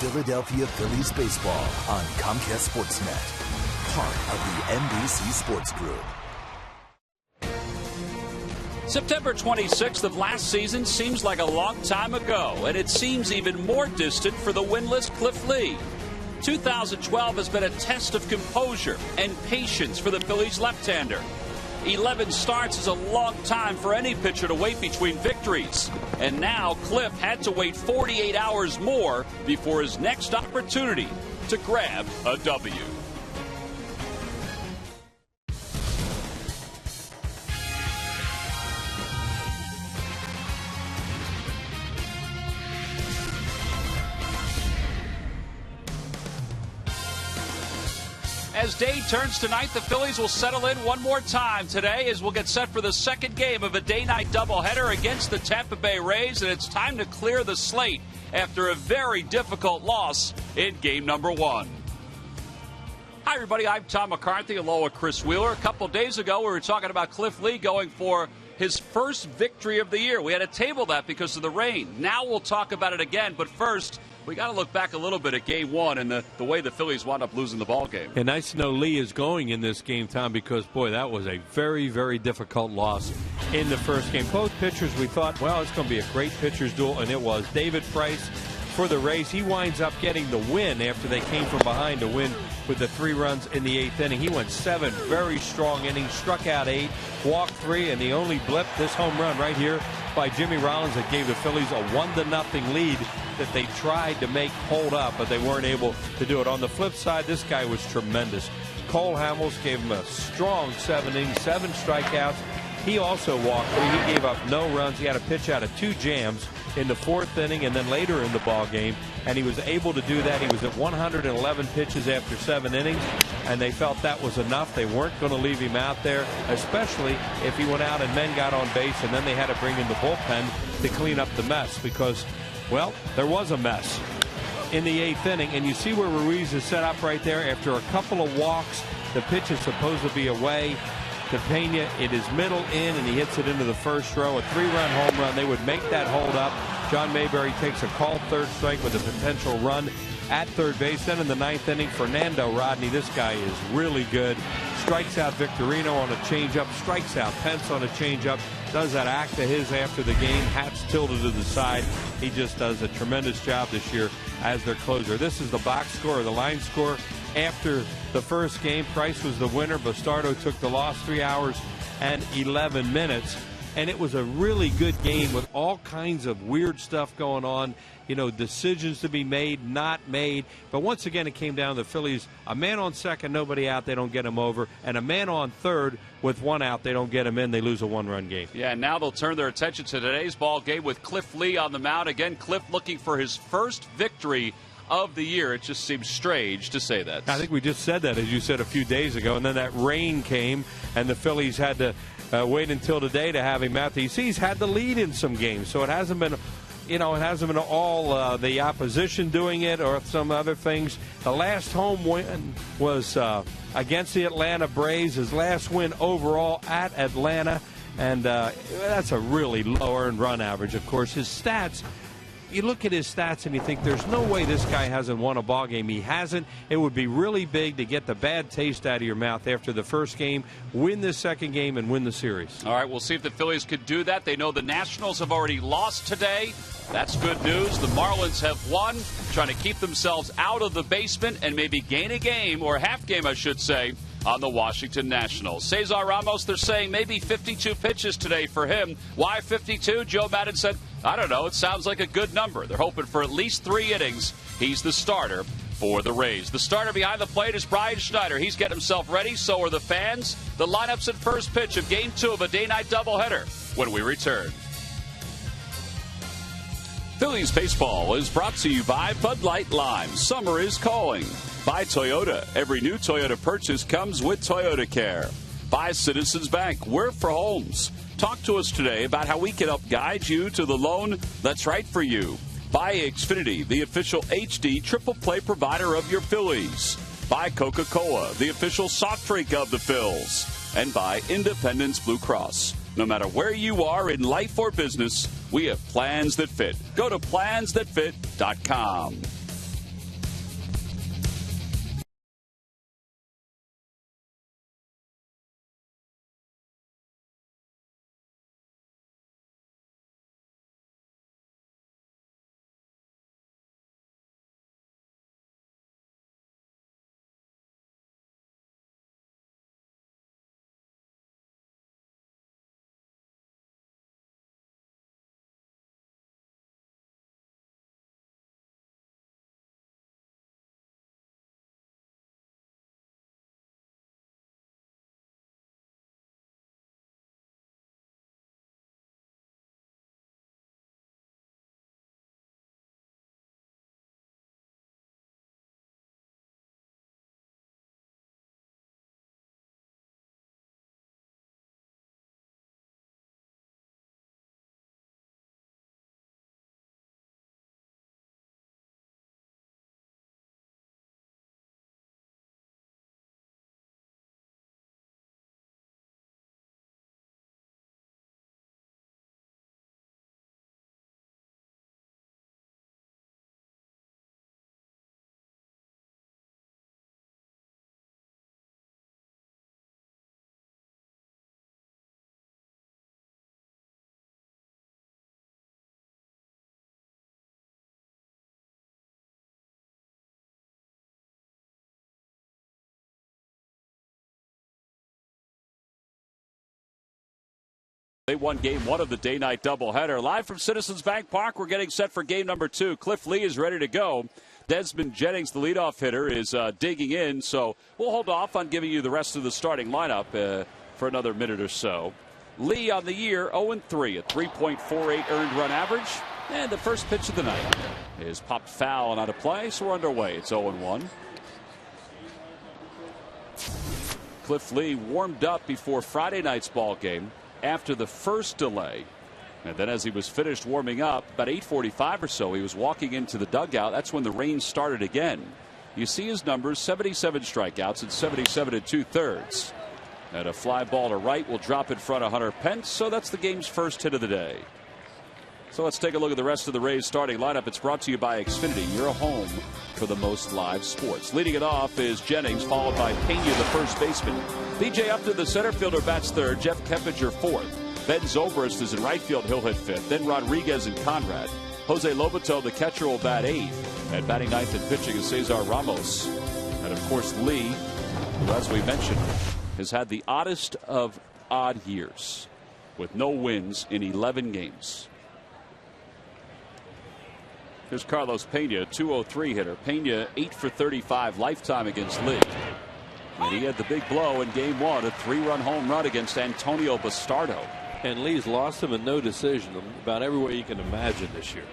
Philadelphia Phillies baseball on Comcast Sportsnet, part of the NBC Sports Group. September 26th of last season seems like a long time ago, and it seems even more distant for the winless Cliff Lee. 2012 has been a test of composure and patience for the Phillies left-hander. 11 starts is a long time for any pitcher to wait between victories. And now Cliff had to wait 48 hours more before his next opportunity to grab a W. As day turns tonight, the Phillies will settle in one more time today as we'll get set for the second game of a day-night doubleheader against the Tampa Bay Rays, and it's time to clear the slate after a very difficult loss in game number 1. Hi, everybody. I'm Tom McCarthy, along with Chris Wheeler. A couple days ago, we were talking about Cliff Lee going for his first victory of the year. We had to table that because of the rain. Now we'll talk about it again, but first, we got to look back a little bit at game 1 and the way the Phillies wound up losing the ball game. And nice to know Lee is going in this game, Tom, because, boy, that was a very, very difficult loss in the first game. Both pitchers, we thought, well, it's going to be a great pitcher's duel, and it was. David Price for the Rays, he winds up getting the win after they came from behind to win with the 3 runs in the 8th inning. He went 7 very strong innings, struck out 8, walked 3, and the only blip, this home run right here by Jimmy Rollins that gave the Phillies a 1-0 lead that they tried to make hold up, but they weren't able to do it. On the flip side, this guy was tremendous. Cole Hamels gave him a strong 7 innings, 7 strikeouts. He also walked 3. He gave up no runs. He had a pitch out of 2 jams in the 4th inning and then later in the ball game, and he was able to do that. He was at 111 pitches after 7 innings, and they felt that was enough. They weren't going to leave him out there, especially if he went out and men got on base, and then they had to bring in the bullpen to clean up the mess because, well, there was a mess in the 8th inning, and you see where Ruiz is set up right there. After a couple of walks, the pitch is supposed to be away to Pena. It is middle in, and he hits it into the first row. A 3-run home run. They would make that hold up. John Mayberry takes a called third strike with a potential run at third base. Then in the 9th inning, Fernando Rodney, this guy is really good. Strikes out Victorino on a changeup, strikes out Pence on a changeup, does that act of his after the game, hats tilted to the side. He just does a tremendous job this year as their closer. This is the box score, the line score. After the first game, Price was the winner. Bastardo took the loss, 3 hours and 11 minutes. And it was a really good game with all kinds of weird stuff going on. You know, decisions to be made, not made. But once again, it came down to the Phillies. A man on second, nobody out, they don't get him over. And a man on third with 1 out, they don't get him in. They lose a 1-run game. Yeah, now they'll turn their attention to today's ball game with Cliff Lee on the mound. Again, Cliff looking for his first victory of the year. It just seems strange to say that. I think we just said that, as you said a few days ago, and then that rain came, and the Phillies had to wait until today to have him out. He's had the lead in some games, so it hasn't been, it hasn't been all the opposition doing it or some other things. The last home win was against the Atlanta Braves, his last win overall at Atlanta, and that's a really low earned run average. Of course, his stats, you look at his stats and you think there's no way this guy hasn't won a ball game. He hasn't. It would be really big to get the bad taste out of your mouth after the first game, win the second game, and win the series. All right, we'll see if the Phillies could do that. They know the Nationals have already lost today. That's good news. The Marlins have won, trying to keep themselves out of the basement and maybe gain a game, or half game, I should say, on the Washington Nationals. Cesar Ramos, they're saying maybe 52 pitches today for him. Why 52? Joe Madden said, I don't know. It sounds like a good number. They're hoping for at least 3 innings. He's the starter for the Rays. The starter behind the plate is Brian Schneider. He's getting himself ready. So are the fans. The lineup's at first pitch of Game 2 of a day-night doubleheader when we return. Phillies baseball is brought to you by Bud Light Lime. Summer is calling. By Toyota. Every new Toyota purchase comes with Toyota Care. By Citizens Bank. We're for homes. Talk to us today about how we can help guide you to the loan that's right for you. By Xfinity, the official HD triple play provider of your Phillies. By Coca-Cola, the official soft drink of the Phils. And by Independence Blue Cross. No matter where you are in life or business, we have plans that fit. Go to plansthatfit.com. They won game one of the day-night doubleheader. Live from Citizens Bank Park, we're getting set for game number 2. Cliff Lee is ready to go. Desmond Jennings, the leadoff hitter, is digging in, so we'll hold off on giving you the rest of the starting lineup for another minute or so. Lee on the year 0-3, a 3.48 earned run average. And the first pitch of the night is popped foul and out of play, so we're underway. It's 0-1. Cliff Lee warmed up before Friday night's ball game after the first delay. And then as he was finished warming up, about 8:45 or so, he was walking into the dugout. That's when the rain started again. You see his numbers, 77 strikeouts and 77 2/3. And a fly ball to right will drop in front of Hunter Pence, so that's the game's first hit of the day. So let's take a look at the rest of the Rays starting lineup. It's brought to you by Xfinity, your home for the most live sports. Leading it off is Jennings, followed by Pena, the first baseman. BJ Upton, the center fielder, bats third. Jeff Kempinger, fourth. Ben Zobrist is in right field. He'll hit fifth. Then Rodriguez and Conrad. Jose Lobato, the catcher, will bat eighth. And batting ninth and pitching is Cesar Ramos. And, of course, Lee, who, as we mentioned, has had the oddest of odd years with no wins in 11 games. Here's Carlos Pena, 203 hitter. Pena 8 for 35 lifetime against Lee. And he had the big blow in game one, a 3-run home run against Antonio Bastardo. And Lee's lost him in no decision about every way you can imagine this year.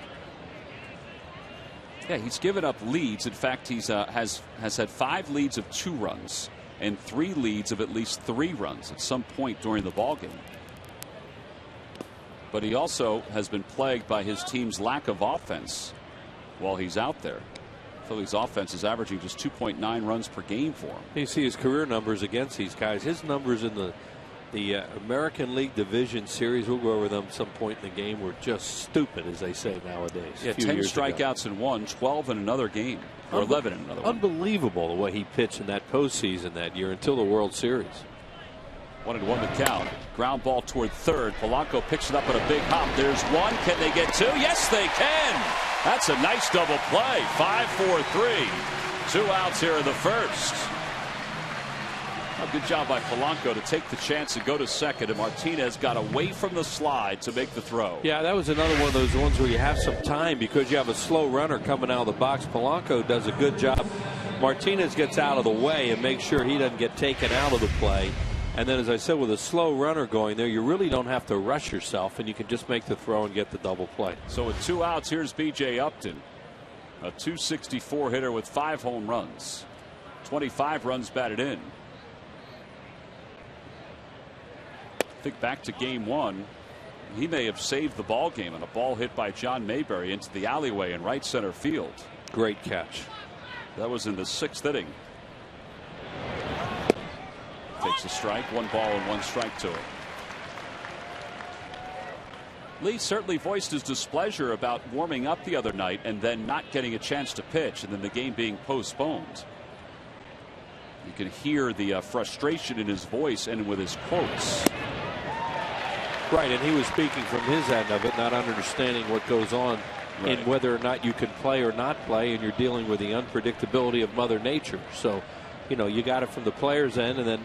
Yeah, he's given up leads. In fact, he's has had 5 leads of 2 runs and 3 leads of at least 3 runs at some point during the ballgame. But he also has been plagued by his team's lack of offense while he's out there. Phillies offense is averaging just 2.9 runs per game for him. You see his career numbers against these guys. His numbers in the American League Division Series, we'll go over them some point in the game, were just stupid, as they say nowadays. Yeah, 10 strikeouts in one, 12 in another game, or 11 in another one. Unbelievable the way he pitched in that postseason that year until the World Series. 1-1 the count. Ground ball toward third. Polanco picks it up on a big hop. There's one. Can they get 2? Yes, they can. That's a nice double play. 5-4-3. 2 outs here in the first. A good job by Polanco to take the chance and go to second, and Martinez got away from the slide to make the throw. Yeah, that was another one of those ones where you have some time because you have a slow runner coming out of the box. Polanco does a good job. Martinez gets out of the way and makes sure he doesn't get taken out of the play. And then, as I said, with a slow runner going there, you really don't have to rush yourself, and you can just make the throw and get the double play. So with 2 outs, here's B.J. Upton, a .264 hitter with 5 home runs, 25 runs batted in. Think back to game one. He may have saved the ball game on a ball hit by John Mayberry into the alleyway in right center field. Great catch. That was in the 6th inning. Takes a strike, 1 ball and 1 strike to it. Lee certainly voiced his displeasure about warming up the other night and then not getting a chance to pitch, and then the game being postponed. You can hear the frustration in his voice and with his quotes. Right, and he was speaking from his end of it, not understanding what goes on in whether or not you can play or not play, and you're dealing with the unpredictability of Mother Nature. So, you know, you got it from the player's end, and then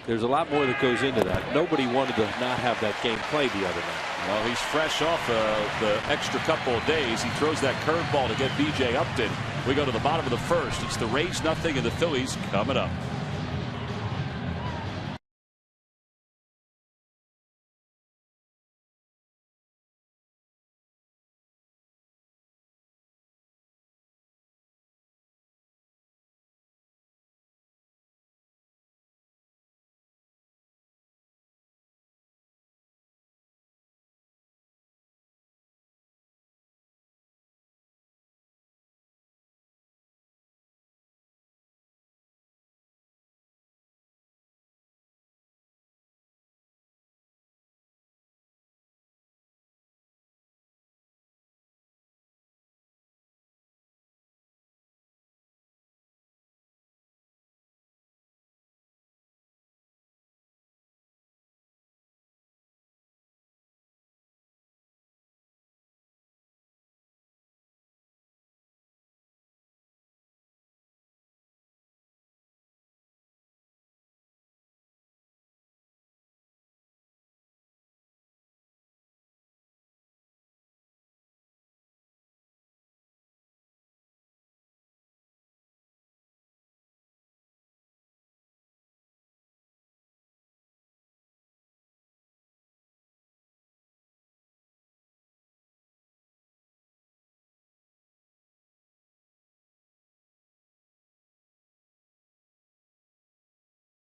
there's a lot more that goes into that. Nobody wanted to not have that game played the other night. Well, he's fresh off the extra couple of days. He throws that curveball to get B.J. Upton. We go to the bottom of the first. It's the Rays 0 and the Phillies coming up.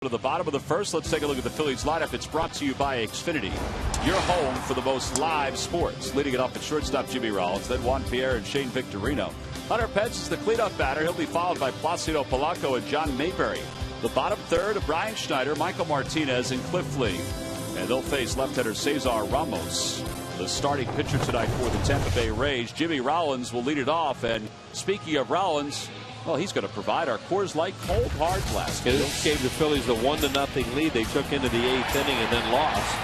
To the bottom of the first, let's take a look at the Phillies lineup. It's brought to you by Xfinity, your home for the most live sports. Leading it off at shortstop, Jimmy Rollins, then Juan Pierre and Shane Victorino. Hunter Pence is the cleanup batter. He'll be followed by Placido Polanco and John Mayberry. The bottom third, Brian Schneider, Michael Martinez, and Cliff Lee. And they'll face left-hander Cesar Ramos. The starting pitcher tonight for the Tampa Bay Rays, Jimmy Rollins, will lead it off. And speaking of Rollins, well, he's going to provide our Coors Light cold hard blast. Yeah, this gave the Phillies a 1-0 lead. They took into the 8th inning and then lost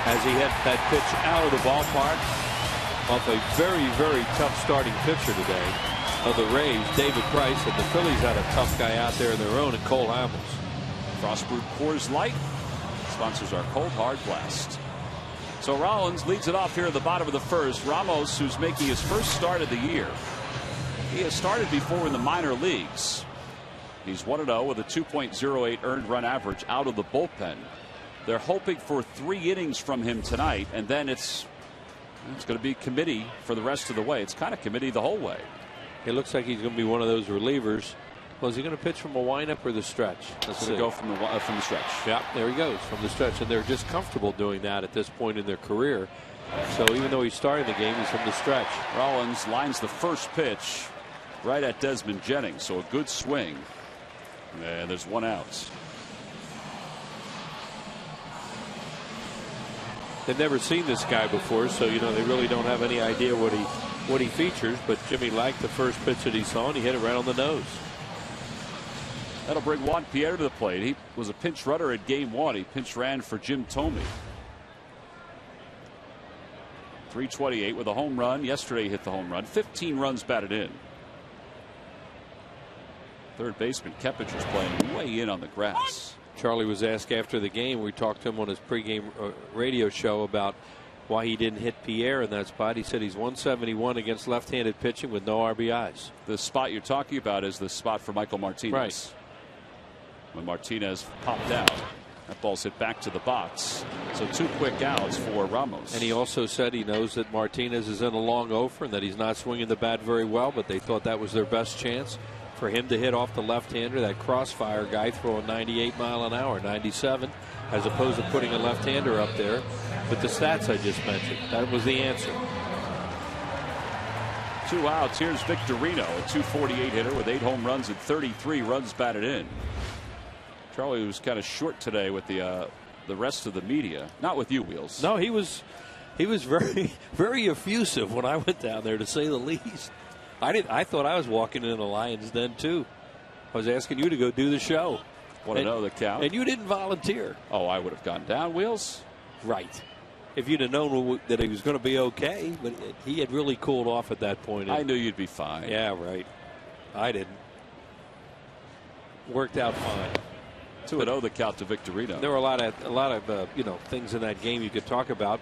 as he hit that pitch out of the ballpark off a very, very tough starting pitcher today of the Rays, David Price. And the Phillies had a tough guy out there of their own, and Cole Hamels. Frostbrewed Coors Light sponsors our cold hard blast. So Rollins leads it off here at the bottom of the first. Ramos, who's making his first start of the year. He has started before in the minor leagues. He's 1-0 with a 2.08 earned run average out of the bullpen. They're hoping for 3 innings from him tonight, and then it's going to be committee for the rest of the way. It's kind of committee the whole way. It looks like he's going to be one of those relievers. Well, is he going to pitch from a windup or the stretch? Let's see. Go from the stretch. Yeah, there he goes, from the stretch, and they're just comfortable doing that at this point in their career. So even though he's starting the game, he's from the stretch. Rollins lines the first pitch right at Desmond Jennings, so a good swing. And there's 1 out. They've never seen this guy before, so they really don't have any idea what he features. But Jimmy liked the first pitch that he saw, and he hit it right on the nose. That'll bring Juan Pierre to the plate. He was a pinch runner at Game 1. He pinch ran for Jim Thome. 328 with a home run. Yesterday he hit the home run. 15 runs batted in. Third baseman Kepich was playing way in on the grass. Charlie was asked after the game. We talked to him on his pregame radio show about why he didn't hit Pierre in that spot. He said he's 171 against left-handed pitching with no RBIs. The spot you're talking about is the spot for Michael Martinez. Right. When Martinez popped out, that ball's hit back to the box. So 2 quick outs for Ramos. And he also said he knows that Martinez is in a long offer and that he's not swinging the bat very well, but they thought that was their best chance for him to hit off the left-hander, that crossfire guy throwing 98 mile an hour, 97, as opposed to putting a left-hander up there. But the stats I just mentioned, that was the answer. 2 outs. Here's Victorino, a 248 hitter with 8 home runs and 33 runs batted in. Charlie was kind of short today with the rest of the media. Not with you, Wheels. No, he was very, very effusive when I went down there, to say the least. I thought I was walking in the Lions Den too. I was asking you to go do the show. Want to know the count? And you didn't volunteer. Oh, I would have gone down, Wheels. Right. If you'd have known that he was going to be okay, but he had really cooled off at that point. I knew you'd be fine. Yeah, right. I didn't. Worked out fine. 2-0 the count to Victorino. There were a lot of things in that game you could talk about.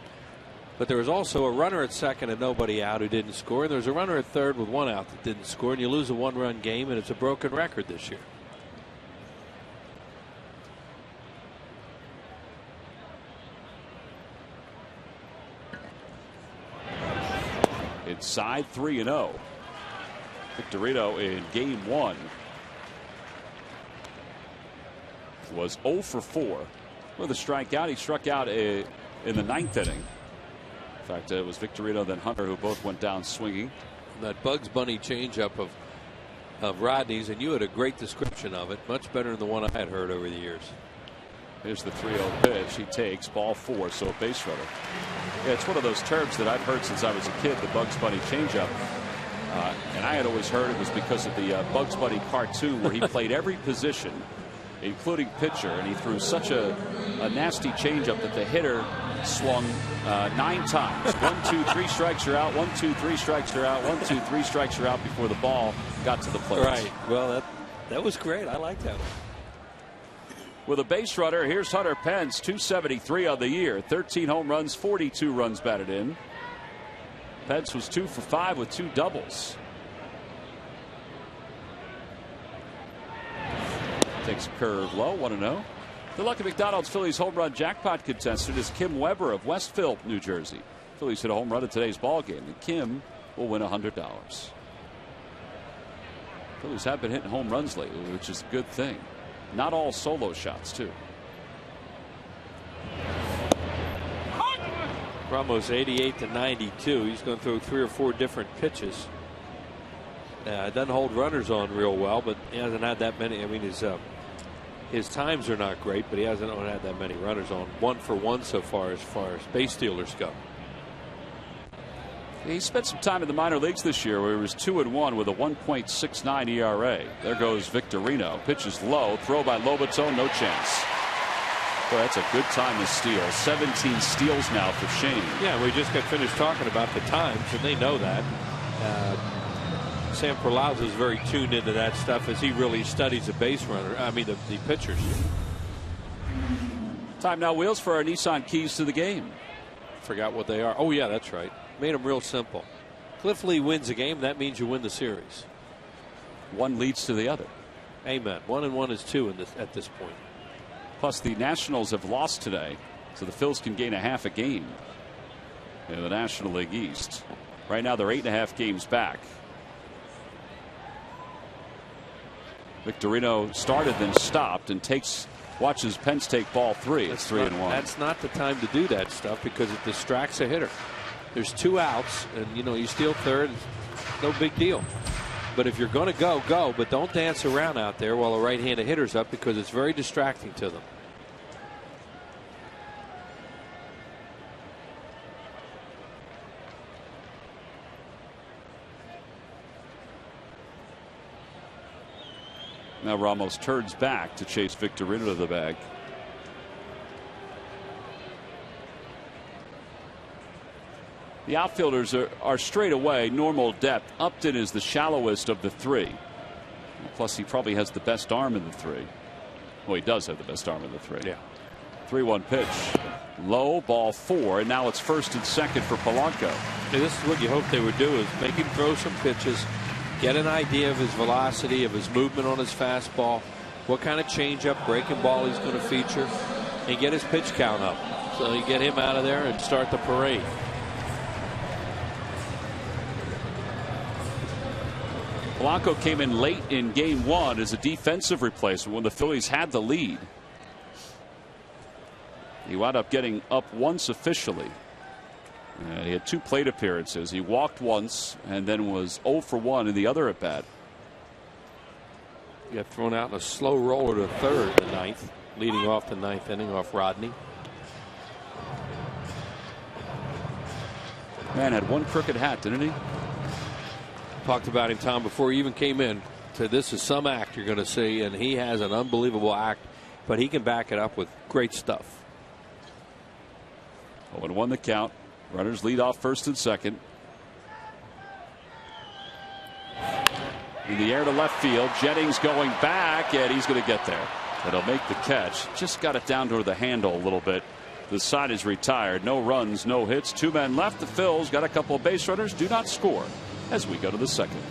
But there was also a runner at second and nobody out who didn't score. And there was a runner at third with 1 out that didn't score. And you lose a 1-run game, and it's a broken record this year. Inside 3-0. Victorino in Game 1 was 0 for 4 with a strikeout. He struck out in the 9th inning. In fact, it was Victorino then Hunter who both went down swinging. That Bugs Bunny changeup of Rodney's, and you had a great description of it, much better than the one I had heard over the years. Here's the 3-0 pitch. He takes ball 4, so a base runner. Yeah, it's one of those terms that I've heard since I was a kid, the Bugs Bunny changeup. And I had always heard it was because of the Bugs Bunny cartoon where he played every position, including pitcher, and he threw such a nasty changeup that the hitter swung 9 times. 1, 2, 3 strikes, you're out. 1, 2, 3 strikes, you're out. 1, 2, 3 strikes, you're out before the ball got to the plate. Right. Well, that was great. I like that. With a base runner, here's Hunter Pence, 273 on the year, 13 home runs, 42 runs batted in. Pence was 2 for 5 with 2 doubles. Takes a curve low, 1-0. The Lucky McDonald's Phillies home run jackpot contestant is Kim Weber of Westville, New Jersey. Phillies hit a home run in today's ball game, and Kim will win $100. Phillies have been hitting home runs lately, which is a good thing. Not all solo shots, too. Ramos 88 to 92. He's going to throw 3 or 4 different pitches. Doesn't hold runners on real well, but he hasn't had that many. I mean, his times are not great, but he hasn't had that many runners on. 1 for 1 so far as base stealers go. He spent some time in the minor leagues this year where he was 2-1 with a 1.69 ERA. There goes Victorino. Pitches low. Throw by Lobaton. No chance. Boy, that's a good time to steal. 17 steals now for Shane. Yeah, we just got finished talking about the times, and they know that. Sam Perlaza is very tuned into that stuff as he really studies the base runner. I mean, the pitchers. Time now, Wheels, for our Nissan keys to the game. Forgot what they are. Oh, yeah, that's right. Made them real simple. Cliff Lee wins a game. That means you win the series. One leads to the other. Amen. 1 and 1 is 2 at this point. Plus, the Nationals have lost today, so the Phils can gain a half a game in the National League East. Right now, they're 8.5 games back. Victorino started, then stopped, and watches Pence take ball 3. It's 3-1. That's not the time to do that stuff because it distracts a hitter. There's 2 outs, and you steal third. No big deal. But if you're going to go. But don't dance around out there while a right-handed hitter's up because it's very distracting to them. Now Ramos turns back to chase Victorino to the bag. The outfielders are straight away normal depth. Upton is the shallowest of the 3. Plus, he probably has the best arm in the 3. Well, he does have the best arm in the 3. Yeah. 3-1 pitch. Low, ball 4, and now it's first and second for Polanco. Hey, this is what you hope they would do, is make him throw some pitches, get an idea of his velocity, of his movement on his fastball, what kind of changeup, breaking ball he's going to feature, and get his pitch count up. So you get him out of there and start the parade. Polanco came in late in game 1 as a defensive replacement when the Phillies had the lead. He wound up getting up once officially. And he had 2 plate appearances. He walked once and then was 0 for 1 in the other at bat. He got thrown out in a slow roller to third in the 9th, leading off the 9th inning off Rodney. Man had one crooked hat, didn't he? Talked about him, Tom, before he even came in. Said this is some act you're going to see, and he has an unbelievable act, but he can back it up with great stuff. 0-1 the count. Runners lead off first and second. In the air to left field. Jennings going back, and he's going to get there. And he'll make the catch. Just got it down to the handle a little bit. The side is retired. No runs, no hits. 2 men left. The Phils got a couple of base runners. Do not score as we go to the second.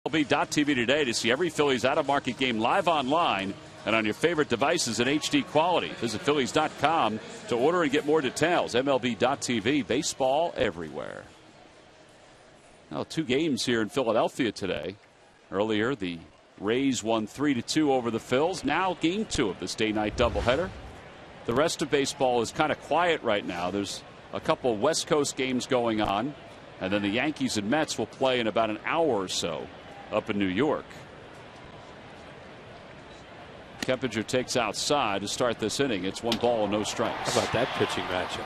MLB.TV today to see every Phillies out-of-market game live online and on your favorite devices in HD quality. Visit Phillies.com to order and get more details. MLB.TV, baseball everywhere. Now, 2 games here in Philadelphia today. Earlier, the Rays won 3-2 over the Phils. Now, game 2 of this day-night doubleheader. The rest of baseball is kind of quiet right now. There's a couple of West Coast games going on, and then the Yankees and Mets will play in about an hour or so up in New York. Keppinger takes outside to start this inning. It's 1 ball and no strikes. How about that pitching matchup?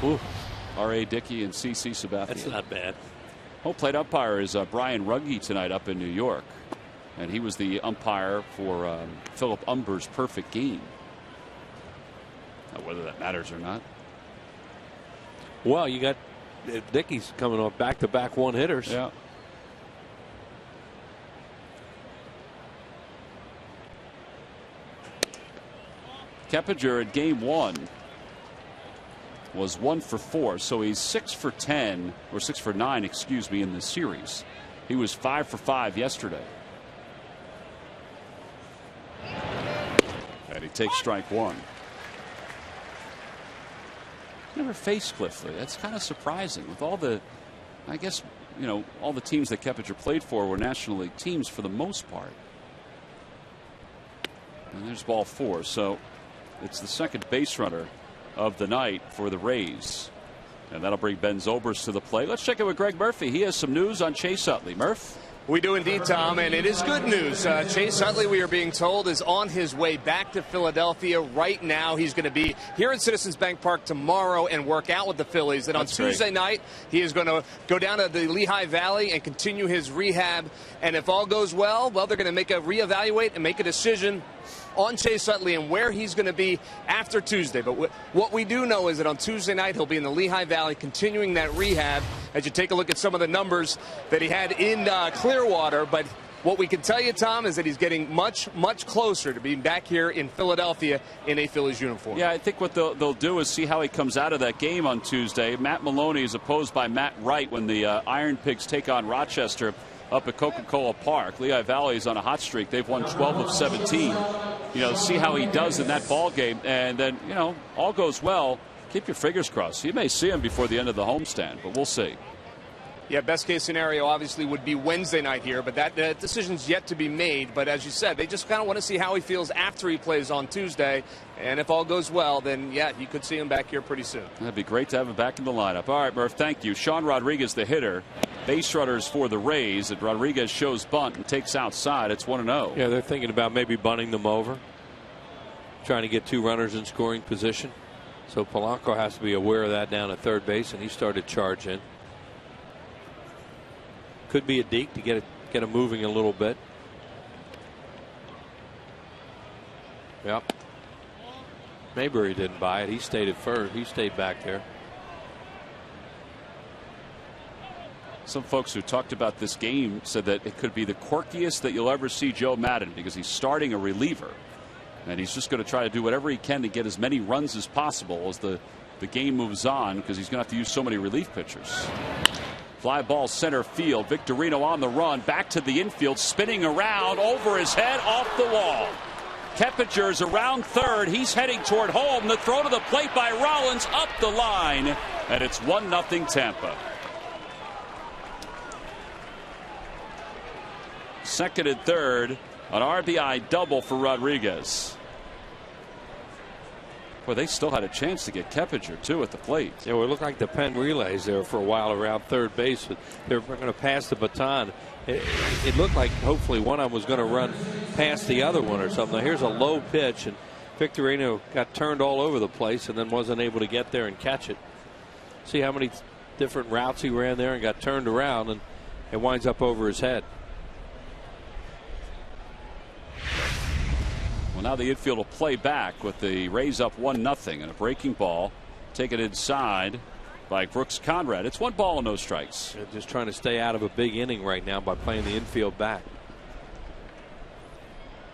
Ooh. R.A. Dickey and C.C. Sabathia. That's not bad. Home plate umpire is Brian Ruggie tonight up in New York. And he was the umpire for Philip Umber's perfect game. Now, whether that matters or not. Well, you got Dickey's coming off back-to-back one-hitters. Yeah. Keppinger at game 1 was 1 for 4, so he's 6 for 10, or 6 for 9, excuse me, in the series. He was 5 for 5 yesterday. And he takes strike 1. Never faced Cliffley. That's kind of surprising. With all the, I guess, you know, all the teams that Keppinger played for were National League teams for the most part. And there's ball 4. So it's the second base runner of the night for the Rays. And that'll bring Ben Zobrist to the plate. Let's check in with Greg Murphy. He has some news on Chase Utley. Murph? We do indeed, Tom, and it is good news. Chase Utley, we are being told, is on his way back to Philadelphia right now. He's going to be here at Citizens Bank Park tomorrow and work out with the Phillies. Then on Tuesday night, he is going to go down to the Lehigh Valley and continue his rehab. And if all goes well, they're going to make a reevaluate and make a decision on Chase Utley and where he's going to be after Tuesday. But what we do know is that on Tuesday night, he'll be in the Lehigh Valley continuing that rehab. As you take a look at some of the numbers that he had in Clearwater. But what we can tell you, Tom, is that he's getting much, much closer to being back here in Philadelphia in a Phillies uniform. Yeah, I think what they'll do is see how he comes out of that game on Tuesday. Matt Maloney is opposed by Matt Wright when the Iron Pigs take on Rochester up at Coca-Cola Park. Lehigh Valley is on a hot streak. They've won 12 of 17. You know, see how he does in that ball game, and then, you know, all goes well. Keep your fingers crossed. You may see him before the end of the homestand, but we'll see. Yeah, best case scenario obviously would be Wednesday night here, but that decision's yet to be made. But as you said, they just kind of want to see how he feels after he plays on Tuesday. And if all goes well, then, yeah, you could see him back here pretty soon. That'd be great to have him back in the lineup. All right, Murph, thank you. Sean Rodriguez, the hitter. Base runners for the Rays. And Rodriguez shows bunt and takes outside. It's 1-0. Yeah, they're thinking about maybe bunting them over, trying to get 2 runners in scoring position. So Polanco has to be aware of that down at third base, and he started charge in. Could be a deke to get him moving a little bit. Yep. Mayberry didn't buy it. He stayed at first. He stayed back there. Some folks who talked about this game said that it could be the quirkiest that you'll ever see Joe Maddon, because he's starting a reliever. And he's just going to try to do whatever he can to get as many runs as possible as the game moves on, because he's going to have to use so many relief pitchers. Fly ball center field. Victorino on the run. Back to the infield. Spinning around over his head. Off the wall. Keppinger's around third. He's heading toward home. The throw to the plate by Rollins. Up the line. And it's 1-0 Tampa. Second and third. An RBI double for Rodriguez. Boy, they still had a chance to get Keppinger, too, at the plate. Yeah, well, it looked like the pen relays there for a while around third base. They're going to pass the baton. It looked like hopefully one of them was going to run past the other one or something. Now, here's a low pitch, and Victorino got turned all over the place and then wasn't able to get there and catch it. See how many different routes he ran there and got turned around, and it winds up over his head. Well, now the infield will play back with the Rays up 1-0, and a breaking ball taken inside by Brooks Conrad. It's 1 ball and no strikes. They're just trying to stay out of a big inning right now by playing the infield back.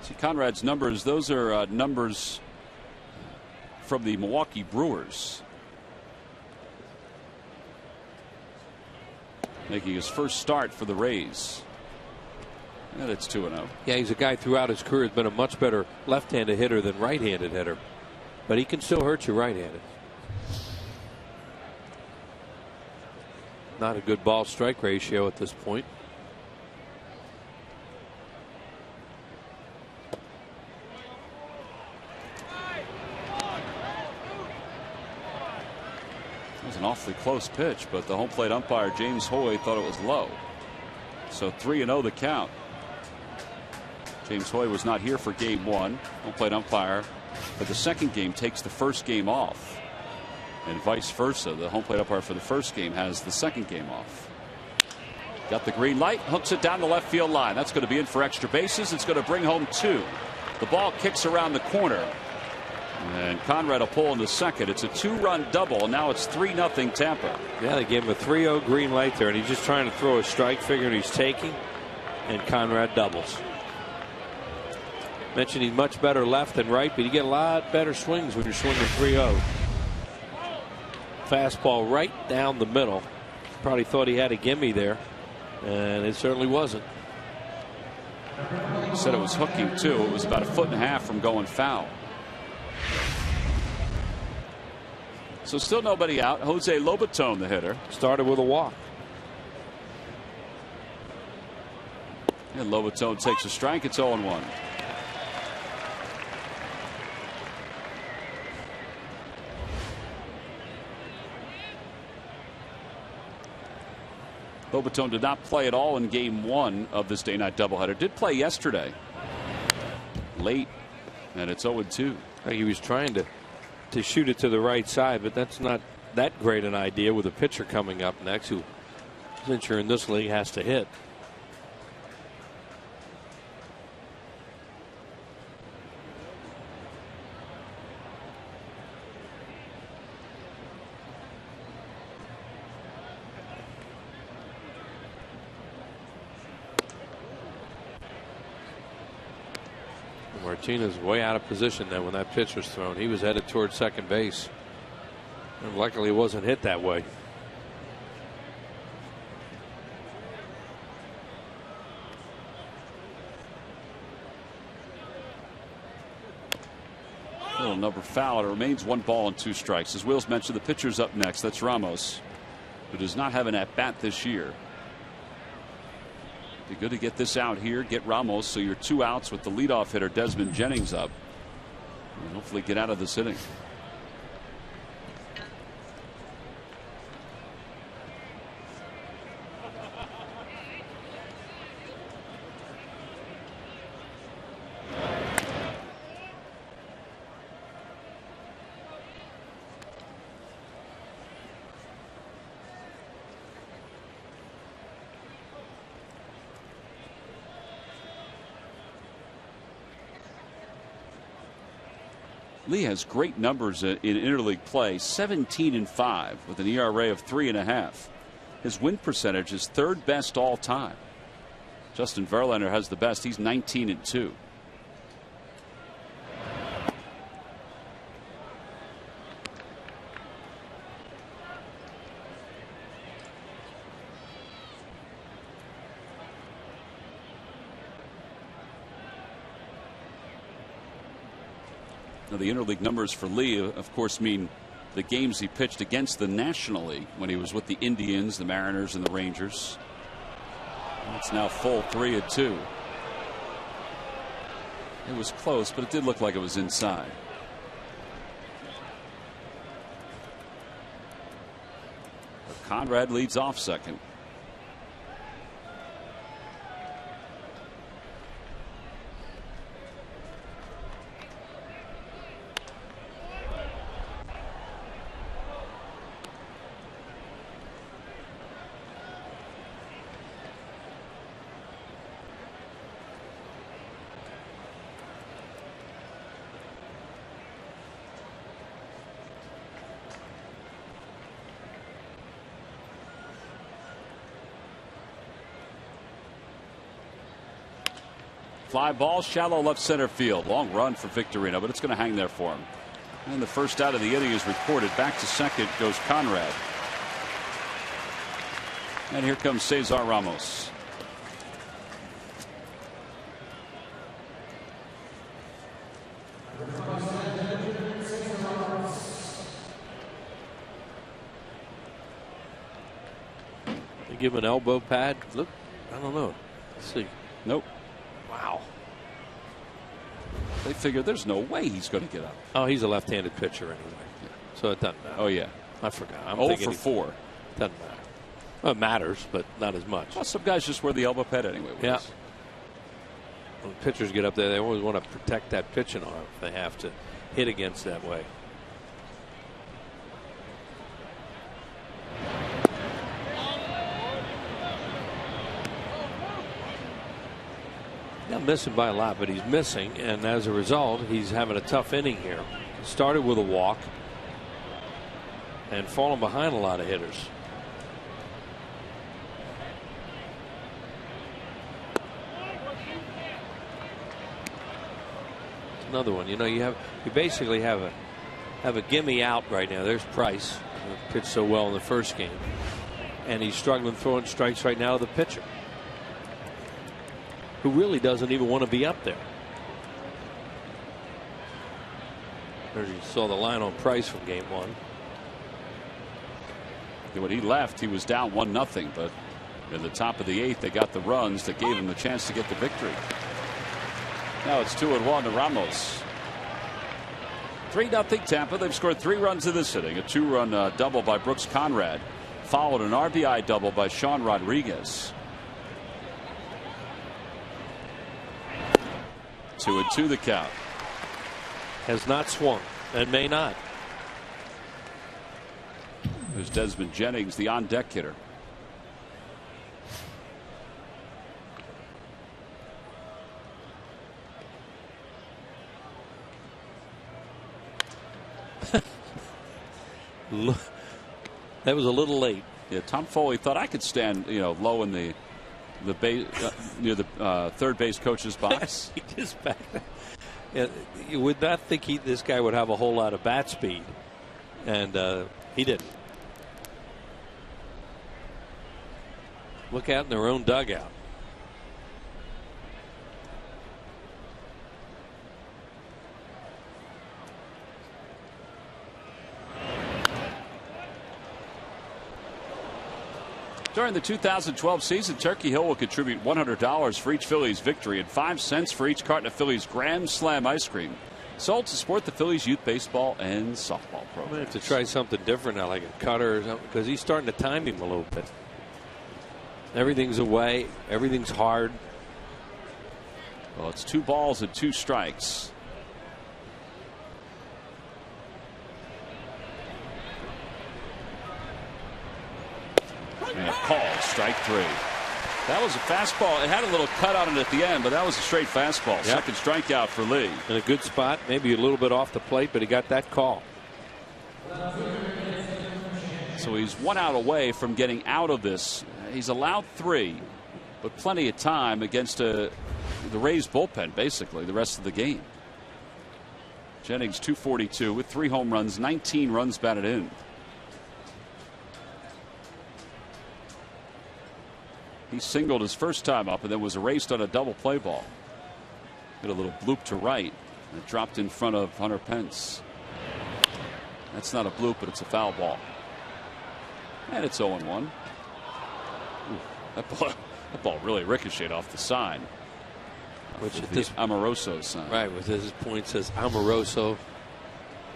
See, Conrad's numbers, those are numbers from the Milwaukee Brewers. Making his first start for the Rays. And it's 2-0. Yeah, he's a guy throughout his career has been a much better left-handed hitter than right-handed hitter, but he can still hurt you right-handed. Not a good ball-strike ratio at this point. It was an awfully close pitch, but the home plate umpire James Hoy thought it was low. So 3-0 the count. James Hoy was not here for game one. Home plate umpire for the second game takes the first game off, and vice versa. The home plate umpire for the first game has the second game off. Got the green light, hooks it down the left field line. That's going to be in for extra bases. It's going to bring home 2. The ball kicks around the corner, and Conrad will pull into second. It's a 2-run double, and now it's 3-0 Tampa. Yeah, they gave him a 3-0 green light there, and he's just trying to throw a strike, figuring he's taking, and Conrad doubles. Mentioned he's much better left than right, but you get a lot better swings when you're swinging 3-0. Fastball right down the middle. Probably thought he had a gimme there, and it certainly wasn't. He said it was hooking too. It was about 1.5 feet from going foul. So still nobody out. Jose Lobaton, the hitter, started with a walk. And Lobaton takes a strike. It's 0-1. Lobaton did not play at all in game one of this day-night doubleheader. Did play yesterday late, and it's 0-2. He was trying to shoot it to the right side, but that's not that great an idea with a pitcher coming up next who, since you're in this league, has to hit. Martinez way out of position then when that pitch was thrown. He was headed towards second base, and luckily it wasn't hit that way. Little number foul. It remains 1 ball and 2 strikes. As Wills mentioned, the pitcher's up next. That's Ramos, who does not have an at-bat this year. Be good to get this out here, get Ramos, so you're 2 outs with the leadoff hitter Desmond Jennings up, and hopefully get out of this inning. Lee has great numbers in interleague play, 17-5 with an ERA of 3.5. His win percentage is 3rd best all time. Justin Verlander has the best. He's 19-2. Now, the interleague numbers for Lee, of course, mean the games he pitched against the National League when he was with the Indians, the Mariners, and the Rangers. It's now full 3-2. It was close, but it did look like it was inside. But Conrad leads off second. Fly ball, shallow left center field. Long run for Victorino, but it's going to hang there for him. And the first out of the inning is recorded. Back to second goes Conrad. And here comes Cesar Ramos. give him an elbow pad. Look, I don't know. Let's see. Nope. Wow. They figure there's no way he's going to get up. Oh, he's a left-handed pitcher anyway. Yeah. So it doesn't matter. Oh, yeah. I forgot. I'm 0 thinking for 4. Doesn't matter. Well, it matters, but not as much. Well, some guys just wear the elbow pad anyway. Yeah. When pitchers get up there, they always want to protect that pitching arm if they have to hit against that way. Not missing by a lot, but he's missing, and as a result, he's having a tough inning here. Started with a walk and falling behind a lot of hitters. Another one. You know, you basically have a gimme out right now. There's Price, who pitched so well in the first game, and he's struggling throwing strikes right now to the pitcher, who really doesn't even want to be up there. There you saw the line on Price from game 1. When he left, he was down 1-0, but in the top of the 8th, they got the runs that gave him the chance to get the victory. Now it's 2-1 to Ramos. 3-0 Tampa. They've scored 3 runs in this inning. A 2-run double by Brooks Conrad, followed an RBI double by Sean Rodriguez. 2-2 the count. Has not swung and may not. There's Desmond Jennings, the on-deck hitter. That was a little late. Yeah, Tom Foley thought I could stand, low in the base near the third base coach's box. He just back. You would not think this guy would have a whole lot of bat speed, and he didn't. Look out in their own dugout. During the 2012 season, Turkey Hill will contribute $100 for each Phillies victory and 5 cents for each carton of Phillies Grand Slam ice cream. Sold to support the Phillies youth baseball and softball programs. I'm going to have to try something different now, like a cutter or something, because he's starting to time him a little bit. Everything's away. Everything's hard. Well, it's 2 balls and 2 strikes. And a call, strike 3. That was a fastball. It had a little cut on it at the end, but that was a straight fastball. Yep. Second strikeout for Lee. In a good spot, maybe a little bit off the plate, but he got that call. So he's 1 out away from getting out of this. He's allowed 3, but plenty of time against the Rays bullpen, basically, the rest of the game. Jennings, 242 with 3 home runs, 19 runs batted in. He singled his first time up and then was erased on a double play ball. Got a little bloop to right and it dropped in front of Hunter Pence. That's not a bloop, but it's a foul ball. And it's 0-1. That ball really ricocheted off the sign. Which is this Amoroso sign. Right, with his point says Amoroso.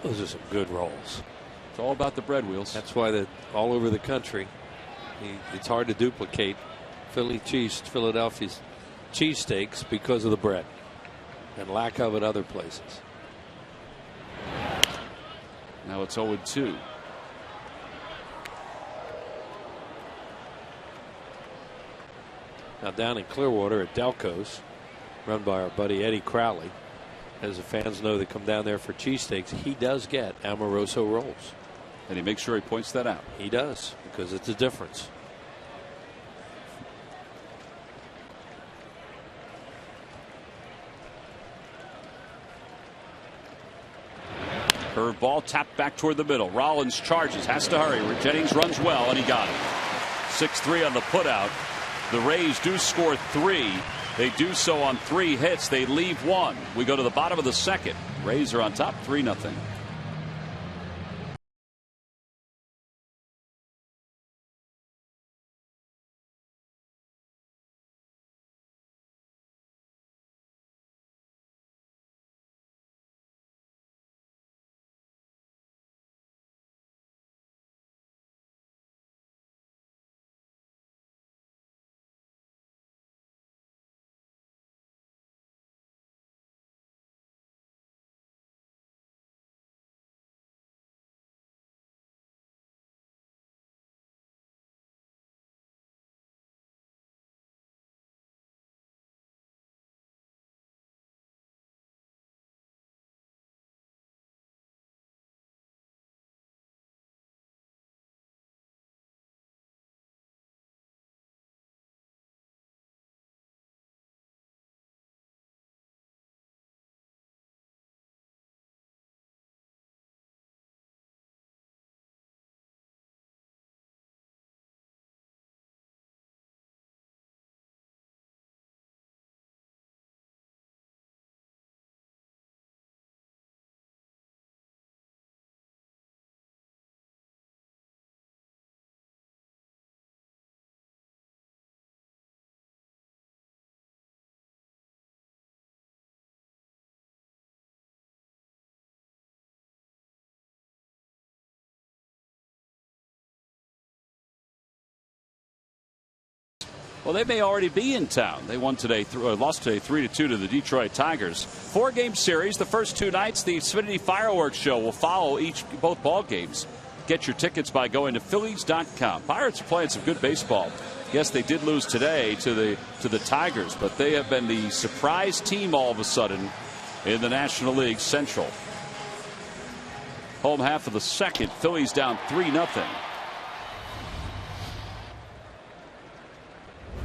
Those are some good rolls. It's all about the bread wheels. That's why they're all over the country. It's hard to duplicate Philadelphia's cheesesteaks because of the bread and lack of it other places. Now it's 0-2. Now down in Clearwater at Delco's, run by our buddy Eddie Crowley. As the fans know that come down there for cheesesteaks, he does get Amoroso rolls. And he makes sure he points that out. He does, because it's a difference. Curveball tapped back toward the middle. Rollins charges, has to hurry. Jennings runs well, and he got it. 6-3 on the putout. The Rays do score 3. They do so on 3 hits. They leave 1. We go to the bottom of the second. Rays are on top 3-0. Well, they may already be in town. They won today, lost today 3-2 to the Detroit Tigers. 4-game series. The first 2 nights, the Xfinity Fireworks Show will follow both ball games. Get your tickets by going to Phillies.com. Pirates are playing some good baseball. Yes, they did lose today to the Tigers, but they have been the surprise team all of a sudden in the National League Central. Home half of the second, Phillies down 3-0.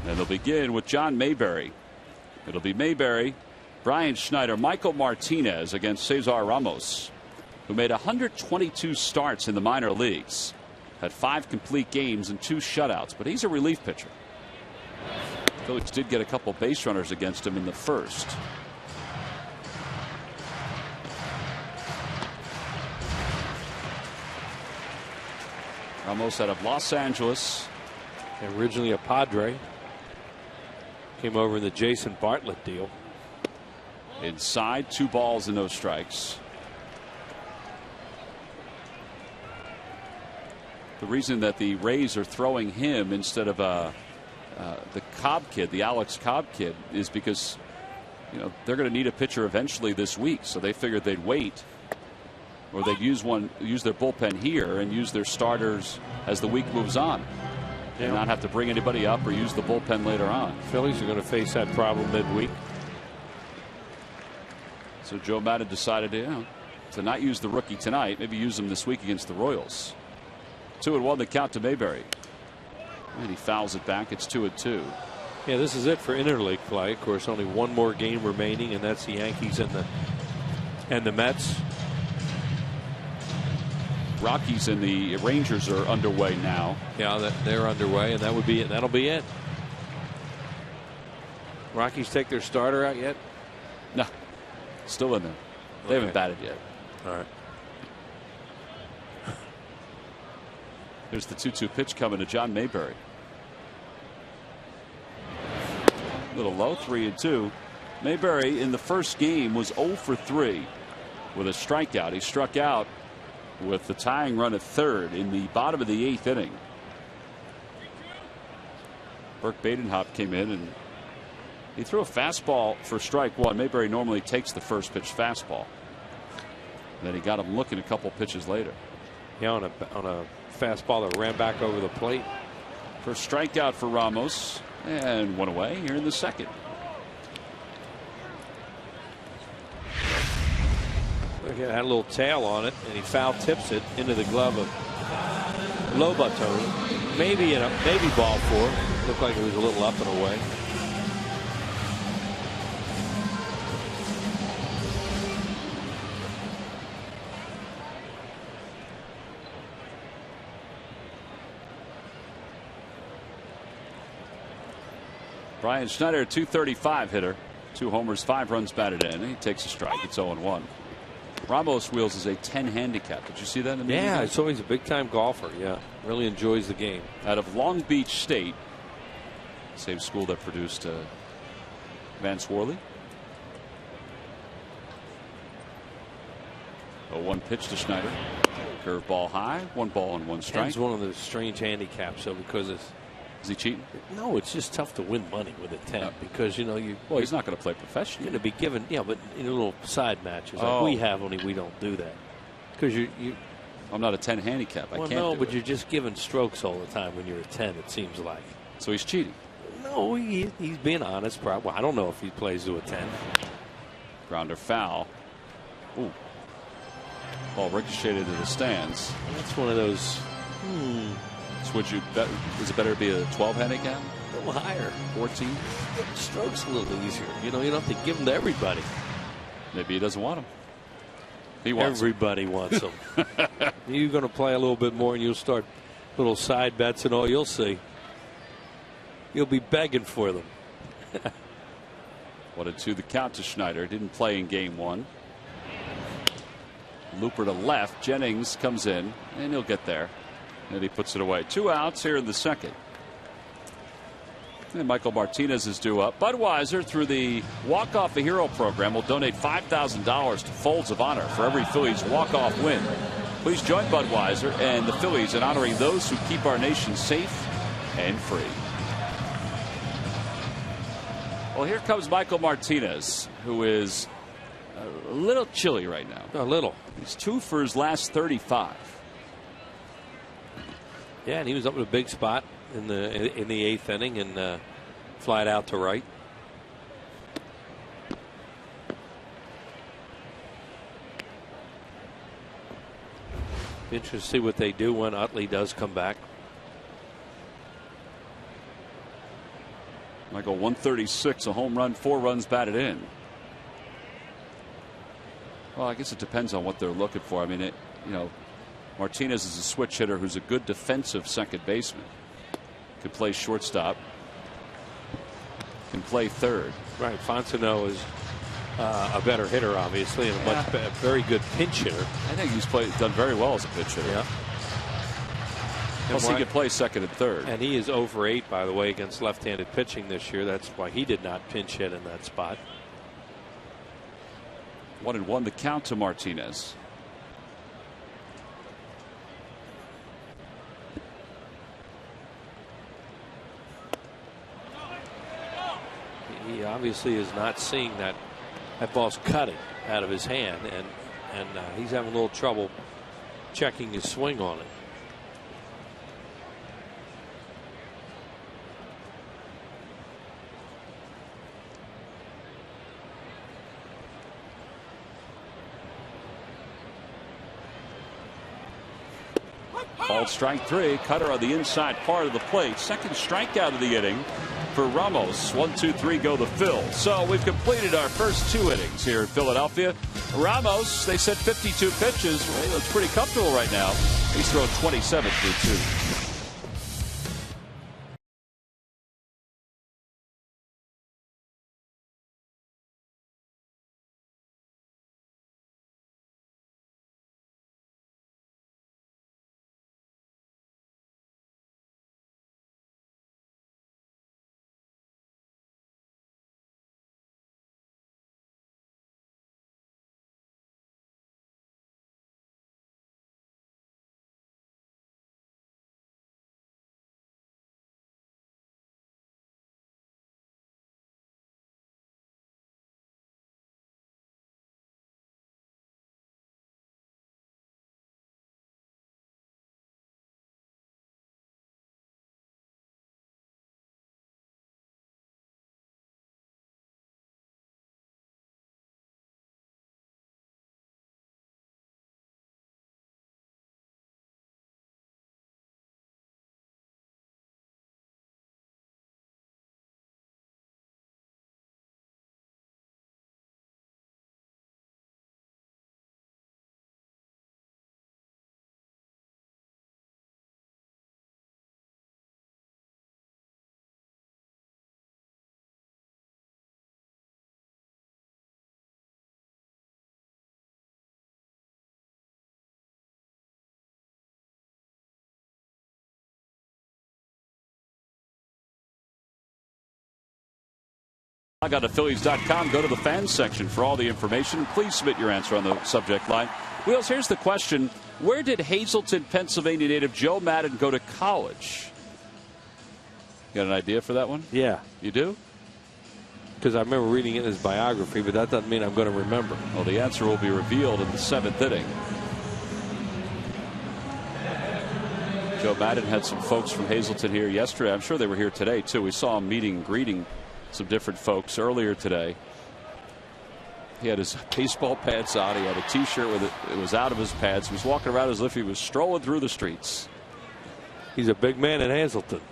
And they'll begin with John Mayberry. It'll be Mayberry, Brian Schneider, Michael Martinez against Cesar Ramos, who made 122 starts in the minor leagues. Had 5 complete games and 2 shutouts, but he's a relief pitcher. Phillies did get a couple base runners against him in the first. Ramos out of Los Angeles. Originally a Padre. Came over in the Jason Bartlett deal. Inside, 2 balls and no strikes. The reason that the Rays are throwing him instead of the Cobb kid, the Alex Cobb kid, is because they're going to need a pitcher eventually this week. So they figured they'd wait, or they'd use their bullpen here and use their starters as the week moves on, and not have to bring anybody up or use the bullpen later on. Phillies are going to face that problem midweek. So Joe Maddon decided to not use the rookie tonight. Maybe use him this week against the Royals. 2-1 the count to Mayberry. And he fouls it back. It's 2-2. Yeah, this is it for interleague play. Of course, only one more game remaining, and that's the Yankees and the Mets. Rockies and the Rangers are underway now. Yeah, they're underway, and that'll be it. Rockies take their starter out yet? No, still in there. They haven't batted yet. All right. There's the 2-2 pitch coming to John Mayberry. A little low, 3-2. Mayberry in the first game was 0 for 3 with a strikeout. He struck out with the tying run at third in the bottom of the 8th inning. Burke Badenhop came in and he threw a fastball for strike 1. Mayberry normally takes the first pitch fastball. Then he got him looking a couple pitches later. Yeah, on a fastball that ran back over the plate. First strikeout for Ramos, and one away here in the second. It had a little tail on it, and he foul tips it into the glove of Lobato. Maybe ball 4. Looked like it was a little up and away. Brian Schneider, 235 hitter, 2 homers, 5 runs batted in. He takes a strike. It's 0-1. Ramos wheels is a 10 handicap. Did you see that in the meeting? Yeah, it's always a big time golfer. Yeah, really enjoys the game. Out of Long Beach State, same school that produced Vance Worley. 0-1 pitch to Schneider. Curveball high, 1 ball and 1 strike. It's one of the strange handicaps, though, because it's. Is he cheating? No, it's just tough to win money with a 10 because well, he's not going to play professionally. You're going to be given, but in a little side matches like we have, only we don't do that because you. I'm not a 10 handicap. I can't. No, but you're just given strokes all the time when you're a 10. It seems like. So he's cheating. No, he's being honest. Probably. I don't know if he plays to a 10. Grounder foul. Ooh. Ball ricocheted into the stands. That's one of those. So would you bet? Is it better to be a 12 handicap? A little higher. 14. Strokes a little easier. You don't have to give them to everybody. Maybe he doesn't want them. He wants everybody wants them. You're going to play a little bit more, and you'll start little side bets and all. You'll see. You'll be begging for them. 1-2 the count to Schneider. Didn't play in game 1. Looper to left. Jennings comes in, and he'll get there. And he puts it away. 2 outs here in the second. And Michael Martinez is due up. Budweiser, through the Walk-Off a Hero program, will donate $5,000 to Folds of Honor for every Phillies walk-off win. Please join Budweiser and the Phillies in honoring those who keep our nation safe and free. Well, here comes Michael Martinez, who is a little chilly right now. A little. He's 2 for his last 35. Yeah, and he was up in a big spot in the 8th inning and flied out to right. Interesting to see what they do when Utley does come back. Michael, 136, a home run, 4 runs batted in. Well, I guess it depends on what they're looking for. I mean, Martinez is a switch hitter who's a good defensive second baseman. Can play shortstop. Can play third. Right. Fontenot is a better hitter, obviously, and a very good pinch hitter. I think he's done very well as a pinch hitter. Yeah. Plus, he can play second and third. And he is over 8, by the way, against left-handed pitching this year. That's why he did not pinch hit in that spot. 1-1 the count to Martinez. He obviously is not seeing that ball's cutting out of his hand, and he's having a little trouble checking his swing on it. Called strike 3. Cutter on the inside part of the plate. Second strikeout of the inning for Ramos. 1, 2, 3 go the Phil. So we've completed our first 2 innings here in Philadelphia. Ramos, they said 52 pitches. Well, he looks pretty comfortable right now. He's thrown 27 through 2. I got to Phillies.com. Go to the fans section for all the information. Please submit your answer on the subject line. Wheels, here's the question. Where did Hazleton, Pennsylvania native Joe Madden go to college? Got an idea for that one? Yeah. You do? Because I remember reading it in his biography, but that doesn't mean I'm going to remember. Well, the answer will be revealed in the 7th inning. Joe Madden had some folks from Hazleton here yesterday. I'm sure they were here today, too. We saw him meeting and greeting some different folks earlier today. He had his baseball pads on. He had a T-shirt with it was out of his pads. He was walking around as if he was strolling through the streets. He's a big man in Hazleton.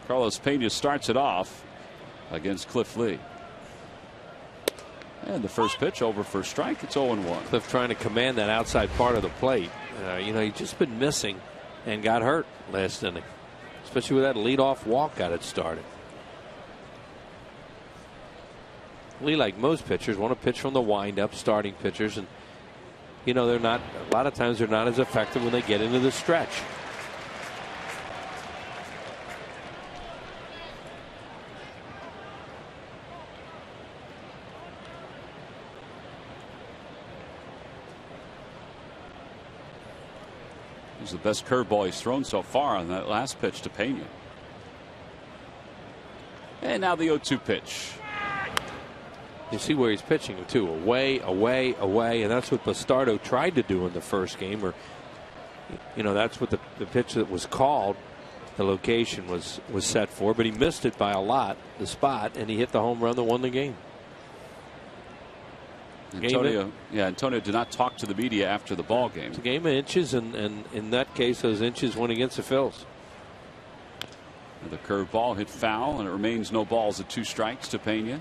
Carlos Pena starts it off against Cliff Lee. And the first pitch over for a strike. It's 0-1. Cliff trying to command that outside part of the plate. He's just been missing and got hurt last inning. Especially with that leadoff walk got it started. Lee, like most pitchers, want to pitch from the windup, starting pitchers, and they're not. A lot of times they're not as effective when they get into the stretch. It was the best curveball he's thrown so far on that last pitch to Pena. And now the 0-2 pitch. You see where he's pitching to, away, away, away, and that's what Bastardo tried to do in the first game. Or, that's what the pitch that was called, the location was set for, but he missed it by a lot, the spot, and he hit the home run that won the game. Antonio did not talk to the media after the ball game. It's a game of inches, and in that case, those inches went against the Phils. The curveball hit foul, and it remains no balls at 2 strikes to Pena.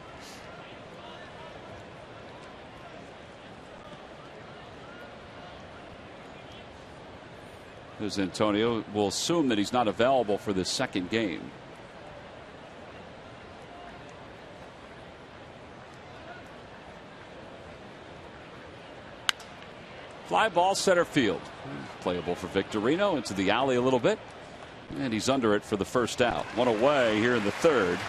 There's Antonio. We'll assume that he's not available for this second game. Fly ball center field. Playable for Victorino into the alley a little bit. And he's under it for the first out. One away here in the third.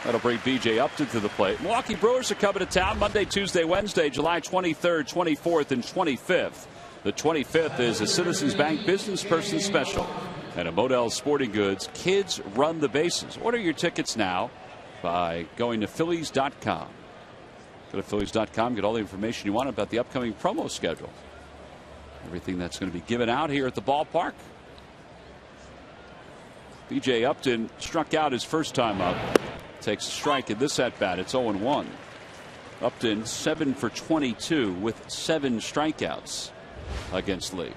That'll bring B.J. Upton to the plate. Milwaukee Brewers are coming to town Monday, Tuesday, Wednesday, July 23rd, 24th, and 25th. The 25th is a Citizens Bank Business Person Special and a Modell's Sporting Goods Kids Run the Bases. Order your tickets now by going to Phillies.com. Go to Phillies.com, get all the information you want about the upcoming promo schedule. Everything that's going to be given out here at the ballpark. B.J. Upton struck out his first time up. Takes a strike in this at bat. It's 0-1. Upton 7 for 22 with 7 strikeouts against Lee.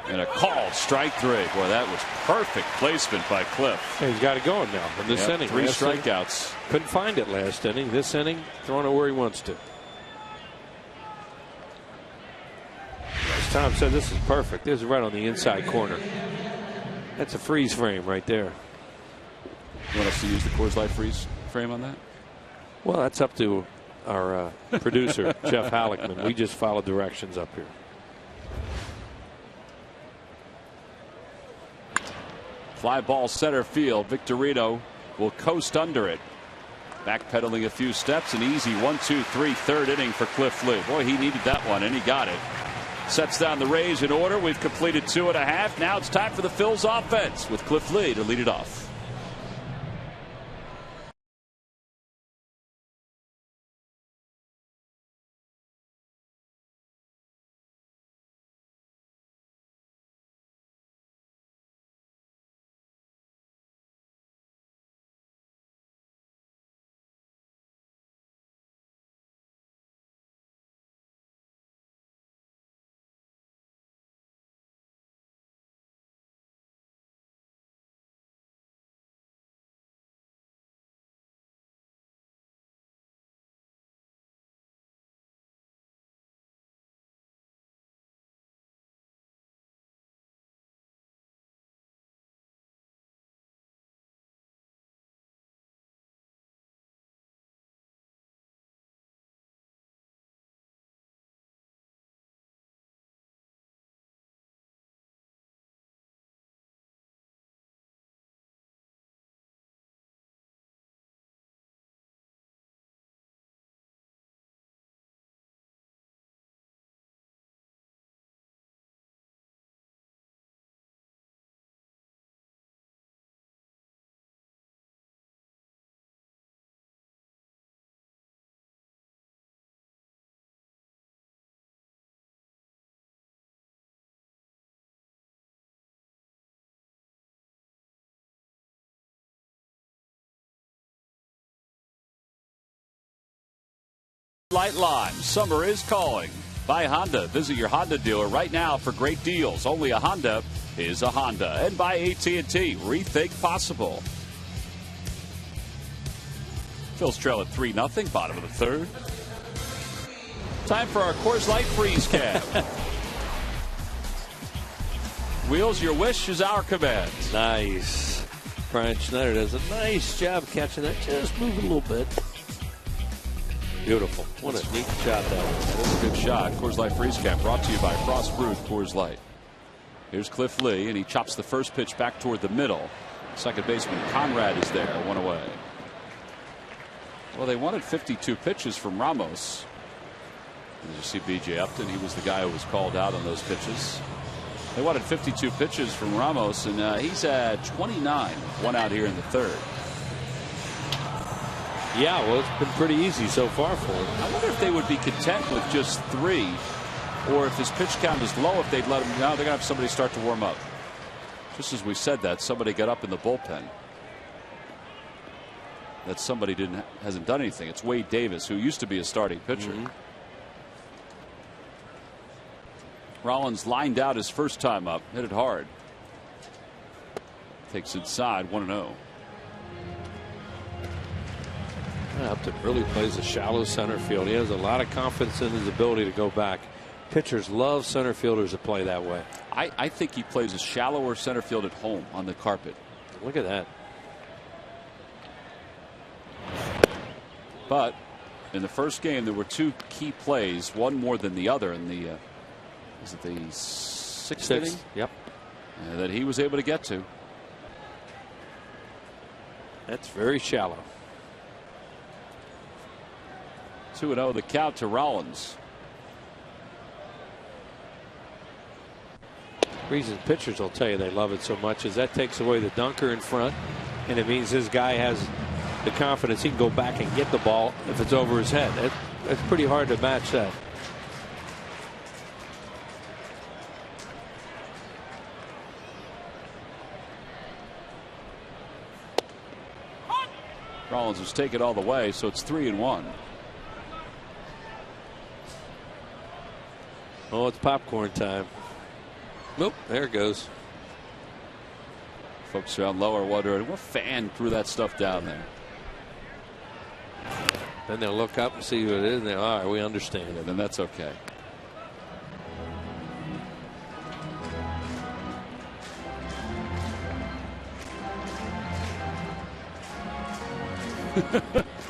And a called strike 3. Boy, that was perfect placement by Cliff. Yeah, he's got it going now in this inning. 3 strikeouts. Couldn't find it last inning. This inning, throwing it where he wants to. As Tom said, this is perfect. This is right on the inside corner. That's a freeze frame right there. You want us to use the Coors Light freeze frame on that? Well, that's up to our producer, Jeff Halleckman. We just follow directions up here. Fly ball center field. Victorino will coast under it. Backpedaling a few steps. An easy 1-2-3 third inning for Cliff Lee. Boy, he needed that one, and he got it. Sets down the Rays in order. We've completed 2.5. Now it's time for the Phils offense with Cliff Lee to lead it off. Light Lime. Summer is calling. By Honda. Visit your Honda dealer right now for great deals. Only a Honda is a Honda. And by AT&T. Rethink possible. Phil's trail at 3-0. Bottom of the third. Time for our Coors Light Freeze Cab. Wheels, your wish is our command. Nice. Brian Schneider does a nice job catching that. Just move it a little bit. Beautiful. What a neat shot that was. That is a good shot. Coors Light Freeze Cap brought to you by Frost Brewed Coors Light. Here's Cliff Lee, and he chops the first pitch back toward the middle. Second baseman Conrad is there, one away. Well, they wanted 52 pitches from Ramos. Did you see B.J. Upton? He was the guy who was called out on those pitches. They wanted 52 pitches from Ramos, and he's at 29. One out here in the third. Yeah, well, it's been pretty easy so far for him. I wonder if they would be content with just 3, or if his pitch count is low, if they'd let him. Now they're going to have somebody start to warm up. Just as we said that, somebody got up in the bullpen. That somebody hasn't done anything. It's Wade Davis, who used to be a starting pitcher. Rollins lined out his first time up, hit it hard. Takes inside, 1-0. Upton really plays a shallow center field. He has a lot of confidence in his ability to go back. Pitchers love center fielders that play that way. I think he plays a shallower center field at home on the carpet. Look at that. But in the first game, there were 2 key plays, one more than the other in the is it the sixth inning? Yep. That he was able to get to. That's very shallow. 2-0 the count to Rollins. Reason pitchers will tell you they love it so much is that takes away the dunker in front, and it means this guy has the confidence he can go back and get the ball if it's over his head. That's pretty hard to match that. Rollins has taken all the way, so it's 3-1. Oh, it's popcorn time. Nope, there it goes. Folks around low are wondering what fan threw that stuff down there. Then they'll look up and see who it is, and they'll, all right, we understand. Then that's okay.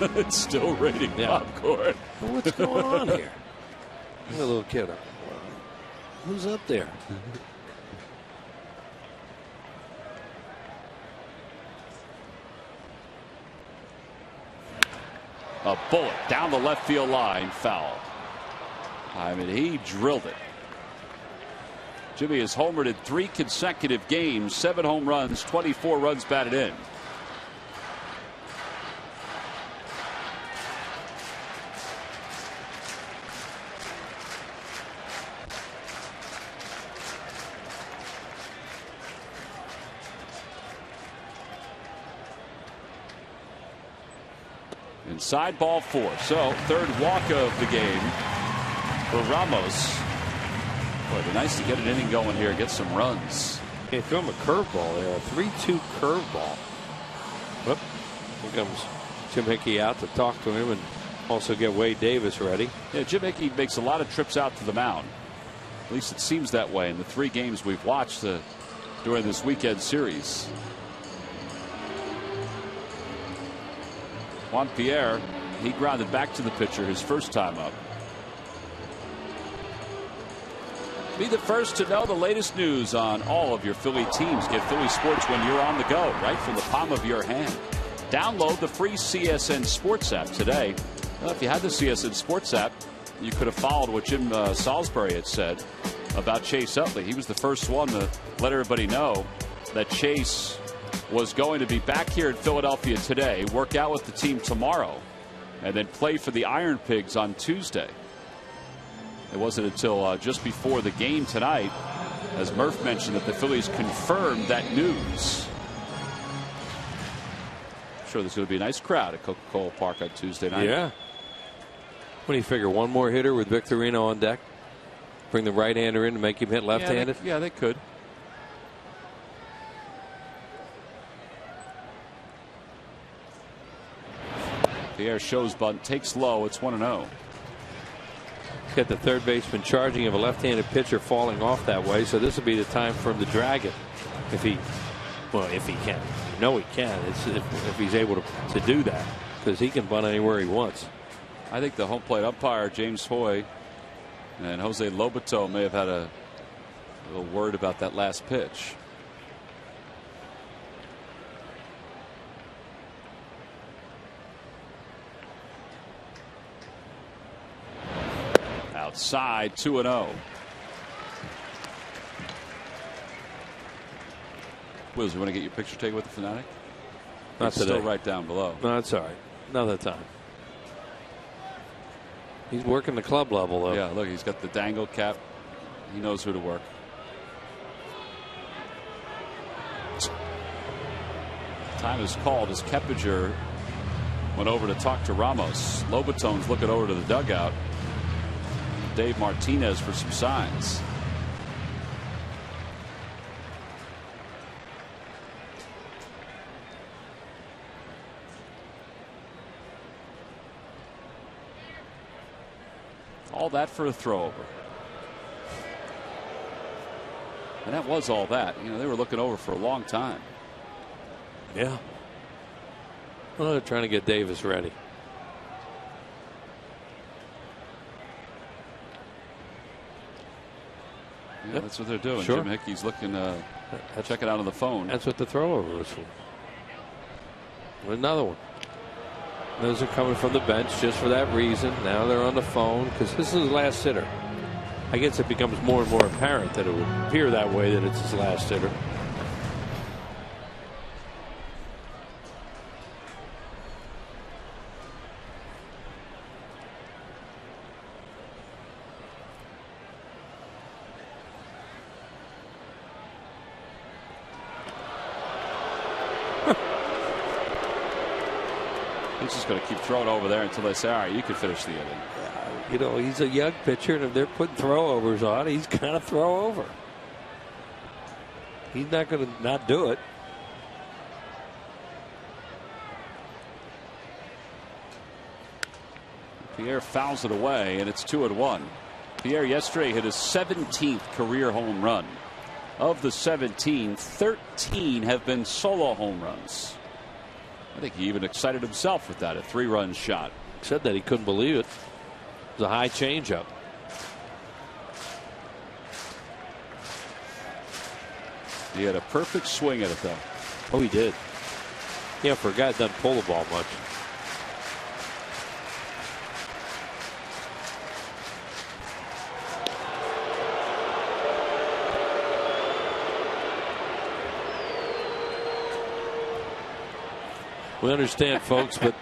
It's still raining popcorn. Well, what's going on here? Look at a little kid. Who's up there? A bullet down the left field line, foul. I mean, he drilled it. Jimmy has homered in 3 consecutive games, 7 home runs, 24 runs batted in. Inside ball 4. So third walk of the game for Ramos. Boy, it'd be nice to get an inning going here, get some runs. Hey, throw him a curveball there, a 3-2 curveball. Whoop. Here comes Jim Hickey out to talk to him and also get Wade Davis ready. Yeah, Jim Hickey makes a lot of trips out to the mound. At least it seems that way in the 3 games we've watched during this weekend series. Juan Pierre, he grounded back to the pitcher his first time up. Be the first to know the latest news on all of your Philly teams. Get Philly sports when you're on the go, right from the palm of your hand. Download the free CSN Sports app today. Well, if you had the CSN Sports app, you could have followed what Jim Salisbury had said about Chase Utley. He was the first one to let everybody know that Chase was going to be back here in Philadelphia today, work out with the team tomorrow, and then play for the Iron Pigs on Tuesday. It wasn't until just before the game tonight, as Murph mentioned, that the Phillies confirmed that news. I'm sure there's going to be a nice crowd at Coca-Cola Park on Tuesday night. Yeah. What do you figure? One more hitter with Victorino on deck? Bring the right-hander in to make him hit left-handed? Yeah, they could. Pierre shows bunt, takes low. It's 1-0. Got the third baseman charging of a left-handed pitcher falling off that way, so this will be the time for him to drag it. If he can. You know he can. It's if he's able to do that, because he can bunt anywhere he wants. I think the home plate umpire, James Hoy, and Jose Lobato may have had a little word about that last pitch. outside, 2-0. Wills, you want to get your picture taken with the Fanatic? Not it's today. Still right down below. No, that's all right. Another time. He's working the club level, though. Yeah, look, he's got the dangle cap. He knows who to work. Time is called as Keppinger went over to talk to Ramos. Lobaton's looking over to the dugout. Dave Martinez for some signs. All that for a throw over. And that was all that. You know, they were looking over for a long time. Yeah. Well, they're trying to get Davis ready. Yeah, that's what they're doing. Sure. Jim Hickey's looking, check it out on the phone. That's what the throw over was for. Another one. Those are coming from the bench just for that reason. Now they're on the phone because this is his last sitter. I guess it becomes more and more apparent that it would appear that way that it's his last sitter. He's just going to keep throwing over there until they say, all right, you can finish the inning. You know, he's a young pitcher, and if they're putting throwovers on, he's going to throw over. He's not going to not do it. Pierre fouls it away, and it's 2-1. Pierre yesterday hit his 17th career home run. Of the 17, 13 have been solo home runs. I think he even excited himself with that, a 3-run shot. Said that he couldn't believe it. It was a high changeup. He had a perfect swing at it, though. Oh, he did. Yeah, for a guy that doesn't pull the ball much. We understand, folks, but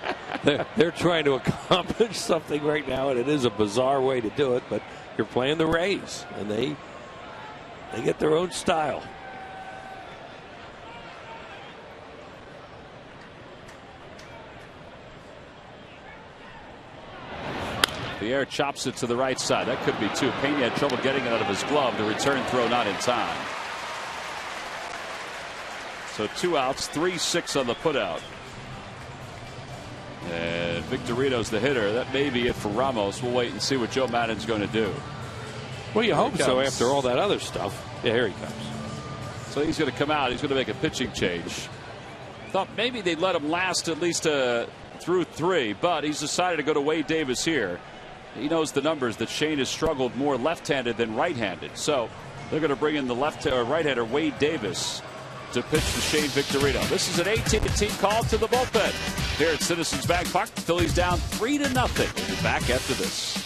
they're trying to accomplish something right now, and it is a bizarre way to do it. But you're playing the Rays, and they get their own style. Pierre chops it to the right side. That could be two. Pena had trouble getting it out of his glove. The return throw not in time. So 2 outs, 3-6 on the putout. And Victorino's the hitter. That may be it for Ramos. We'll wait and see what Joe Maddon's going to do. Well, you hope so after all that other stuff. Yeah, here he comes. So he's going to come out. He's going to make a pitching change. Thought maybe they'd let him last at least through 3, but he's decided to go to Wade Davis here. He knows the numbers that Shane has struggled more left-handed than right-handed. So they're going to bring in the right-hander Wade Davis to pitch to Shane Victorino. This is an AT&T call to the bullpen. Here at Citizens Bank Park, the Phillies down 3-0. We'll be back after this.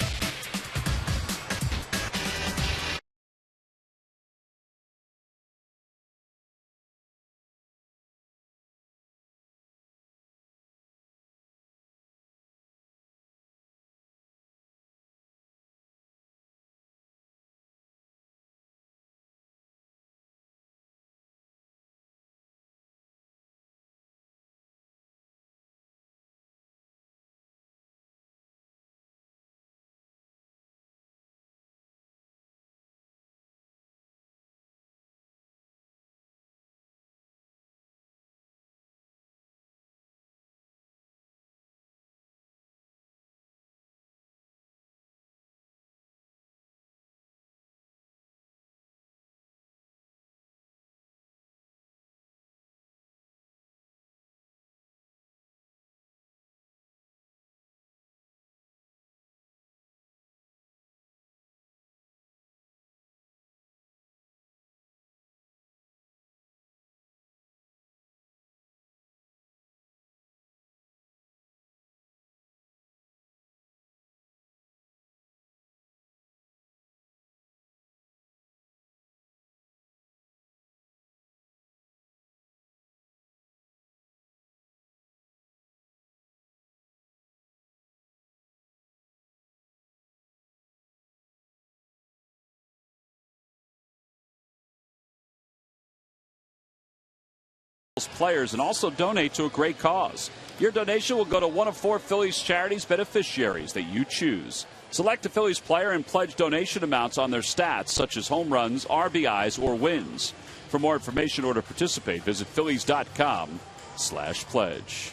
players and also donate to a great cause. Your donation will go to one of 4 Phillies charities beneficiaries that you choose. Select a Phillies player and pledge donation amounts on their stats, such as home runs, RBIs, or wins. For more information or to participate, visit Phillies.com/pledge.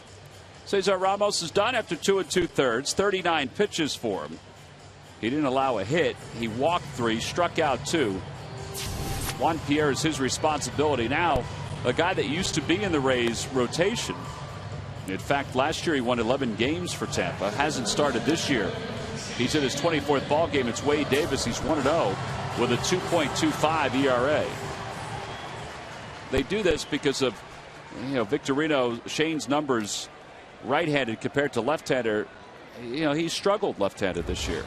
Cesar Ramos is done after 2 2/3, 39 pitches for him. He didn't allow a hit. He walked 3, struck out 2. Juan Pierre is his responsibility now. A guy that used to be in the Rays rotation. In fact, last year he won 11 games for Tampa. Hasn't started this year. He's in his 24th ball game. It's Wade Davis. He's 1-0 with a 2.25 ERA. They do this because of, Victorino, Shane's numbers, right-handed compared to left-hander. He's struggled left-handed this year.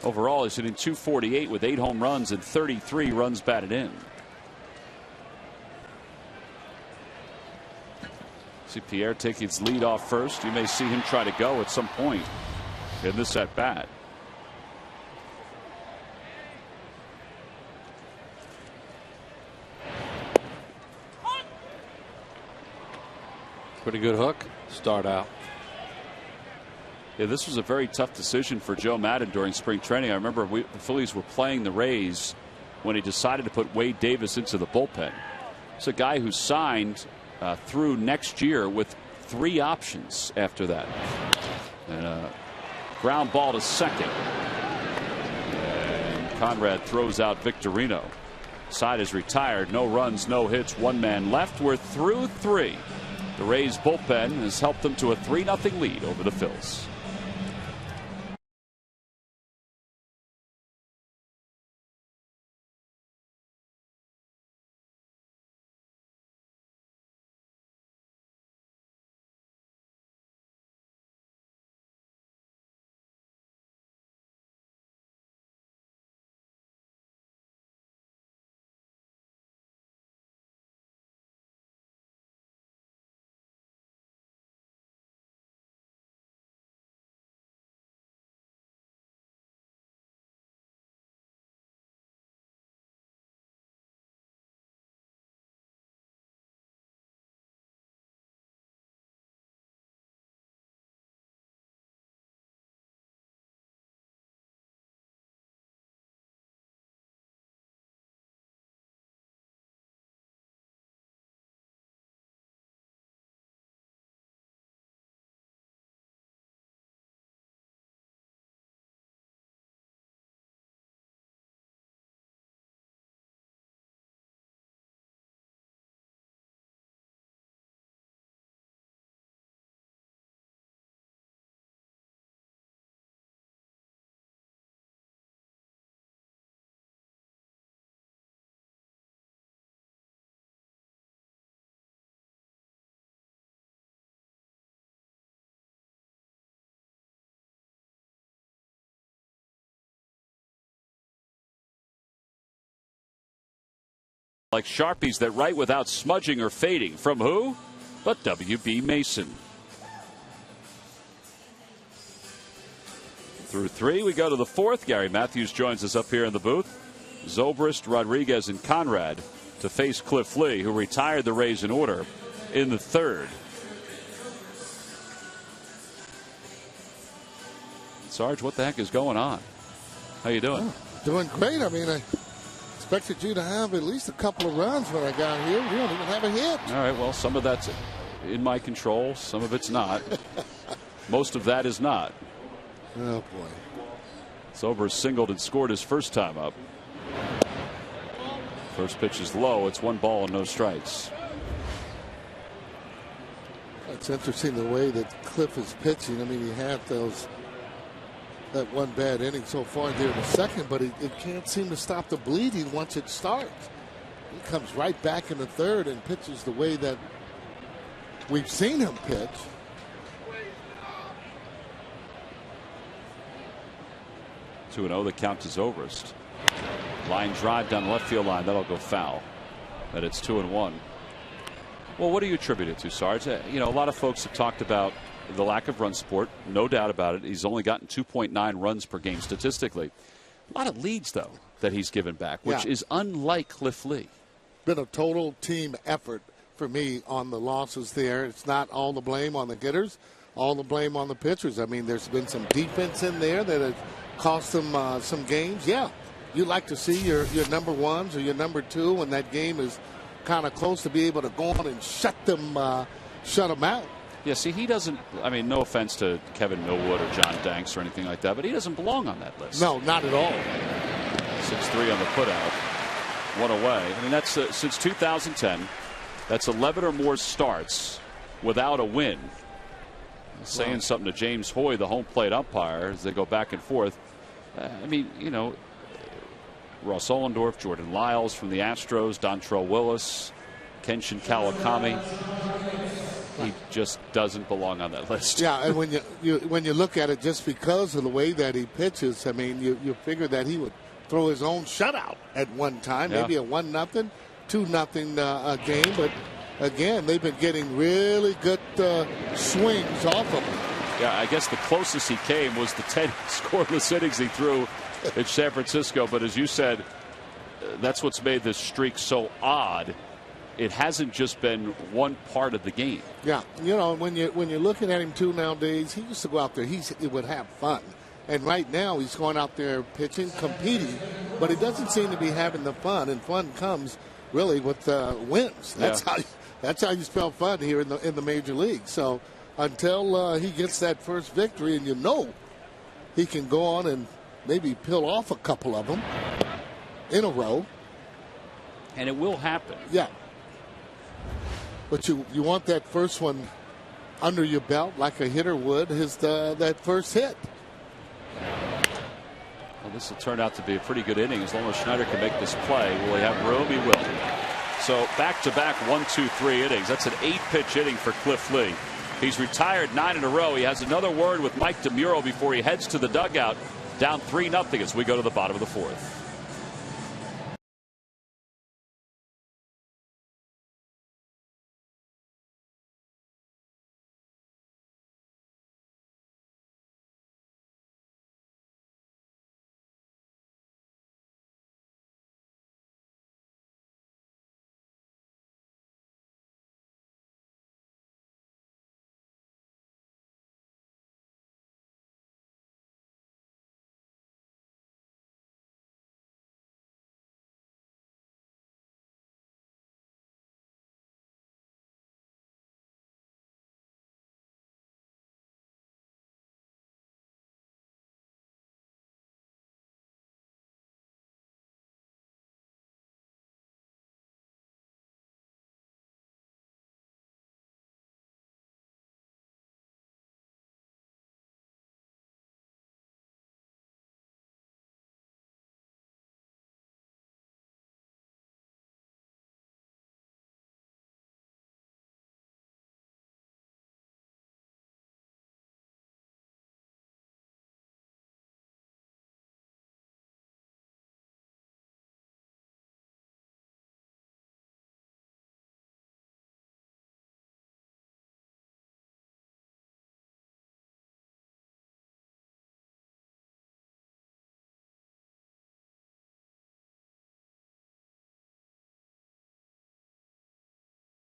Overall, he's hitting .248 with 8 home runs and 33 runs batted in. See Pierre taking his lead off first. You may see him try to go at some point in this at bat. Pretty good hook. Start out. Yeah, this was a very tough decision for Joe Maddon during spring training. I remember the Phillies were playing the Rays when he decided to put Wade Davis into the bullpen. It's a guy who signed through next year with 3 options after that. And a ground ball to second. And Conrad throws out Victorino. Side is retired. No runs, no hits. 1 man left. We're through 3. The Rays bullpen has helped them to a 3-0 lead over the Phils. Like Sharpies that write without smudging or fading. From who? But W.B. Mason. Through 3, we go to the 4th. Gary Matthews joins us up here in the booth. Zobrist, Rodriguez, and Conrad to face Cliff Lee, who retired the Rays in order in the 3rd. Sarge, what the heck is going on? How you doing? Oh, doing great. I mean, I expected you to have at least a couple of runs when I got here. You don't even have a hit. All right, well, some of that's in my control. Some of it's not. Most of that is not. Oh, boy. Zobrist singled and scored his first time up. First pitch is low. It's 1 ball and no strikes. It's interesting the way that Cliff is pitching. I mean, he had that 1 bad inning so far there in the 2nd, but it can't seem to stop the bleeding once it starts. He comes right back in the 3rd and pitches the way that we've seen him pitch. Two 2-0, the count to Zobrist. Line drive down the left field line. That'll go foul. But it's 2-1. Well, what do you attribute it to, Sarge? A lot of folks have talked about the lack of run support. No doubt about it. He's only gotten 2.9 runs per game statistically. A lot of leads, though, that he's given back, which is unlike Cliff Lee. Been a total team effort for me on the losses there. It's not all the blame on the hitters, all the blame on the pitchers. I mean, there's been some defense in there that has cost them some games. Yeah, you like to see your number ones or your number two when that game is kind of close to be able to go on and shut them out. Yeah, see, he doesn't. I mean, no offense to Kevin Millwood or John Danks or anything like that, but he doesn't belong on that list. No, not at all. 6-3 on the putout. One away. I mean, that's since 2010. That's 11 or more starts without a win. Saying something to James Hoy, the home plate umpire, as they go back and forth. I mean, you know, Ross Ollendorf, Jordan Lyles from the Astros, Dontrell Willis, Kenshin Kawakami. He just doesn't belong on that list. Yeah, and when you look at it, just because of the way that he pitches, I mean, you figure that he would throw his own shutout at one time, maybe a 1-0, 2-0 game. But again, they've been getting really good swings off of him. Yeah, I guess the closest he came was the 10 scoreless innings he threw in San Francisco. But as you said, that's what's made this streak so odd. It hasn't just been one part of the game. Yeah, you know, when you're looking at him too nowadays, he used to go out there. He would have fun, and right now he's going out there pitching, competing, but he doesn't seem to be having the fun. And fun comes really with wins. That's how you spell fun here in the major league. So until he gets that first victory, and you know he can go on and maybe peel off a couple of them in a row, and it will happen. Yeah. But you want that first one under your belt like a hitter would that first hit. Well, this will turn out to be a pretty good inning as long as Schneider can make this play. Will he have room? He will. So back-to-back 1-2-3 innings. That's an 8-pitch inning for Cliff Lee. He's retired 9 in a row. He has another word with Mike DeMuro before he heads to the dugout. Down 3-0 as we go to the bottom of the fourth.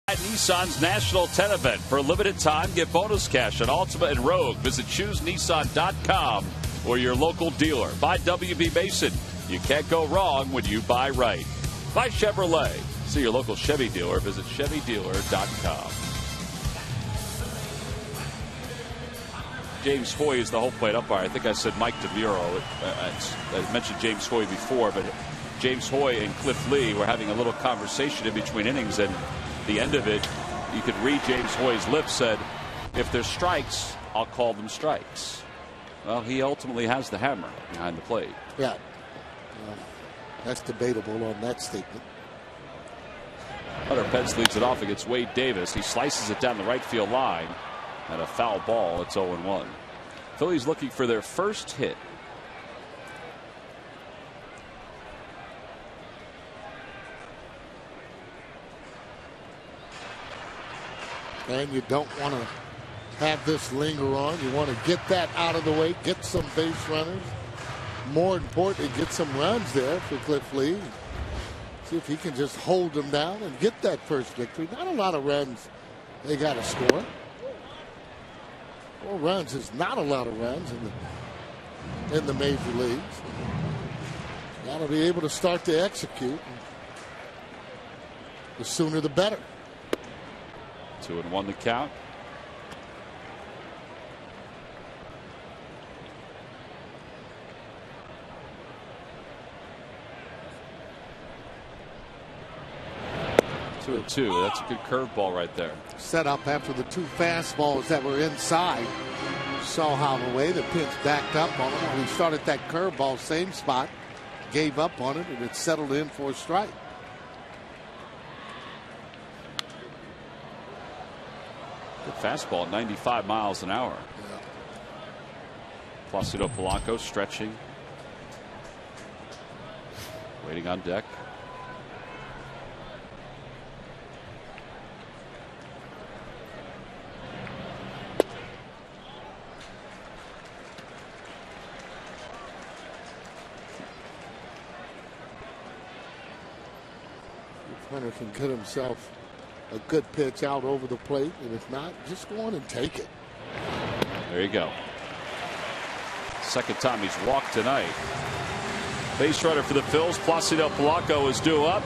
Nissan's National 10 event. For a limited time, get bonus cash on Altima and Rogue. Visit ChooseNissan.com or your local dealer. Buy WB Mason. You can't go wrong when you buy right. Buy Chevrolet. See your local Chevy dealer. Visit ChevyDealer.com. James Hoy is the home plate umpire. I think I said Mike DeMuro. I mentioned James Hoy before, but James Hoy and Cliff Lee were having a little conversation in between innings, and the end of it, you could read James Hoy's lips, said, if there's strikes, I'll call them strikes. Well, he ultimately has the hammer behind the plate. Yeah. That's debatable on that statement. Hunter Pence leads it off against Wade Davis. He slices it down the right field line, and a foul ball. It's 0-1. Phillies looking for their first hit. And you don't want to have this linger on. You want to get that out of the way, get some base runners. More importantly, get some runs there for Cliff Lee. See if he can just hold them down and get that first victory. Not a lot of runs they got to score. 4 runs is not a lot of runs in the major leagues. Got to be able to start to execute. The sooner the better. 2-1 the count. Two. That's a good curveball right there. Set up after the 2 fastballs that were inside. Saw how the way the pitch backed up on him when he started that curveball, same spot, gave up on it, and it settled in for a strike. Good fastball at 95 miles an hour. Yeah. Placido Polanco stretching, waiting on deck. Hunter can get himself a good pitch out over the plate, and if not, just go on and take it. There you go. Second time he's walked tonight. Base runner for the Phils, Placido Polanco, is due up.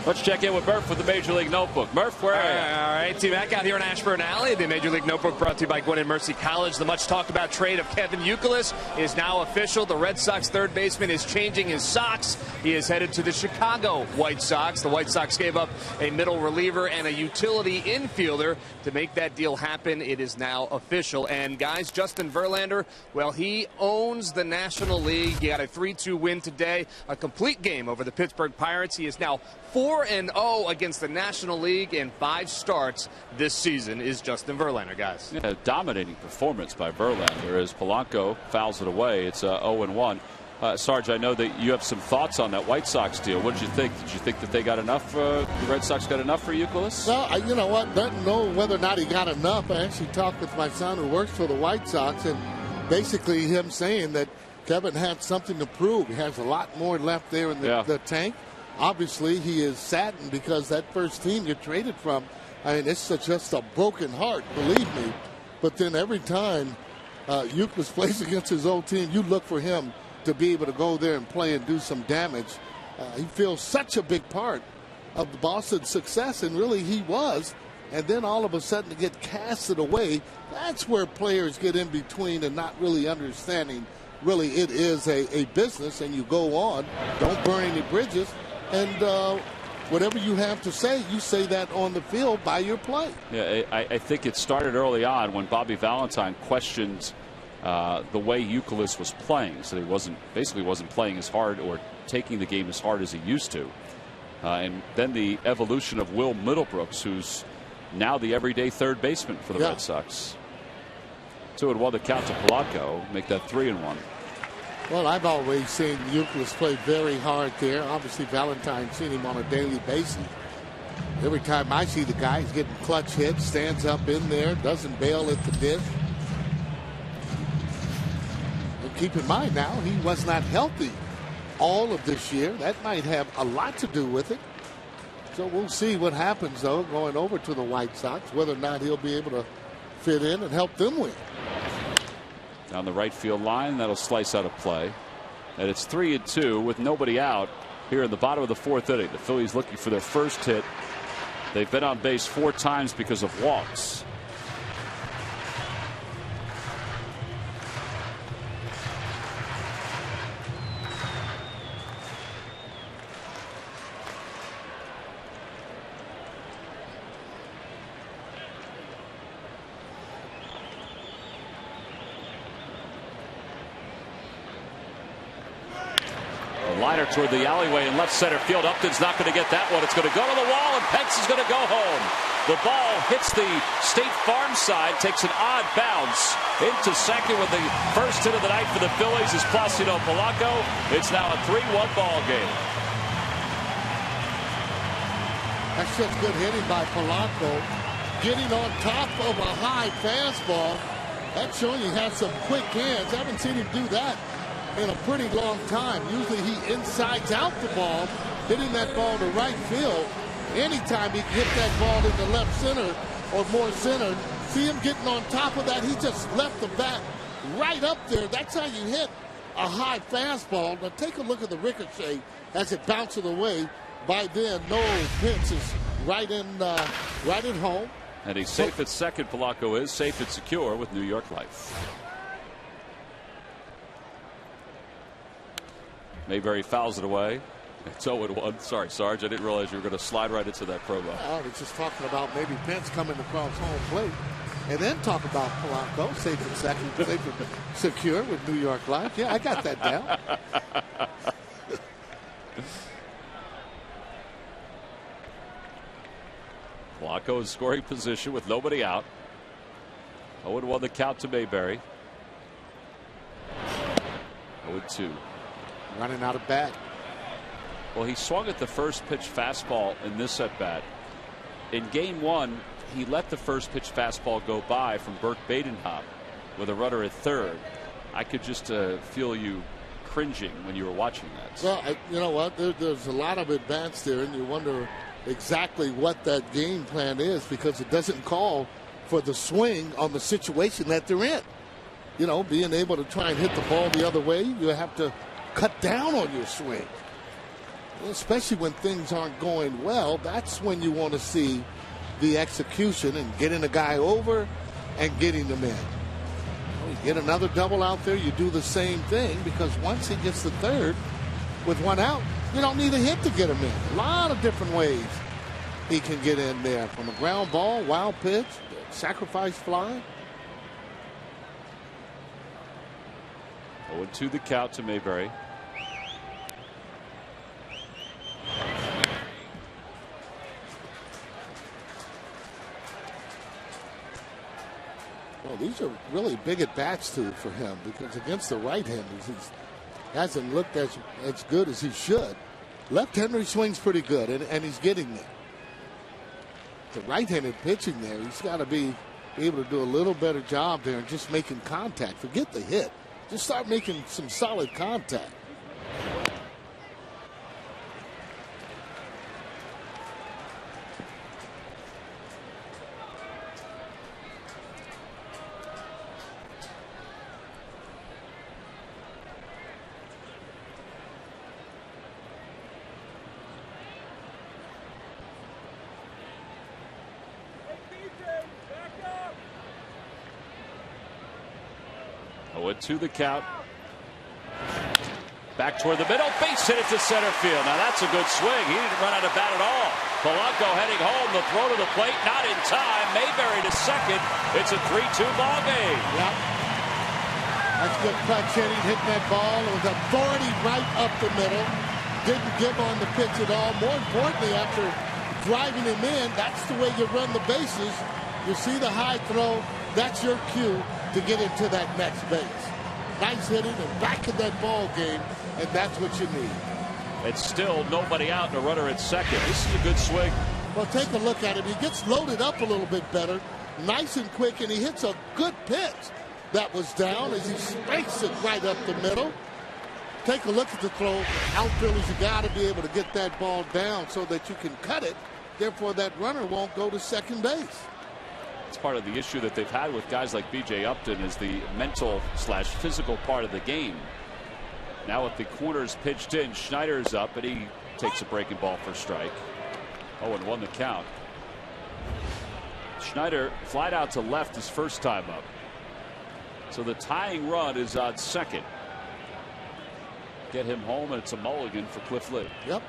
Let's check in with Murph with the Major League Notebook. Murph, where are you? All right, team back out here in Ashburn Alley. The Major League Notebook brought to you by Gwinnett Mercy College. The much talked about trade of Kevin Youkilis is now official. The Red Sox third baseman is changing his socks. He is headed to the Chicago White Sox. The White Sox gave up a middle reliever and a utility infielder to make that deal happen. It is now official. And guys, Justin Verlander, well, he owns the National League. He got a 3-2 win today, a complete game over the Pittsburgh Pirates. He is now 4-0 against the National League in 5 starts this season is Justin Verlander, guys. Yeah, dominating performance by Verlander as Polanco fouls it away. It's 0-1. Sarge, I know that you have some thoughts on that White Sox deal. What did you think? Did you think that they got enough? The Red Sox got enough for Youkilis? Well, you know what? Don't know whether or not he got enough. I actually talked with my son who works for the White Sox, and basically him saying that Kevin had something to prove. He has a lot more left there in the tank. Obviously, he is saddened because that first team you traded from, I mean, it's just a broken heart, believe me. But then every time Youkilis plays against his old team, you look for him to be able to go there and play and do some damage. He feels such a big part of the Boston success, and really he was. And then all of a sudden to get casted away, that's where players get in between and not really understanding. Really, it is a business, and you go on. Don't burn any bridges. And whatever you have to say, you say that on the field by your play. Yeah, I think it started early on when Bobby Valentine questioned the way Youkilis was playing. So he basically wasn't playing as hard or taking the game as hard as he used to. And then the evolution of Will Middlebrooks, who's now the everyday third baseman for the Red Sox. 2-1 the count to Polanco, make that 3-1. Well, I've always seen Youkilis play very hard there. Obviously, Valentine's seen him on a daily basis. Every time I see the guy, he's getting clutch hits, stands up in there, doesn't bail at the dish. And keep in mind now, he was not healthy all of this year. That might have a lot to do with it. So we'll see what happens, though, going over to the White Sox, whether or not he'll be able to fit in and help them win. Down the right field line, that'll slice out of play. And it's 3-2 with nobody out here in the bottom of the 4th inning. The Phillies looking for their first hit. They've been on base 4 times because of walks. Liner toward the alleyway in left center field. Upton's not going to get that one. It's going to go to the wall, and Pence is going to go home. The ball hits the State Farm side, takes an odd bounce into second with the first hit of the night for the Phillies is Placido Polanco. It's now a 3-1 ball game. That's just good hitting by Polanco. Getting on top of a high fastball. That's showing he has some quick hands. I haven't seen him do that in a pretty long time. Usually he insides out the ball hitting that ball to right field. Anytime he hit that ball in the left center or more center, see him getting on top of that. He just left the bat right up there. That's how you hit a high fastball. Now take a look at the ricochet as it bounces away. By then, Noel Pence is right at home. And he's safe at second. Polanco is safe and secure with New York Life. Mayberry fouls it away. It's 0-1. Sorry, Sarge. I didn't realize you were going to slide right into that promo. I was just talking about maybe Pence coming across home plate. And then talk about Polanco, safe and second, safe and secure with New York Life. Yeah, I got that down. Polanco in scoring position with nobody out. 0-1 the count to Mayberry. 0-2. Running out of bat. Well, he swung at the first pitch fastball in this at bat. In game one, he let the first pitch fastball go by from Burt Badenhop with a runner at third. I could just feel you cringing when you were watching that. Well, you know what? There's a lot of at-bats there, and you wonder exactly what that game plan is because it doesn't call for the swing on the situation that they're in. You know, being able to try and hit the ball the other way, you have to cut down on your swing. Especially when things aren't going well, that's when you want to see the execution and getting a guy over and getting them in. You get another double out there, you do the same thing because once he gets the third with one out, you don't need a hit to get him in. A lot of different ways he can get in there, from a ground ball, wild pitch, sacrifice fly. 0-2 the count to Mayberry. Well, these are really big at bats too for him because against the right-handers, he hasn't looked as good as he should. Left-hander swings pretty good, and he's getting there. The right-handed pitching there, he's got to be able to do a little better job there and just making contact. Forget the hit. Just start making some solid contact. To the count. Back toward the middle. Base hit it to center field. Now that's a good swing. He didn't run out of bat at all. Polanco heading home. The throw to the plate. Not in time. Mayberry to second. It's a 3-2 ball game. Yep. That's good clutch hitting. Hitting that ball. It was authority right up the middle. Didn't give on the pitch at all. More importantly, after driving him in, that's the way you run the bases. You see the high throw. That's your cue to get into that next base. Nice hitting and back in that ball game, and that's what you need. It's still nobody out and a runner at second. This is a good swing. Well, take a look at him. He gets loaded up a little bit better, nice and quick, and he hits a good pitch that was down as he spikes it right up the middle. Take a look at the throw. Outfielders, you got to be able to get that ball down so that you can cut it. Therefore, that runner won't go to second base. It's part of the issue that they've had with guys like B.J. Upton is the mental/physical part of the game. Now with the corners pitched in, Schneider's up and he takes a breaking ball for strike. 0-1 the count. Schneider flied out to left his first time up. So the tying run is on second. Get him home and it's a mulligan for Cliff Lee. Yep.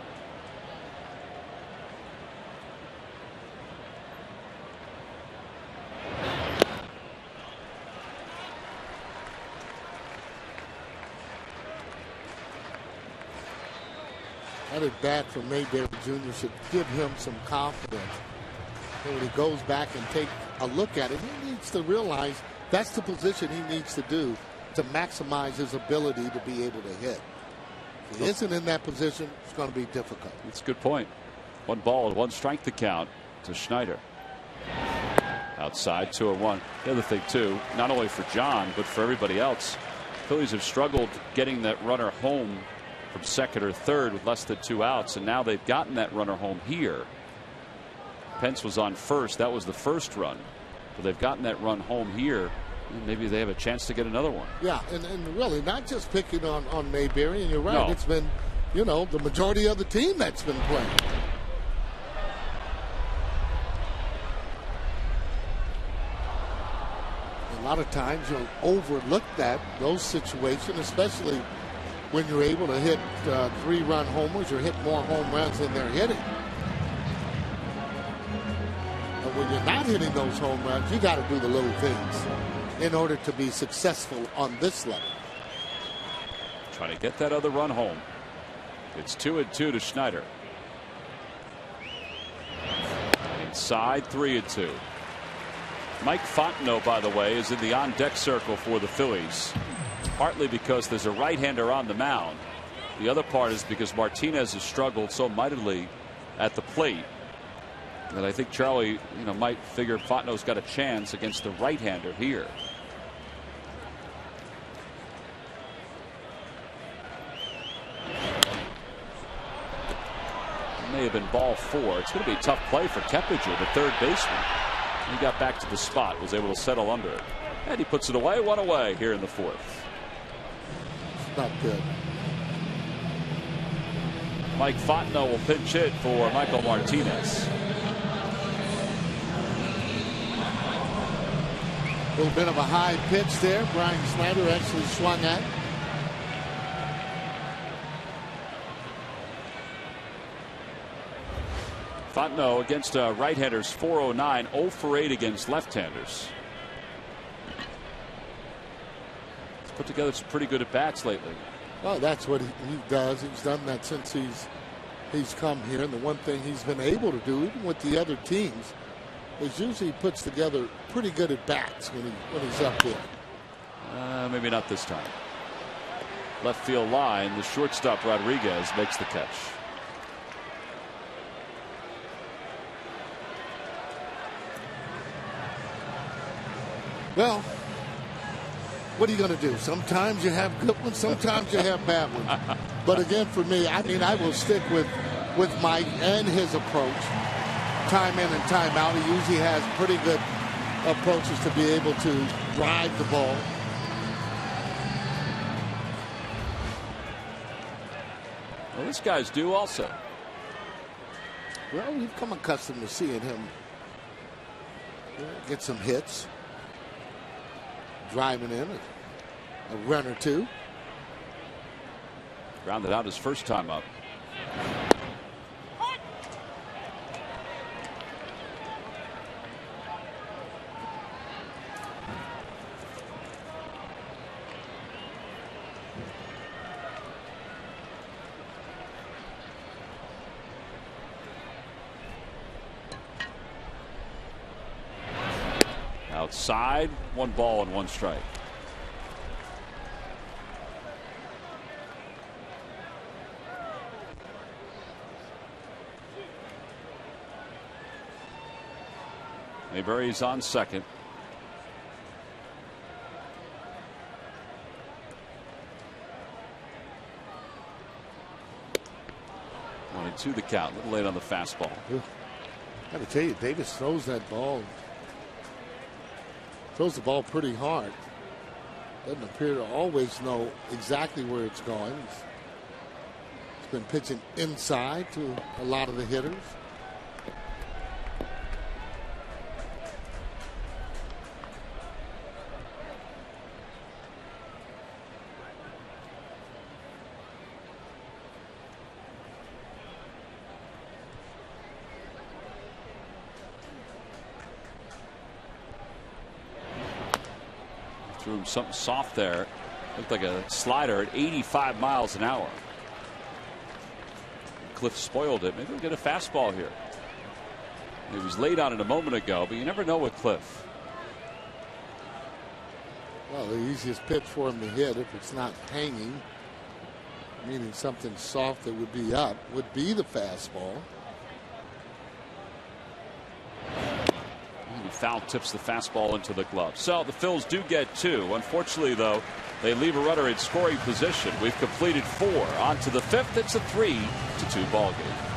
That at bat from Mayberry Jr. should give him some confidence. When he goes back and take a look at it, he needs to realize that's the position he needs to do to maximize his ability to be able to hit. If he isn't in that position, it's going to be difficult. That's a good point. 1 ball and 1 strike to count to Schneider. Outside 2-1. The other thing too, not only for John but for everybody else, Phillies have struggled getting that runner home from second or third with less than 2 outs, and now they've gotten that runner home here. Pence was on first. That was the first run. But they've gotten that run home here. And maybe they have a chance to get another one. Yeah, and really not just picking on Mayberry. And you're right. No. It's been, the majority of the team that's been playing. A lot of times you'll overlook those situations, especially when you're able to hit 3-run homers or hit more home runs than they're hitting. But when you're not hitting those home runs, you got to do the little things in order to be successful on this level. Trying to get that other run home. It's 2-2 to Schneider. Inside, 3-2. Mike Fontenot, by the way, is in the on-deck circle for the Phillies. Partly because there's a right-hander on the mound. The other part is because Martinez has struggled so mightily at the plate that I think Charlie, might figure Fontenot's got a chance against the right-hander here. It may have been ball 4. It's going to be a tough play for Keppinger, the third baseman. He got back to the spot, was able to settle under it. And he puts it away, 1 away here in the 4th. Not good. Mike Fontenot will pinch hit for Michael Martinez. A little bit of a high pitch there. Brian Snyder actually swung at. Fontenot against right-handers, 409, 0 for 8 against left-handers. He's put together some pretty good at-bats lately. Well, that's what he does. He's done that since he's come here. And the one thing he's been able to do, even with the other teams, is usually he puts together pretty good at-bats when he's up there. Maybe not this time. Left field line, the shortstop Rodriguez makes the catch. Well, what are you going to do? Sometimes you have good ones, sometimes you have bad ones. But again, for me, I will stick with Mike and his approach. Time in and time out, he usually has pretty good approaches to be able to drive the ball. Well, this guy's due also. Well, we've come accustomed to seeing him get some hits. Driving in a run or two. Grounded out his first time up. Outside, 1 ball and 1 strike. Mayberry's on second. Only 2 the count. A little late on the fastball. Got to tell you, Davis throws the ball pretty hard. Doesn't appear to always know exactly where it's going. He's been pitching inside to a lot of the hitters. Threw him something soft there. Looked like a slider at 85 miles an hour. Cliff spoiled it. Maybe we'll get a fastball here. He was late on it a moment ago, but you never know with Cliff. Well, the easiest pitch for him to hit, if it's not hanging, meaning something soft that would be up, would be the fastball. Foul tips the fastball into the glove. So the Phils do get 2. Unfortunately, though, They leave a runner in scoring position. We've completed 4. On to the 5th. It's a 3-2 ball game.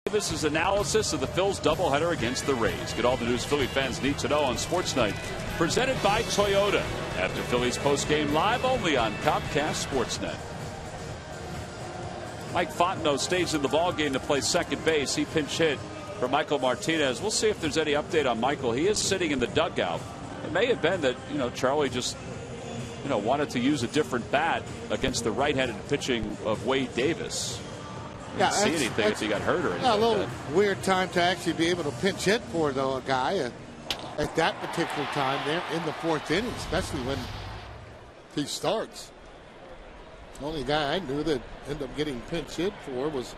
Davis's analysis of the Phils doubleheader against the Rays. Get all the news Philly fans need to know on Sports Night. Presented by Toyota. After Phillies postgame live only on Comcast Sportsnet. Mike Fontenot stays in the ballgame to play second base. He pinch hit for Michael Martinez. We'll see if there's any update on Michael. He is sitting in the dugout. It may have been that, Charlie just, wanted to use a different bat against the right-handed pitching of Wade Davis. Didn't see anything if he got hurt or anything. Yeah, a little weird time to actually be able to pinch hit for a guy at that particular time there in the 4th inning, especially when he starts. The only guy I knew that ended up getting pinch hit for was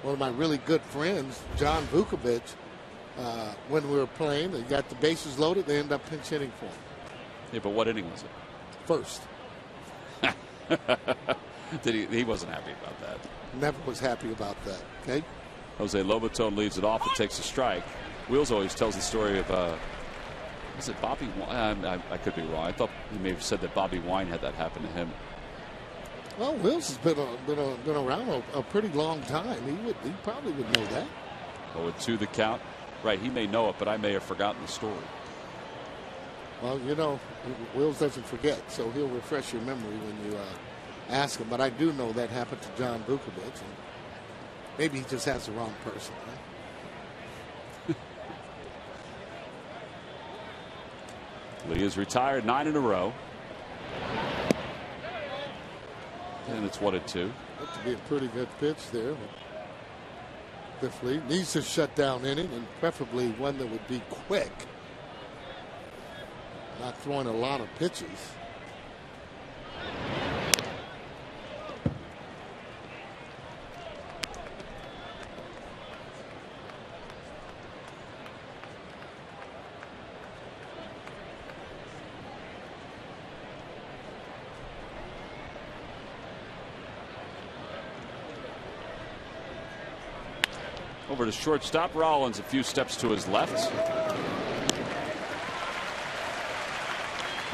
one of my really good friends, John Vukovic. When we were playing, they got the bases loaded. They ended up pinch hitting for him. Yeah, but what inning was it? First. He wasn't happy about that. Never was happy about that. Okay. Jose Lobaton leads it off and takes a strike. Wheels always tells the story of is it Bobby Wine? I could be wrong. I thought he may have said that Bobby Wine had that happen to him. Well, Wills has been around a pretty long time. He probably would know that. 0-2 the count. Right, he may know it, but I may have forgotten the story. Well, Wills doesn't forget, so he'll refresh your memory when you ask him. But I do know that happened to John Vukovic, and maybe he just has the wrong person. Right? Lee is retired 9 in a row. And it's 1-2. That would be a pretty good pitch there. Cliff Lee needs to shut down inning, and preferably one that would be quick. Not throwing a lot of pitches. Over to shortstop. Rollins a few steps to his left.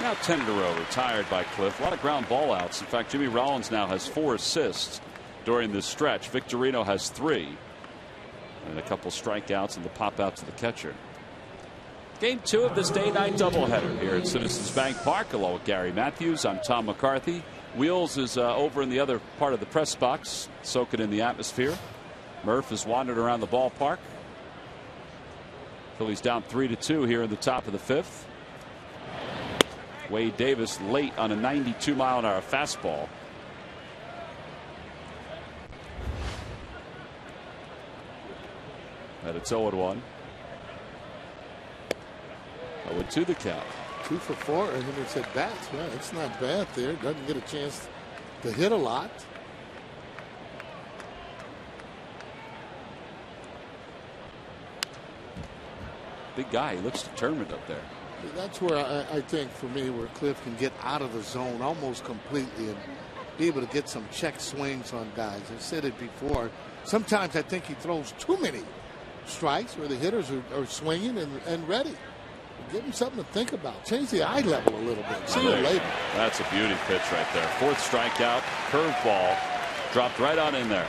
Now 10 in a row retired by Cliff. A lot of ground ball outs. In fact, Jimmy Rollins now has 4 assists during this stretch. Victorino has 3. And a couple strikeouts and the pop out to the catcher. Game 2 of this day-night doubleheader here at Citizens Bank Park. Along with Gary Matthews, I'm Tom McCarthy. Wheels is over in the other part of the press box, soaking in the atmosphere. Murph has wandered around the ballpark. Phillies down 3-2 here in the top of the 5th. Wade Davis late on a 92-mile-an-hour fastball. And it's 0-1. 0-2 the count. 2 for 4, and then it's at bats. Well, it's not bad there. Doesn't get a chance to hit a lot. Big guy. He looks determined up there. That's where I think, for me, where Cliff can get out of the zone almost completely and be able to get some check swings on guys. I've said it before. Sometimes I think he throws too many strikes where the hitters are swinging and ready. Give him something to think about. Change the eye level a little bit. See you later. That's a beauty pitch right there. 4th strikeout, curveball, dropped right on in there.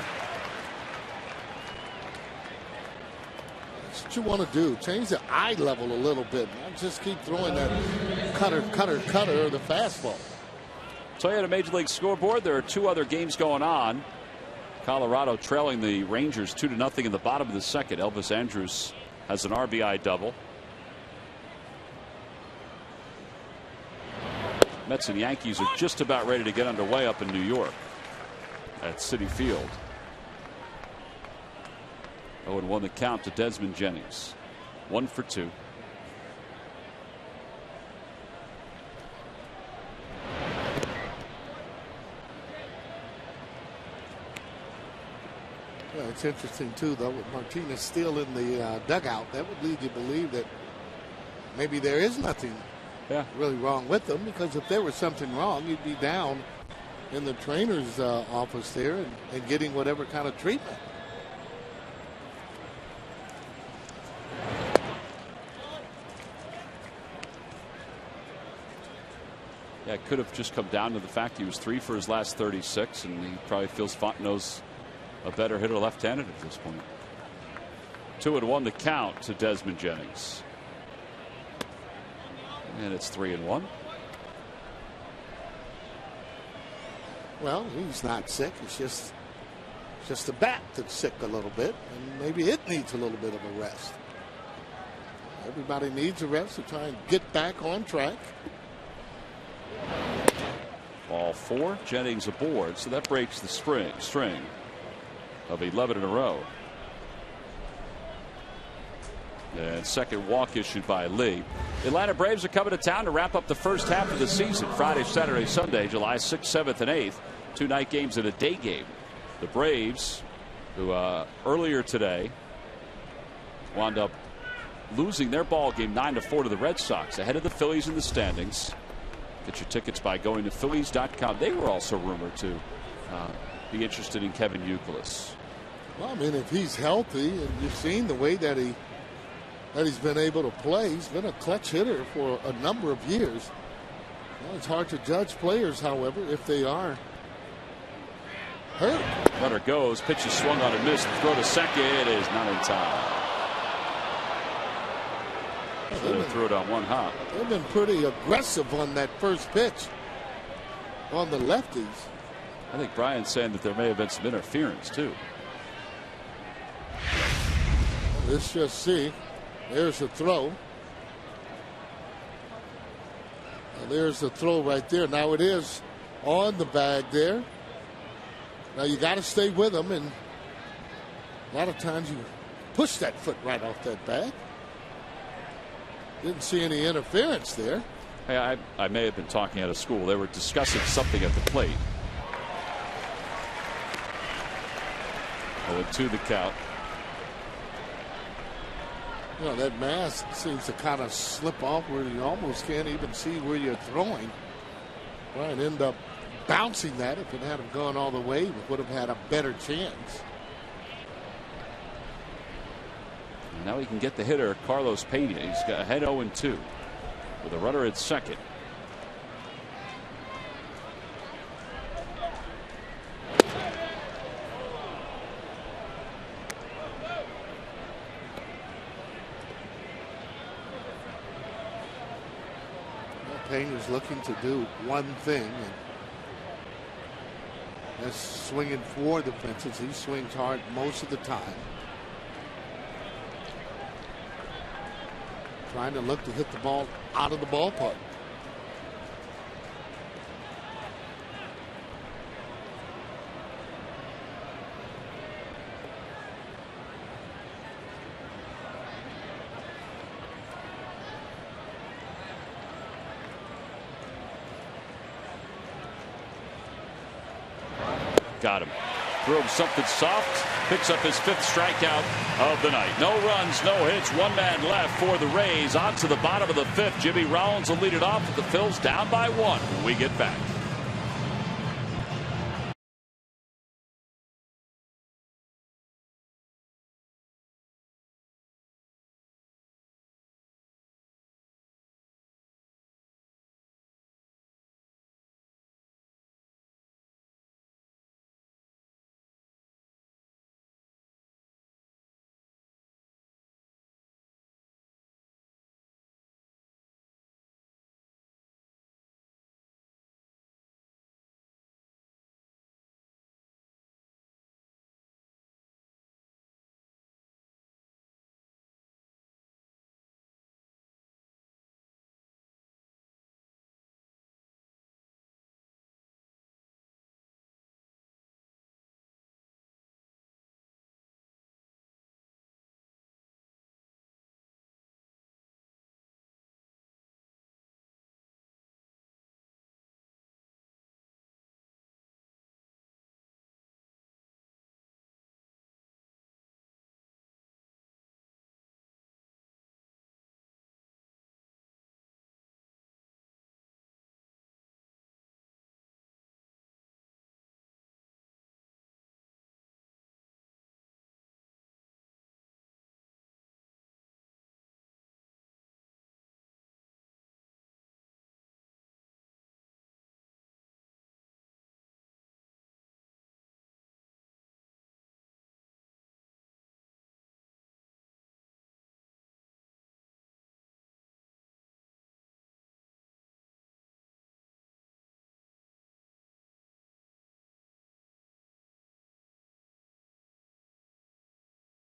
That's what you want to do. Change the eye level a little bit. Not just keep throwing that cutter, or the fastball. So you had a Major League scoreboard. There are 2 other games going on. Colorado trailing the Rangers 2-0 in the bottom of the 2nd. Elvis Andrus has an RBI double. Mets and Yankees are just about ready to get underway up in New York at Citi Field. 0-1 the count to Desmond Jennings. 1 for 2. Well, it's interesting, too, though, with Martinez still in the dugout. That would lead you to believe that maybe there is nothing really wrong with them, because if there was something wrong, you'd be down in the trainer's office there and getting whatever kind of treatment. Yeah, it could have just come down to the fact he was 3 for his last 36, and he probably feels Fontenot's a better hitter left-handed at this point. 2-1 the count to Desmond Jennings. And it's 3-1. Well, he's not sick. It's just the bat that's sick a little bit, and maybe it needs a little bit of a rest. Everybody needs a rest to try and get back on track. Ball 4. Jennings aboard, so that breaks the string of 11 in a row. And second walk issued by Lee. The Atlanta Braves are coming to town to wrap up the first half of the season. Friday, Saturday, Sunday, July 6th, 7th, and 8th. 2 night games and a day game. The Braves, who earlier today wound up losing their ball game 9-4 to the Red Sox, ahead of the Phillies in the standings. Get your tickets by going to Phillies.com. They were also rumored to be interested in Kevin Youkilis. Well, I mean, if he's healthy, and you've seen the way that he's been able to play, he's been a clutch hitter for a number of years. Well, it's hard to judge players, however, if they are hurt. Runner goes, pitch is swung on and missed. Throw to second is not in time. They threw it on one hop. They've been pretty aggressive on that first pitch on the lefties. I think Brian's saying that there may have been some interference too. Let's just see. There's the throw. There's the throw right there. Now it is on the bag there. Now you got to stay with them, and a lot of times you push that foot right off that bag. Didn't see any interference there. Hey, I may have been talking out of school. They were discussing something at the plate. 0-2 the count. You know, that mask seems to kind of slip off where you almost can't even see where you're throwing. Well, and end up bouncing that. If it hadn't gone all the way, it would have had a better chance. And now he can get the hitter, Carlos Pena. He's got ahead 0-2 with a runner at second. Pena's looking to do one thing, and that's swinging for the fences. He swings hard most of the time. Trying to look to hit the ball out of the ballpark. Got him. Threw him something soft. Picks up his 5th strikeout of the night. No runs, no hits. 1 man left for the Rays. On to the bottom of the 5th. Jimmy Rollins will lead it off with the Phils down by 1 when we get back.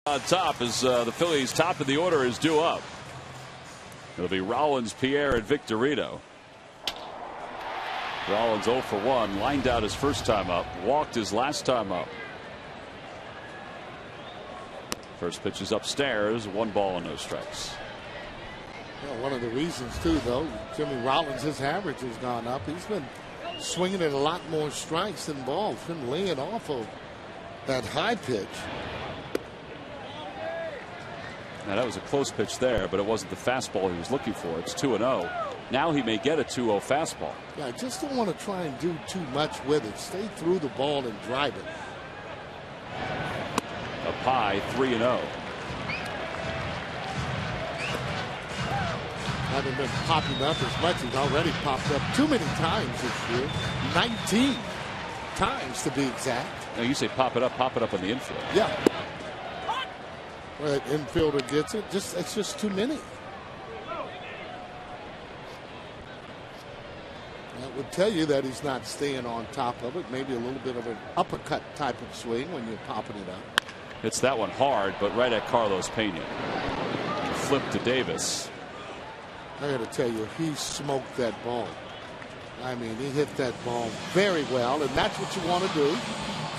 On top as the Phillies top of the order is due up. It'll be Rollins, Pierre, and Victorino. Rollins 0 for 1, lined out his first time up, walked his last time up. First pitch is upstairs, 1 ball and no strikes. Yeah, one of the reasons too, though, Jimmy Rollins, his average has gone up. He's been swinging at a lot more strikes than balls. Been laying off of that high pitch. Now that was a close pitch there, but it wasn't the fastball he was looking for. It's 2-0. Now he may get a 2-0 fastball. Yeah, I just don't want to try and do too much with it. Stay through the ball and drive it. Up high, 3-0. Hasn't been popping up as much. He's already popped up too many times this year. 19 times to be exact. Now you say pop it up in the infield. Yeah. Well, that infielder gets it. It's just too many. That would tell you that he's not staying on top of it. Maybe a little bit of an uppercut type of swing when you're popping it up. It's that one hard, but right at Carlos Pena. Flip to Davis. I got to tell you, he smoked that ball. I mean, he hit that ball very well, and that's what you want to do.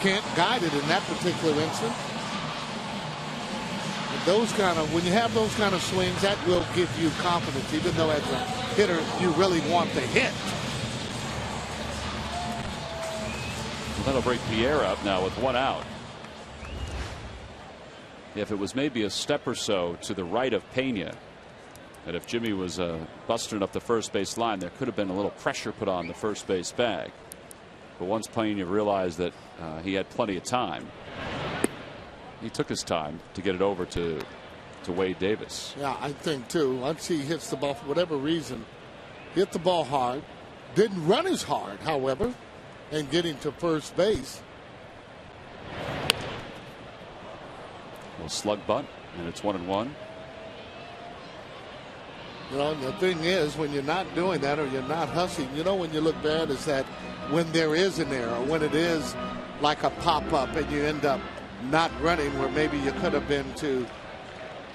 Can't guide it in that particular instance. Those kind of, when you have those kind of swings, that will give you confidence, even though as a hitter you really want the hit. Well, that'll bring Pierre up now with 1 out. If it was maybe a step or so to the right of Pena, and if Jimmy was busting up the first base line, there could have been a little pressure put on the first base bag. But once Pena realized that he had plenty of time, he took his time to get it over to Wade Davis. Yeah, I think too. Once he hits the ball for whatever reason, hit the ball hard, didn't run as hard, however, and getting to first base. Little slug bunt, and it's 1-1. You know, the thing is, when you're not doing that or you're not hustling, you know, when you look bad is that when there is an error, when it is like a pop-up and you end up not running where maybe you could have been to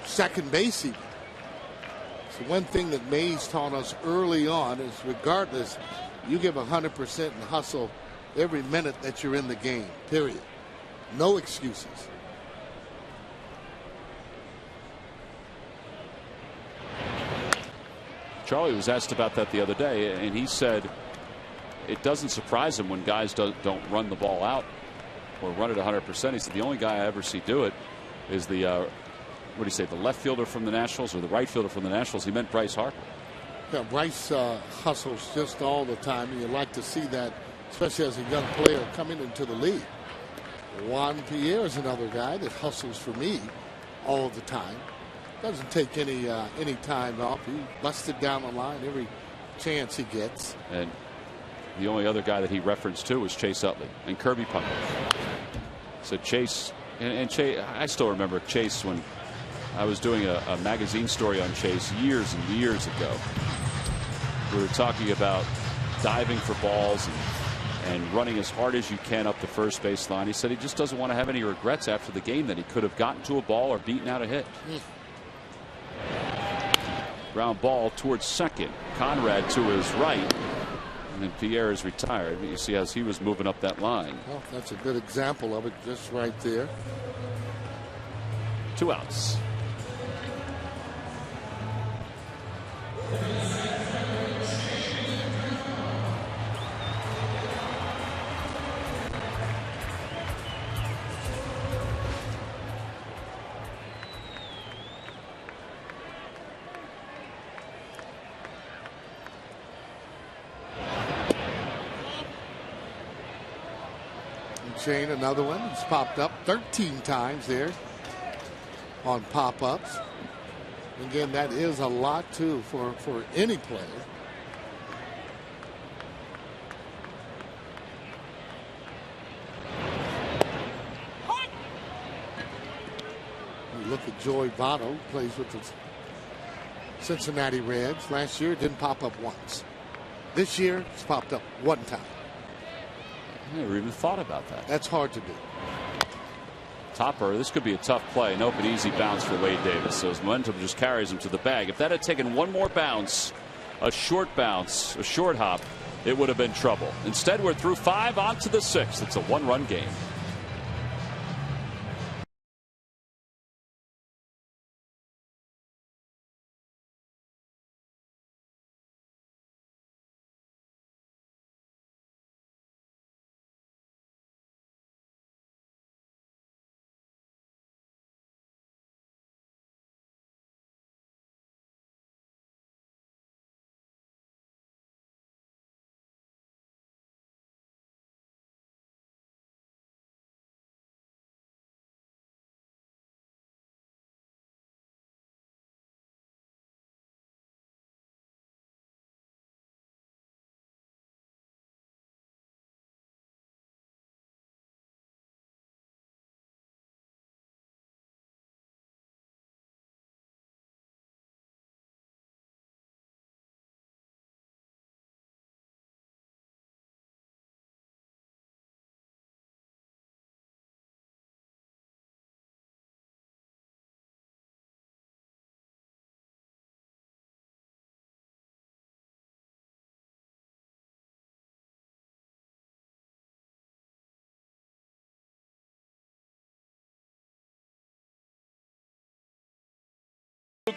second base even. So one thing that Mays taught us early on is regardless, you give 100% and hustle every minute that you're in the game, period. No excuses. Charlie was asked about that the other day, and he said it doesn't surprise him when guys don't run the ball out or run at 100%. He said the only guy I ever see do it is the what do you say, the left fielder from the Nationals or the right fielder from the Nationals. He meant Bryce Harper. Yeah, Bryce hustles just all the time, and you like to see that, especially as a young player coming into the league. Juan Pierre is another guy that hustles for me all the time. Doesn't take any time off. He busted down the line every chance he gets. And the only other guy that he referenced to was Chase Utley and Kirby Puckett. So Chase and Chase, I still remember Chase when I was doing a magazine story on Chase years and years ago. We were talking about diving for balls and running as hard as you can up the first base line. He said he just doesn't want to have any regrets after the game that he could have gotten to a ball or beaten out a hit. Ground ball towards second. Conrad to his right. And then Pierre is retired. You see as he was moving up that line. Well, that's a good example of it just right there. 2 outs. Shane, another one. He's popped up 13 times there on pop-ups. Again, that is a lot too for any player. You look at Joey Votto, plays with the Cincinnati Reds. Last year it didn't pop up once. This year it's popped up one time. I never even thought about that. That's hard to do. Topper, this could be a tough play. Nope, an easy bounce for Wade Davis. So his momentum just carries him to the bag. If that had taken one more bounce, a short hop, it would have been trouble. Instead, we're through 5 on to the 6th. It's a 1-run game.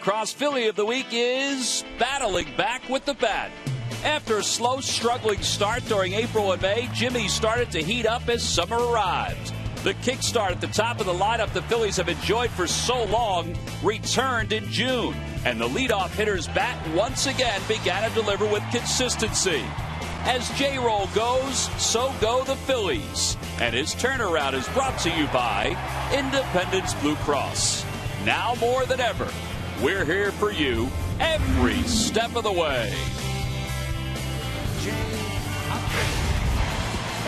Cross Philly of the week is battling back with the bat. After a slow, struggling start during April and May, Jimmy started to heat up as summer arrived. The kickstart at the top of the lineup the Phillies have enjoyed for so long returned in June, and the leadoff hitter's bat once again began to deliver with consistency. As J-Roll goes, so go the Phillies, and his turnaround is brought to you by Independence Blue Cross. Now more than ever, we're here for you every step of the way.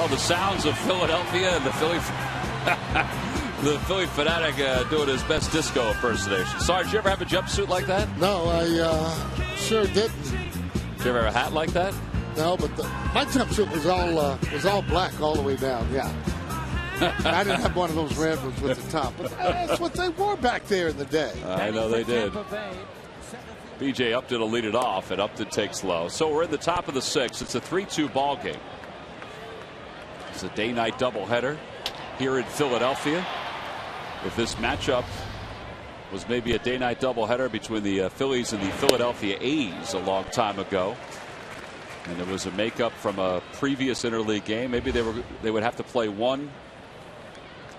Oh, the sounds of Philadelphia and the Philly fanatic doing his best disco impersonation. Sarge, did you ever have a jumpsuit like that? No, I sure didn't. Did you ever have a hat like that? No, but my jumpsuit was all black all the way down. Yeah. I didn't have one of those red ones with the top, but that's what they wore back there in the day. I know they did. B.J. Upton will lead it off, and Upton takes low. So we're in the top of the 6th. It's a 3-2 ball game. It's a day-night doubleheader here in Philadelphia. If this matchup was maybe a day-night doubleheader between the Phillies and the Philadelphia A's a long time ago, and there was a makeup from a previous interleague game, maybe they would have to play one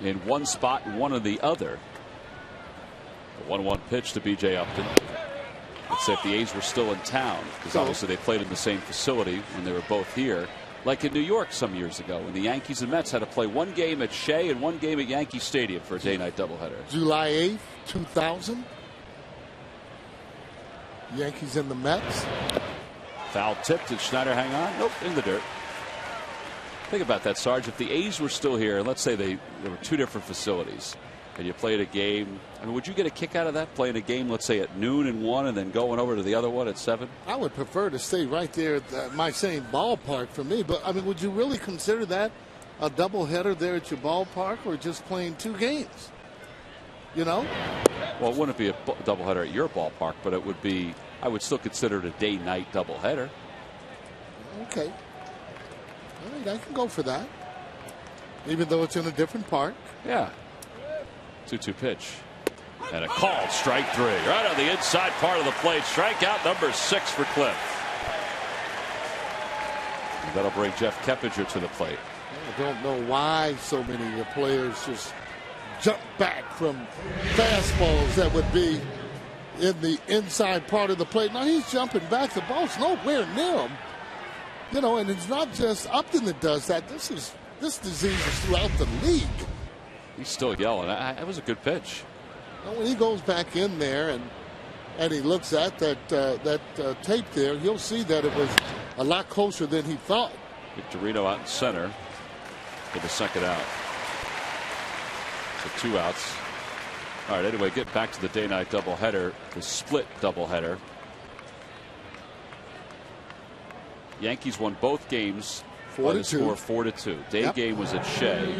in one spot and one in the other. The 1-1 pitch to B.J. Upton. Let's say if the A's were still in town, because obviously they played in the same facility when they were both here, like in New York some years ago when the Yankees and Mets had to play one game at Shea and one game at Yankee Stadium for a day-night doubleheader. July 8th, 2000. Yankees and the Mets. Foul tipped. Did Schneider hang on? Nope, in the dirt. Think about that, Sarge. If the A's were still here, and let's say there were two different facilities, and you played a game, I mean, would you get a kick out of that, playing a game, let's say, at noon in one and then going over to the other one at 7? I would prefer to stay right there at my same ballpark for me. But, I mean, would you really consider that a doubleheader there at your ballpark or just playing 2 games? You know? Well, it wouldn't be a doubleheader at your ballpark, but it would be, I would still consider it a day-night doubleheader. Okay. All right, I can go for that. Even though it's in a different park. Yeah. 2-2 pitch. And a called strike 3. Right on the inside part of the plate. Strikeout number 6 for Cliff. And that'll bring Jeff Keppinger to the plate. I don't know why so many of the players just jump back from fastballs that would be in the inside part of the plate. Now he's jumping back. The ball's nowhere near him. You know, and it's not just Upton that does that. This disease is throughout the league. He's still yelling. That was a good pitch. And when he goes back in there and he looks at that tape there, you'll see that it was a lot closer than he thought. Victorino out in center for the second out. So 2 outs. All right, anyway, get back to the day-night doubleheader, the split doubleheader. Yankees won both games by the score 4-2. Day game was at Shea.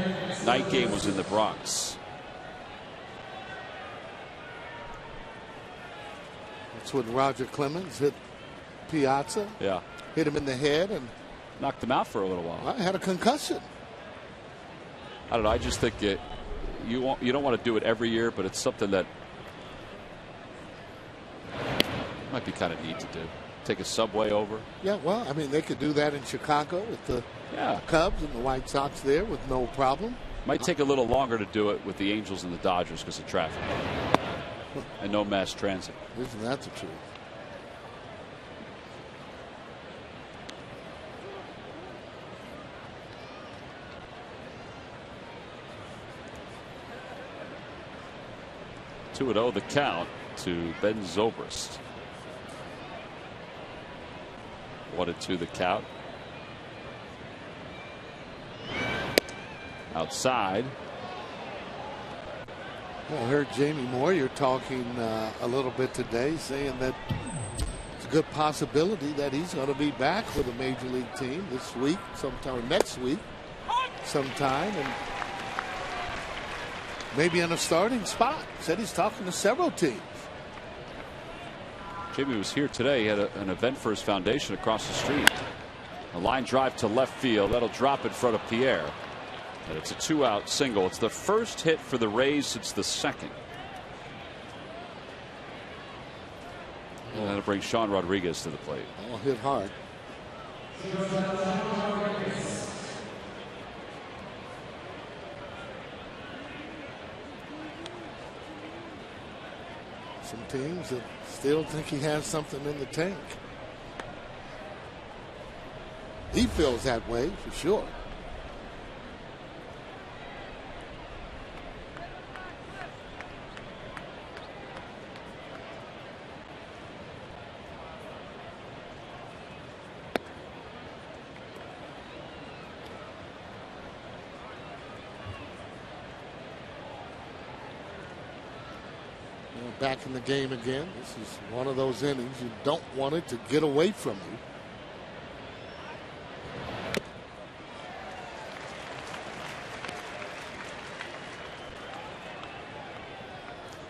Night game was in the Bronx. That's when Roger Clemens hit Piazza. Yeah. Hit him in the head and knocked him out for a little while. I had a concussion. I don't know. I just think you don't want to do it every year, but it's something that might be kind of neat to do. Take a subway over. Yeah, well, I mean, they could do that in Chicago with the Cubs and the White Sox there with no problem. Might take a little longer to do it with the Angels and the Dodgers because of traffic and no mass transit. Isn't that the truth? Two 2-0 the count to Ben Zobrist. 1-2 the count. Outside. Well, I heard Jamie Moyer talking a little bit today, saying that it's a good possibility that he's going to be back with a major league team this week, sometime or next week, sometime, and maybe in a starting spot. Said he's talking to several teams. Jamie was here today. He had an event for his foundation across the street. A line drive to left field. That'll drop in front of Pierre. And it's a 2-out single. It's the first hit for the Rays since the second. And that'll bring Sean Rodriguez to the plate. Oh, hit hard. Some teams that still think he has something in the tank. He feels that way for sure. Back in the game again. This is one of those innings you don't want it to get away from you.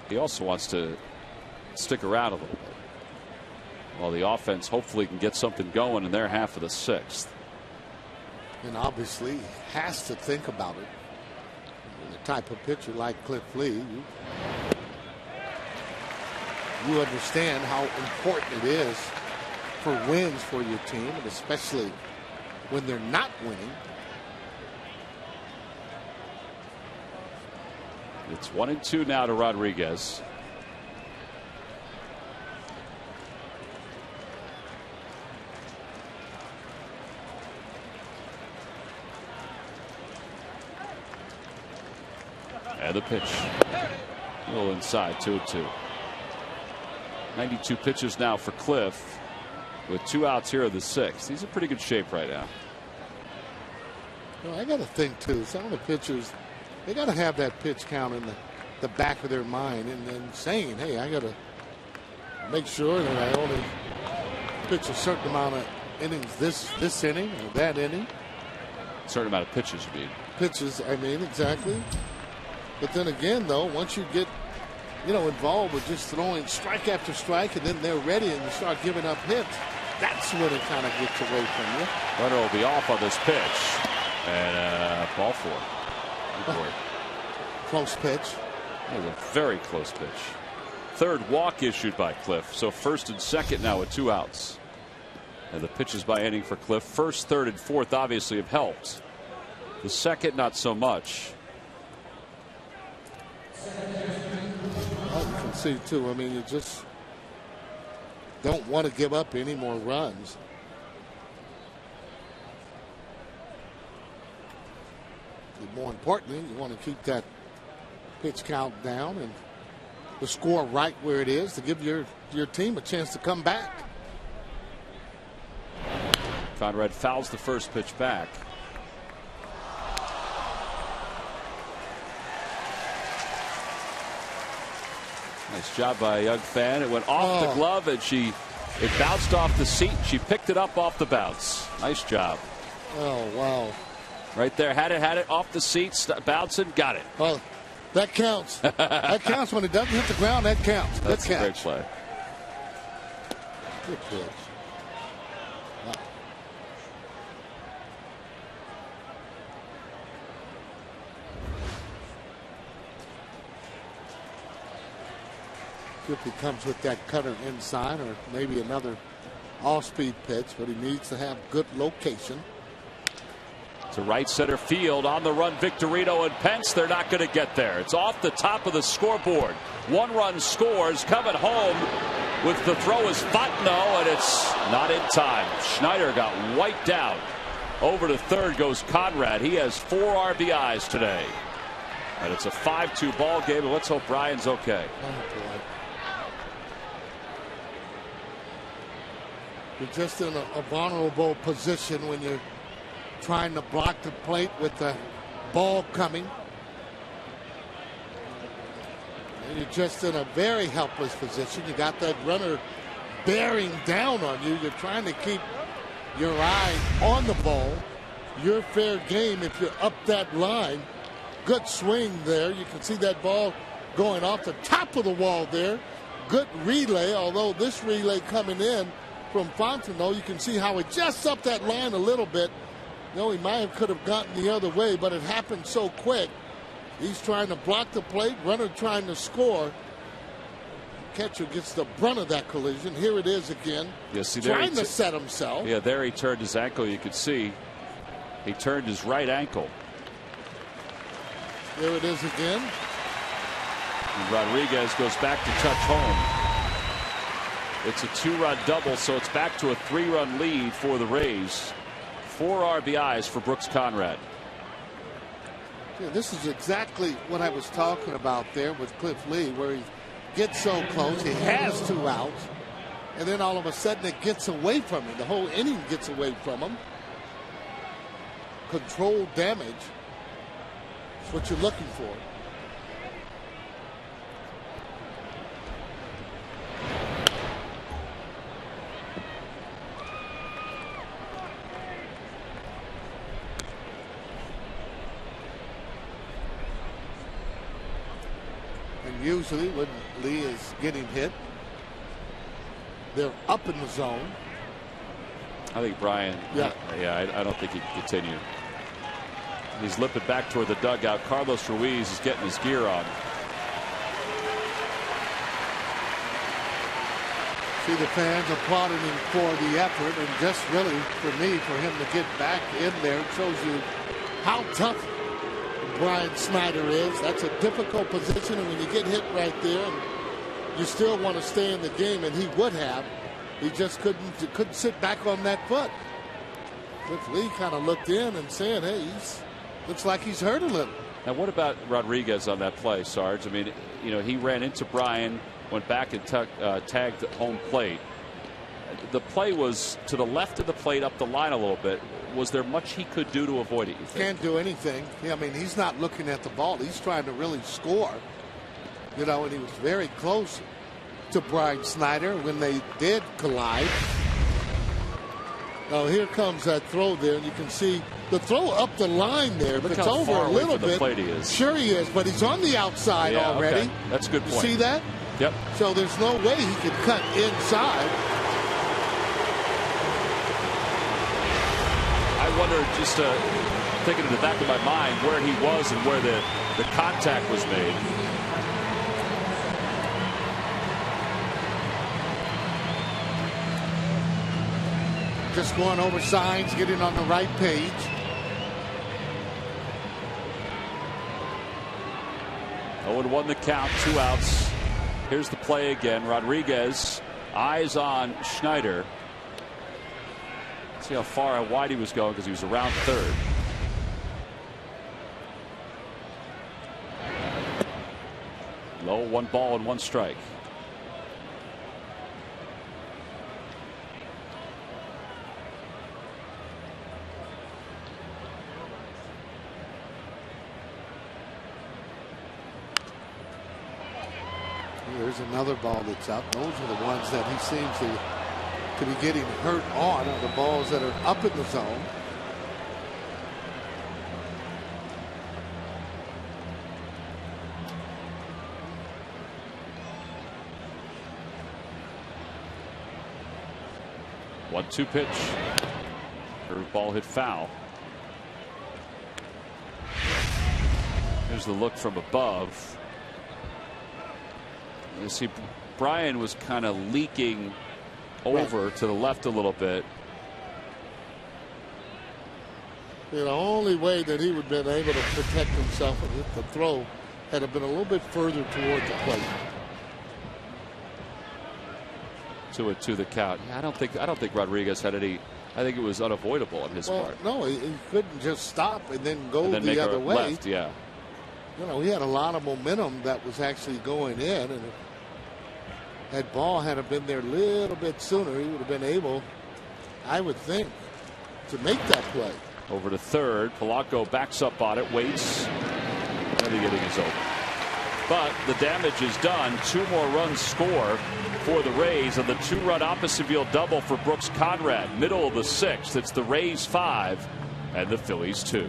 He also wants to stick around a little bit while the offense hopefully can get something going in their half of the 6th. And obviously has to think about it. The type of pitcher like Cliff Lee, you understand how important it is for wins for your team, and especially when they're not winning. It's 1-2 now to Rodriguez. And the pitch. A little inside, 2-2. 92 pitches now for Cliff, with 2 outs here of the 6th. He's in pretty good shape right now. You know, I got to think, too, some of the pitchers, they got to have that pitch count in the back of their mind and saying, hey, I got to make sure that I only pitch a certain amount of innings this inning or that inning. Certain amount of pitches, you mean? Pitches, I mean, exactly. But then again, though, once you get, involved with just throwing strike after strike and then they're ready and you start giving up hits, that's when it kind of gets away from you. Runner will be off on this pitch. And ball 4. Good boy. Close pitch. That was a very close pitch. 3rd walk issued by Cliff. So 1st and 2nd now with 2 outs. And the pitches by inning for Cliff. 1st, 3rd, and 4th obviously have helped. The 2nd, not so much. Well, you can see, too, I mean, you just don't want to give up any more runs. More importantly, you want to keep that pitch count down and the score right where it is to give your team a chance to come back. Conrad fouls the first pitch back. Nice job by a young fan. It went off the glove and it bounced off the seat. She picked it up off the bounce. Nice job. Oh, wow. Right there, had it off the seat, bouncing, got it. Well, that counts. That counts when it doesn't hit the ground. That counts. That's Good a great catch. play. Good pitch. Wow. If he comes with that cutter inside or maybe another off-speed pitch, but he needs to have good location. To right center field, on the run, Victorino and Pence. They're not going to get there. It's off the top of the scoreboard. 1 run scores. Coming home with the throw is Fontenot, and it's not in time. Schneider got wiped out. Over to 3rd goes Conrad. He has 4 RBIs today. And it's a 5-2 ball game, and let's hope Brian's okay. You're just in a vulnerable position when you're trying to block the plate with the ball coming. And you're just in a very helpless position. You got that runner bearing down on you. You're trying to keep your eye on the ball. You're fair game if you're up that line. Good swing there. You can see that ball going off the top of the wall there. Good relay, although this relay coming in from Fontenot, you can see how it just up that line a little bit. He could have gotten the other way, but it happened so quick. He's trying to block the plate, runner trying to score. Catcher gets the brunt of that collision. Here it is again. Yeah, see, trying to set himself. Yeah, there he turned his ankle. You could see he turned his right ankle. There it is again. And Rodriguez goes back to touch home. It's a 2-run double, so it's back to a 3-run lead for the Rays. 4 RBIs for Brooks Conrad. Yeah, this is exactly what I was talking about there with Cliff Lee, where he gets so close, he has 2 outs, and then all of a sudden it gets away from him. The whole inning gets away from him. Controlled damage is what you're looking for. Usually when Lee is getting hit, they're up in the zone. I think Brian, I don't think he can continue. He's limping back toward the dugout. Carlos Ruiz is getting his gear on. See the fans applauding him for the effort, and just really for me, for him to get back in there, it shows you how tough Brian Snyder is. That's a difficult position, and when you get hit right there, and you still want to stay in the game, and he would have. He just couldn't sit back on that foot. Cliff Lee kind of looked in and said, hey, looks like he's hurt a little. Now, what about Rodriguez on that play, Sarge? I mean, he ran into Brian, went back and tagged home plate. The play was to the left of the plate, up the line a little bit. Was there much he could do to avoid it, you think? Can't do anything. I mean, he's not looking at the ball. He's trying to really score. And he was very close to Brian Snyder when they did collide. Now, here comes that throw there, and you can see the throw up the line there. If it's over a little bit. Plate he is. Sure he is, but he's on the outside already. Okay. That's a good point. You see that? Yep. So there's no way he could cut inside. I wonder, just thinking in the back of my mind, where he was and where the contact was made. Just going over signs, getting on the right page. Oh, and 1 the count, 2 outs. Here's the play again. Rodriguez, eyes on Schneider. See how far and wide he was going because he was around third. Low, 1 ball and 1 strike. There's another ball that's up. Those are the ones that he seems to be getting hurt on, are the balls that are up in the zone. One-two pitch. Curveball hit foul. Here's the look from above. You see, Brian was kind of leaking over to the left a little bit. The only way that he would have been able to protect himself and hit the throw had it been a little bit further toward the plate. 2-2 the count. I don't think Rodriguez had any. I think it was unavoidable on his part. No, he couldn't just stop and then go the other way. Left, yeah. He had a lot of momentum that was actually going in, and if that ball had been there a little bit sooner, he would have been able, I would think, to make that play. Over to third. Polanco backs up on it, waits, and the inning is over. But the damage is done. 2 more runs score for the Rays on the 2-run opposite field double for Brooks Conrad. Middle of the 6th. It's the Rays 5 and the Phillies 2.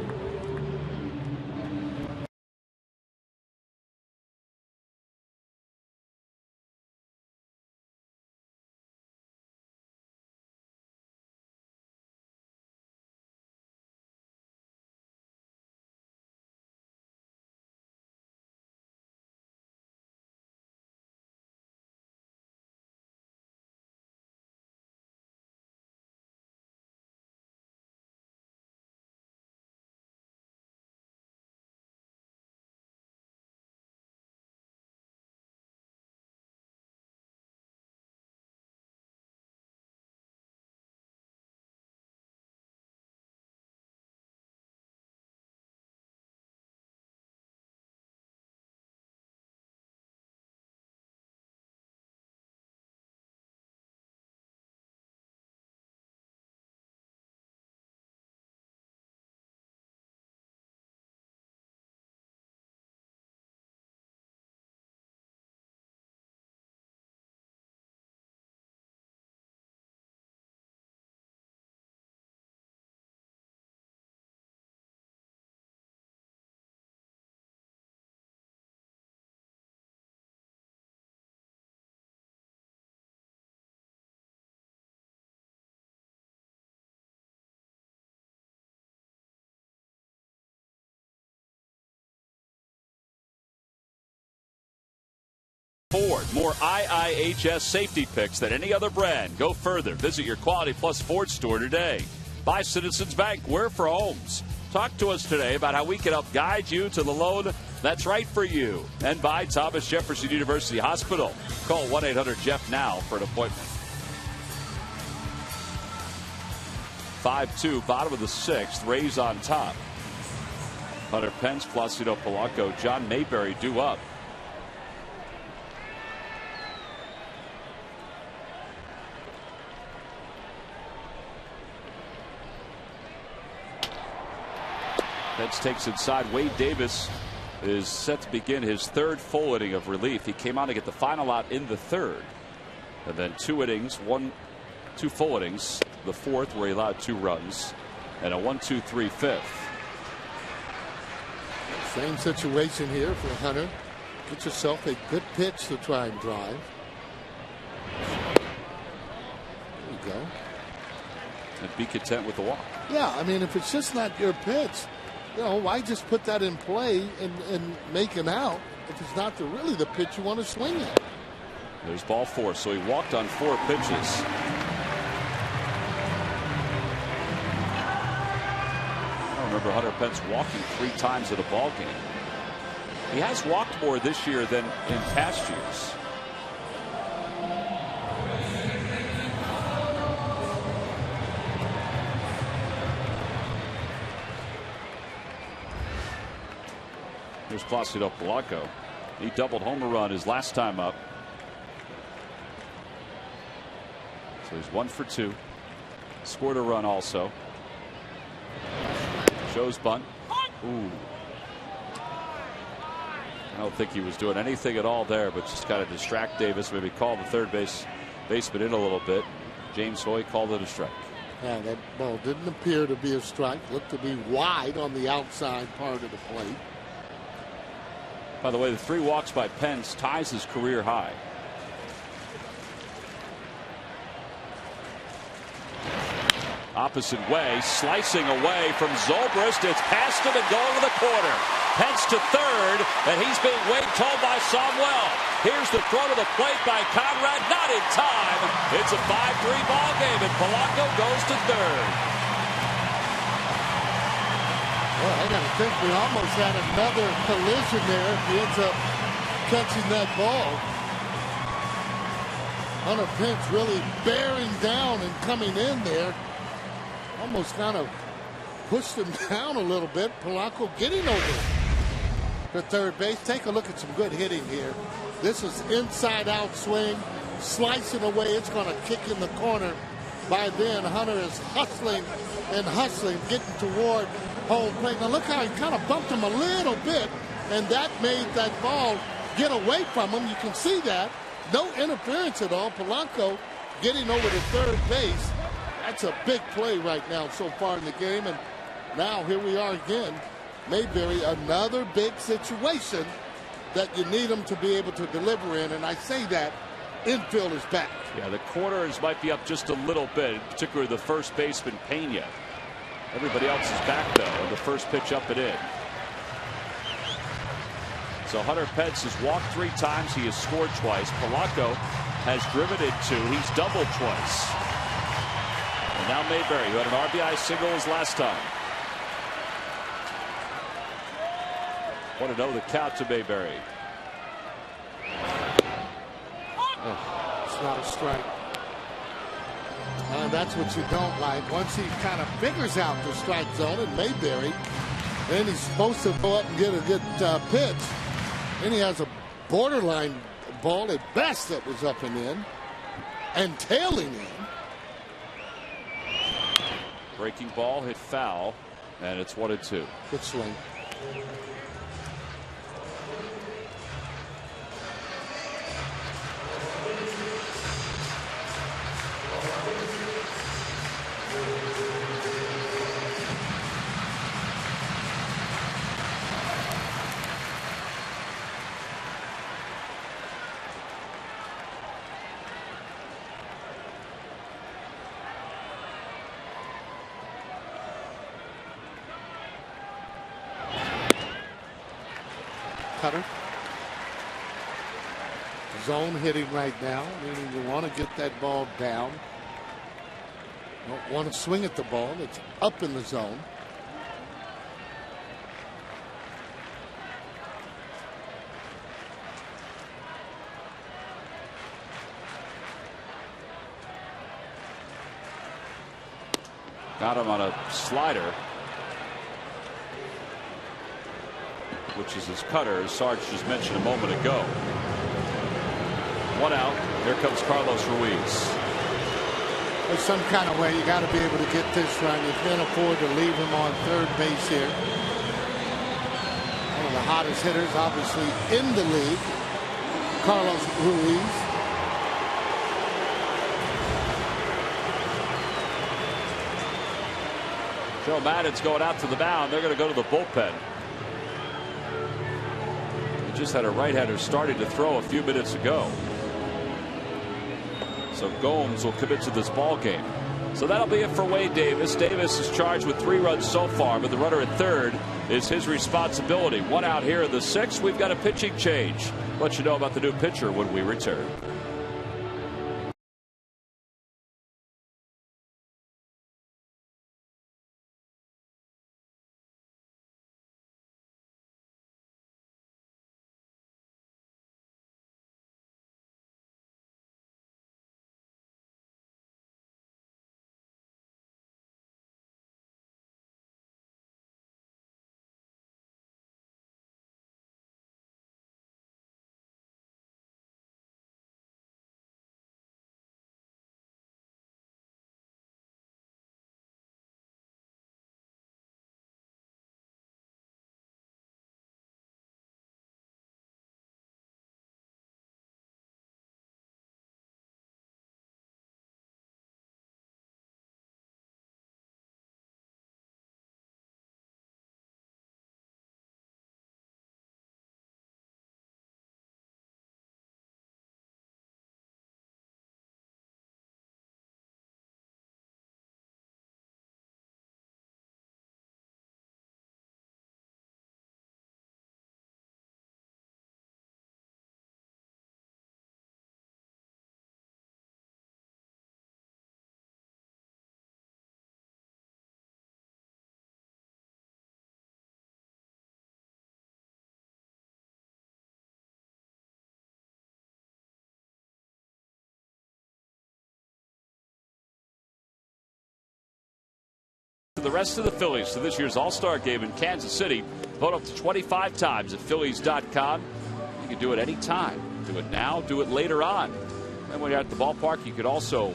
Ford, more IIHS safety picks than any other brand. Go further. Visit your Quality Plus Ford store today. By Citizens Bank, we're for homes. Talk to us today about how we can help guide you to the loan that's right for you. And by Thomas Jefferson University Hospital. Call 1-800-JEFF now for an appointment. 5-2, bottom of the sixth. Rays on top. Hunter Pence, Placido Polanco, John Mayberry due up. Pence takes inside. Wade Davis is set to begin his third full inning of relief. He came on to get the final out in the third. And then 2 innings, 2 full innings. The fourth where he allowed 2 runs. And a 1-2-3 fifth. Same situation here for Hunter. Get yourself a good pitch to try and drive. There you go. And be content with the walk. Yeah, I mean, if it's just not your pitch, you know, why just put that in play and make an out if it's not really the pitch you want to swing at? There's ball 4, so he walked on 4 pitches. I don't remember Hunter Pence walking 3 times at a ball game. He has walked more this year than in past years. Here's Placido Polanco. He doubled home run his last time up. So he's 1 for 2. Scored a run also. Shows bunt. Ooh. I don't think he was doing anything at all there, but just kind of distract Davis. Maybe call the third baseman in a little bit. James Hoy called it a strike. Yeah, that ball didn't appear to be a strike. Looked to be wide on the outside part of the plate. By the way, the 3 walks by Pence ties his career high. Opposite way, slicing away from Zobrist. It's past him and going to the corner. Pence to third, and he's being waved home by Samuel. Here's the throw to the plate by Conrad, not in time. It's a 5-3 ball game, and Polanco goes to third. Well, I got to think we almost had another collision there if he ends up catching that ball. Hunter Pence really bearing down and coming in there. Almost kind of pushed him down a little bit. Polanco getting over to third base. Take a look at some good hitting here. This is inside out swing, slicing away. It's going to kick in the corner. By then, Hunter is hustling and hustling, getting toward home plate. Now look how he kind of bumped him a little bit, and that made that ball get away from him. You can see that. No interference at all. Polanco getting over to third base. That's a big play right now so far in the game. And now here we are again. Mayberry, another big situation that you need him to be able to deliver in. And I say that infield is back. Yeah, the corners might be up just a little bit, particularly the first baseman, Pena. Everybody else is back, though, and the first pitch up and in. So Hunter Pence has walked 3 times. He has scored twice. Polanco has driven in 2. He's doubled twice. And now Mayberry, who had an RBI single his last time. 1-0 the count to Mayberry. It's not a strike. That's what you don't like. Once he kind of figures out the strike zone in Mayberry, then he's supposed to go up and get a good pitch. And he has a borderline ball at best that was up and in and tailing in. Breaking ball hit foul, and it's 1-2. Good swing. Cutter. Zone hitting right now, meaning you want to get that ball down. Don't want to swing at the ball. It's up in the zone. Got him on a slider, which is his cutter, as Sarge just mentioned a moment ago. One out. Here comes Carlos Ruiz. There's some kind of way you got to be able to get this run. You can't afford to leave him on third base here. One of the hottest hitters, obviously, in the league, Carlos Ruiz. Joe Maddon's going out to the mound. They're going to go to the bullpen. He just had a right-hander starting to throw a few minutes ago. So Gomes will commit to this ball game. So that'll be it for Wade Davis. Davis is charged with 3 runs so far, but the runner at third is his responsibility. 1 out here in the 6th. We've got a pitching change. Let you know about the new pitcher when we return. The rest of the Phillies to this year's All-Star game in Kansas City. Vote up to 25 times at Phillies.com. You can do it anytime. Do it now, do it later on. And when you're at the ballpark, you could also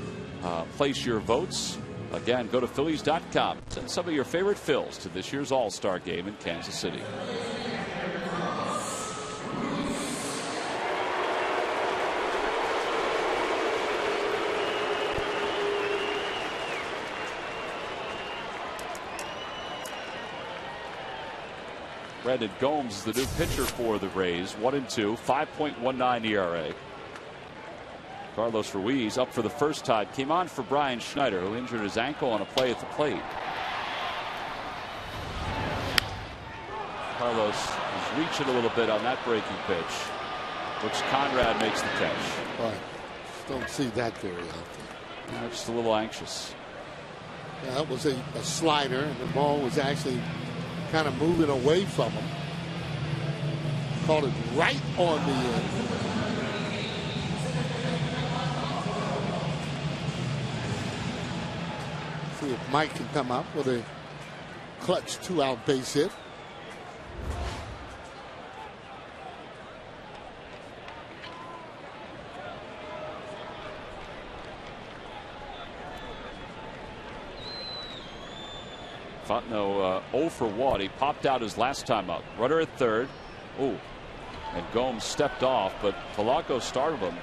place your votes. Again, go to Phillies.com. Send some of your favorite Phils to this year's All-Star game in Kansas City. Brandon Gomes is the new pitcher for the Rays. 1-2, 5.19 ERA. Carlos Ruiz up for the first time. Came on for Brian Schneider, who injured his ankle on a play at the plate. Carlos is reaching a little bit on that breaking pitch, which Conrad makes the catch. Right. Don't see that very often. Just a little anxious. Yeah, that was a slider, and the ball was actually kind of moving away from him. Caught it right on the end. See if Mike can come up with a clutch 2-out base hit. Fontenot 0 for 1. He popped out his last time up. Runner at third. Ooh. And Gomes stepped off, but Polanco started him.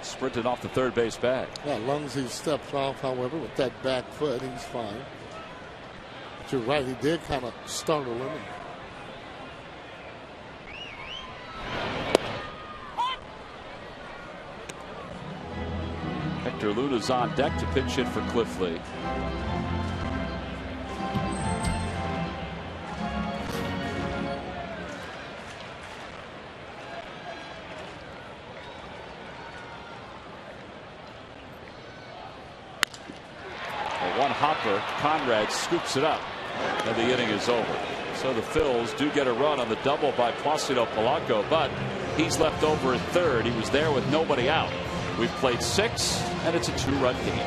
Sprinted off the third base bag. Yeah, as long as he steps off, however, with that back foot, he's fine. But you're right, he did kind of startle him. Hector Luna's on deck to pinch hit for Cliff Lee. One hopper, Conrad scoops it up, and the inning is over. So the Phils do get a run on the double by Placido Polanco, but he's left over at third. He was there with nobody out. We've played 6, and it's a 2-run game.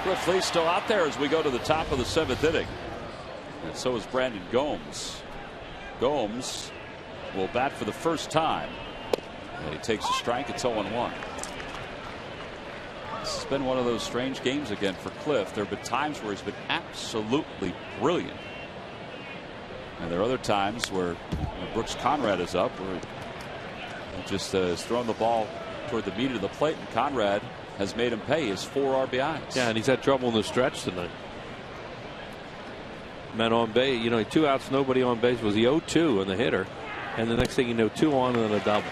Cliff Lee still out there as we go to the top of the 7th inning. And so is Brandon Gomes. Gomes will bat for the first time. And he takes a strike. It's 0-1. This has been one of those strange games again for Cliff. There have been times where he's been absolutely brilliant. And there are other times where Brooks Conrad is up, where he just has thrown the ball toward the meat of the plate, and Conrad has made him pay his 4 RBIs. Yeah, and he's had trouble in the stretch tonight. Men on base, you know, 2 outs, nobody on base. Was he 0-2 in the hitter? And the next thing you know, 2 on and then a double.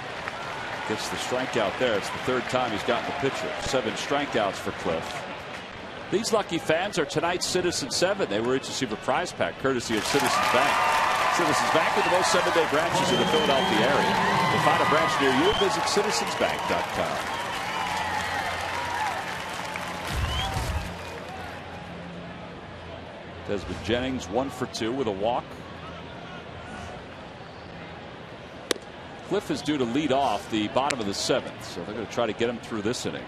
Gets the strikeout there. It's the 3rd time he's gotten the pitcher. 7 strikeouts for Cliff. These lucky fans are tonight's Citizen 7. They were each receive a prize pack courtesy of Citizens Bank. Citizens Bank with the most 7-day branches in the Philadelphia area. To find a branch near you, visit citizensbank.com. Desmond Jennings 1 for 2 with a walk. Cliff is due to lead off the bottom of the 7th, so they're going to try to get him through this inning.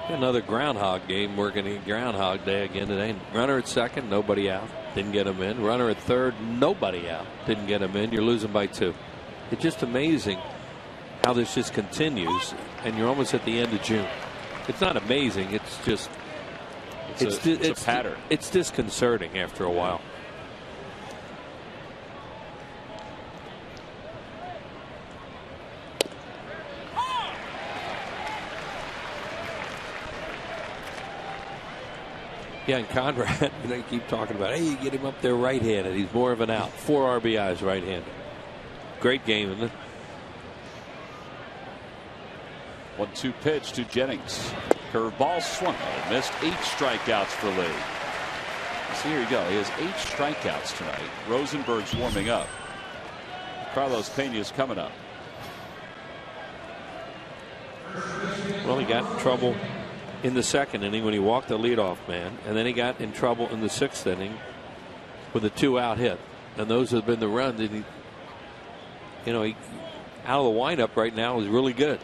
Another groundhog game, working in Groundhog Day again today. Runner at second, nobody out, didn't get him in. Runner at third, nobody out, didn't get him in. You're losing by 2. It's just amazing how this just continues, and you're almost at the end of June. It's not amazing, it's just it's a pattern. It's disconcerting after a while. Yeah, and Conrad, you know, you keep talking about, hey, you get him up there right-handed. He's more of an out. 4 RBIs right-handed. Great game, isn't it? 1-2 pitch to Jennings. Curveball swung and missed. 8 strikeouts for Lee. So here you go. He has 8 strikeouts tonight. Rosenberg's warming up. Carlos Pena's coming up. Well, he got in trouble in the 2nd inning when he walked the leadoff man, and then he got in trouble in the 6th inning with a 2-out hit. And those have been the runs. And he out of the windup right now is really good.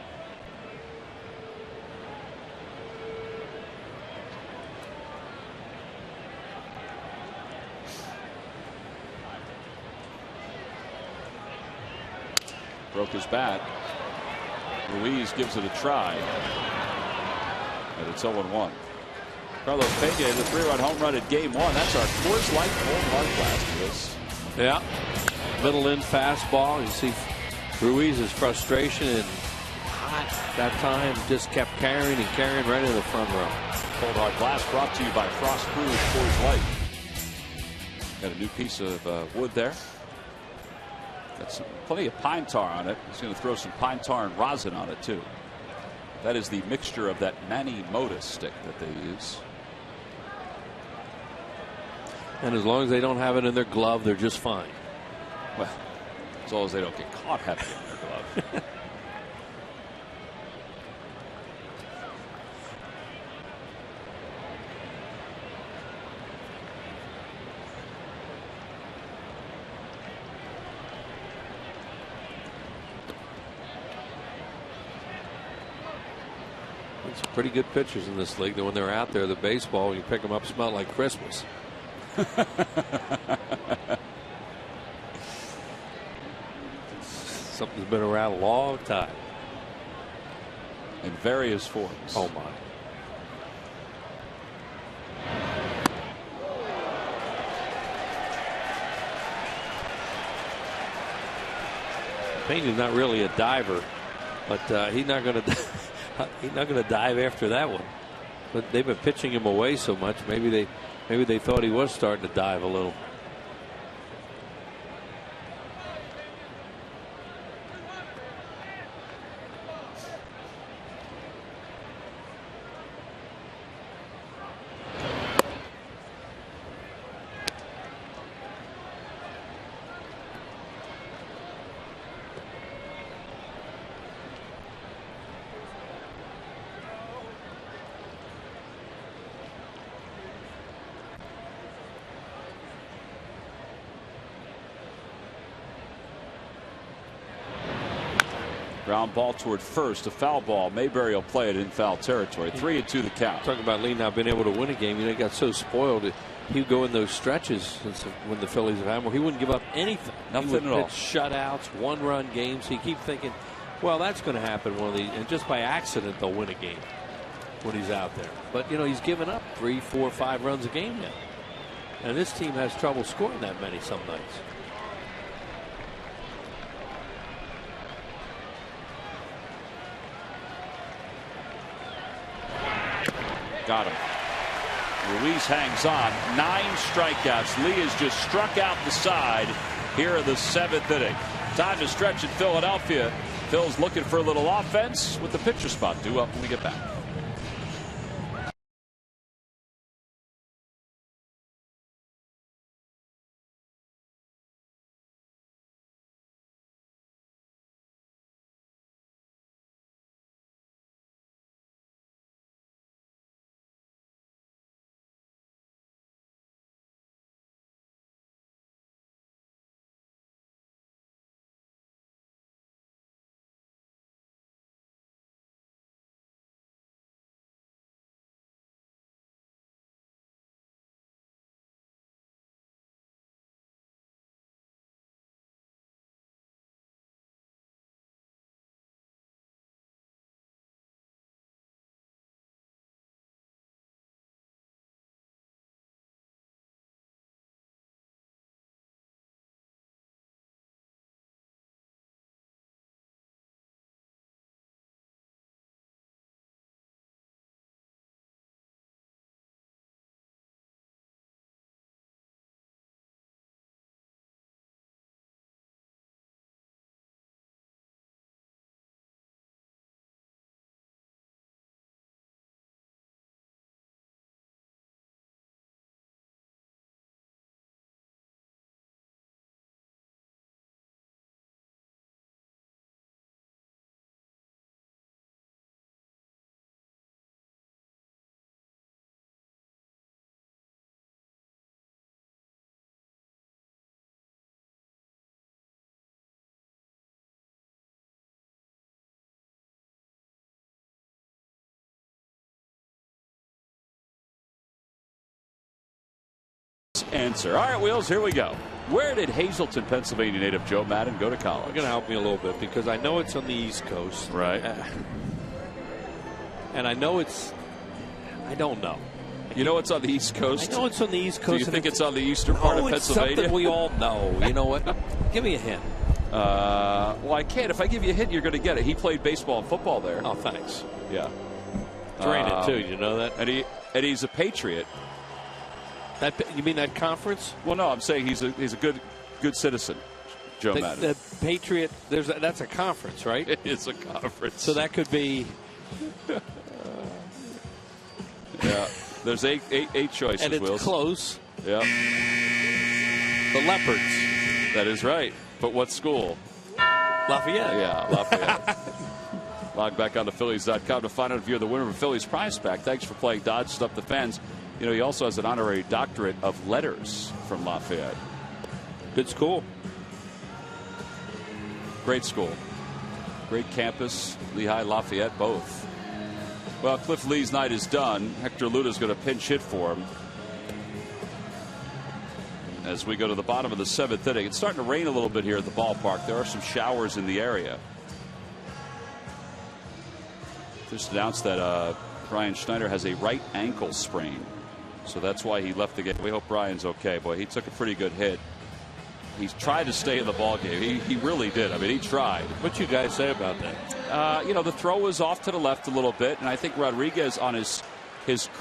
Broke his bat. Ruiz gives it a try. And it's 0-1. Carlos Pena, the 3-run home run at game 1. That's our Coors Light home run blast for this. Yeah. Middle in fastball. You see Ruiz's frustration, and that time just kept carrying and carrying right in the front row. Cold hard blast brought to you by Frost Brew's Coors Light. Got a new piece of wood there. Got plenty of pine tar on it. He's going to throw some pine tar and rosin on it too. That is the mixture of that Manny Motus stick that they use. And as long as they don't have it in their glove, they're just fine. Well, as long as they don't get caught having it in their glove. Some pretty good pitchers in this league. That when they're out there, the baseball, when you pick them up, smell like Christmas. Something's been around a long time. In various forms. Oh my. Pena's not really a diver, but he's not going to. He's not going to dive after that one. But they've been pitching him away so much. Maybe they thought he was starting to dive a little. Ground ball toward first. A foul ball. Mayberry will play it in foul territory. 3-2 the count. Talking about Lee not being able to win a game. He got so spoiled. He would go in those stretches when the Phillies have had where he wouldn't give up anything. Nothing at all. Shutouts, one-run games. So you keep thinking, well, that's going to happen one of these, and just by accident they'll win a game when he's out there. But he's given up 3, 4, 5 runs a game now, and this team has trouble scoring that many some nights. Got him. Ruiz hangs on. 9 strikeouts. Lee has just struck out the side here in the 7th inning. Time to stretch in Philadelphia. Phil's looking for a little offense with the pitcher spot due up when we get back. Answer. All right, Wheels, here we go. Where did Hazleton, Pennsylvania native Joe Madden go to college? You're going to help me a little bit because I know it's on the East Coast. Right. And I know it's, I don't know. You know it's on the East Coast? I know it's on the East Coast. Do you think it's on the eastern part of Pennsylvania? It's something we all know. You know what? Give me a hint. Well, I can't. If I give you a hint, you're going to get it. He played baseball and football there. Oh, thanks. Yeah. Drain it, too. You know that? And he's a Patriot. You mean that conference? Well, no, I'm saying he's a good citizen, Joe Madden. The Patriot, that's a conference, right? It is a conference. So that could be. Yeah, there's eight choices. And it's Wills. close. Yeah. The Leopards. That is right. But what school? Lafayette. Yeah, Lafayette. Log back on to Phillies.com to find out if you're the winner of a Phillies prize pack. Thanks for playing Dodge Stuff the Fans. You know, he also has an honorary doctorate of letters from Lafayette. Good school. Great school. Great campus. Lehigh, Lafayette, both. Well, Cliff Lee's night is done. Hector Luda's going to pinch hit for him. As we go to the bottom of the 7th inning. It's starting to rain a little bit here at the ballpark. There are some showers in the area. Just announced that Brian Schneider has a right ankle sprain. So that's why he left the game. We hope Brian's okay. Boy, he took a pretty good hit. He's tried to stay in the ball game. He really did. I mean, he tried. What you guys say about that? You know, the throw was off to the left a little bit, and I think Rodriguez on his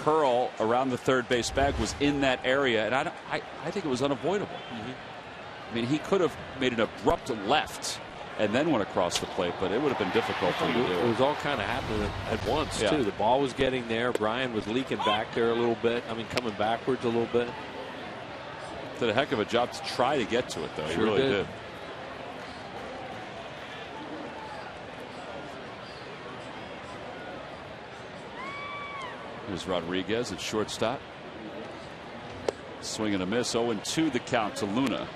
curl around the third base bag was in that area, and I think it was unavoidable. I mean, he could have made an abrupt left and then went across the plate, but it would have been difficult for him to do. It was all kind of happening at once, too. The ball was getting there. Brian was leaking back there a little bit. I mean, coming backwards a little bit. Did a heck of a job to try to get to it, though. He really did. Here's Rodriguez at shortstop. Swing and a miss. 0-2 the count to Luna.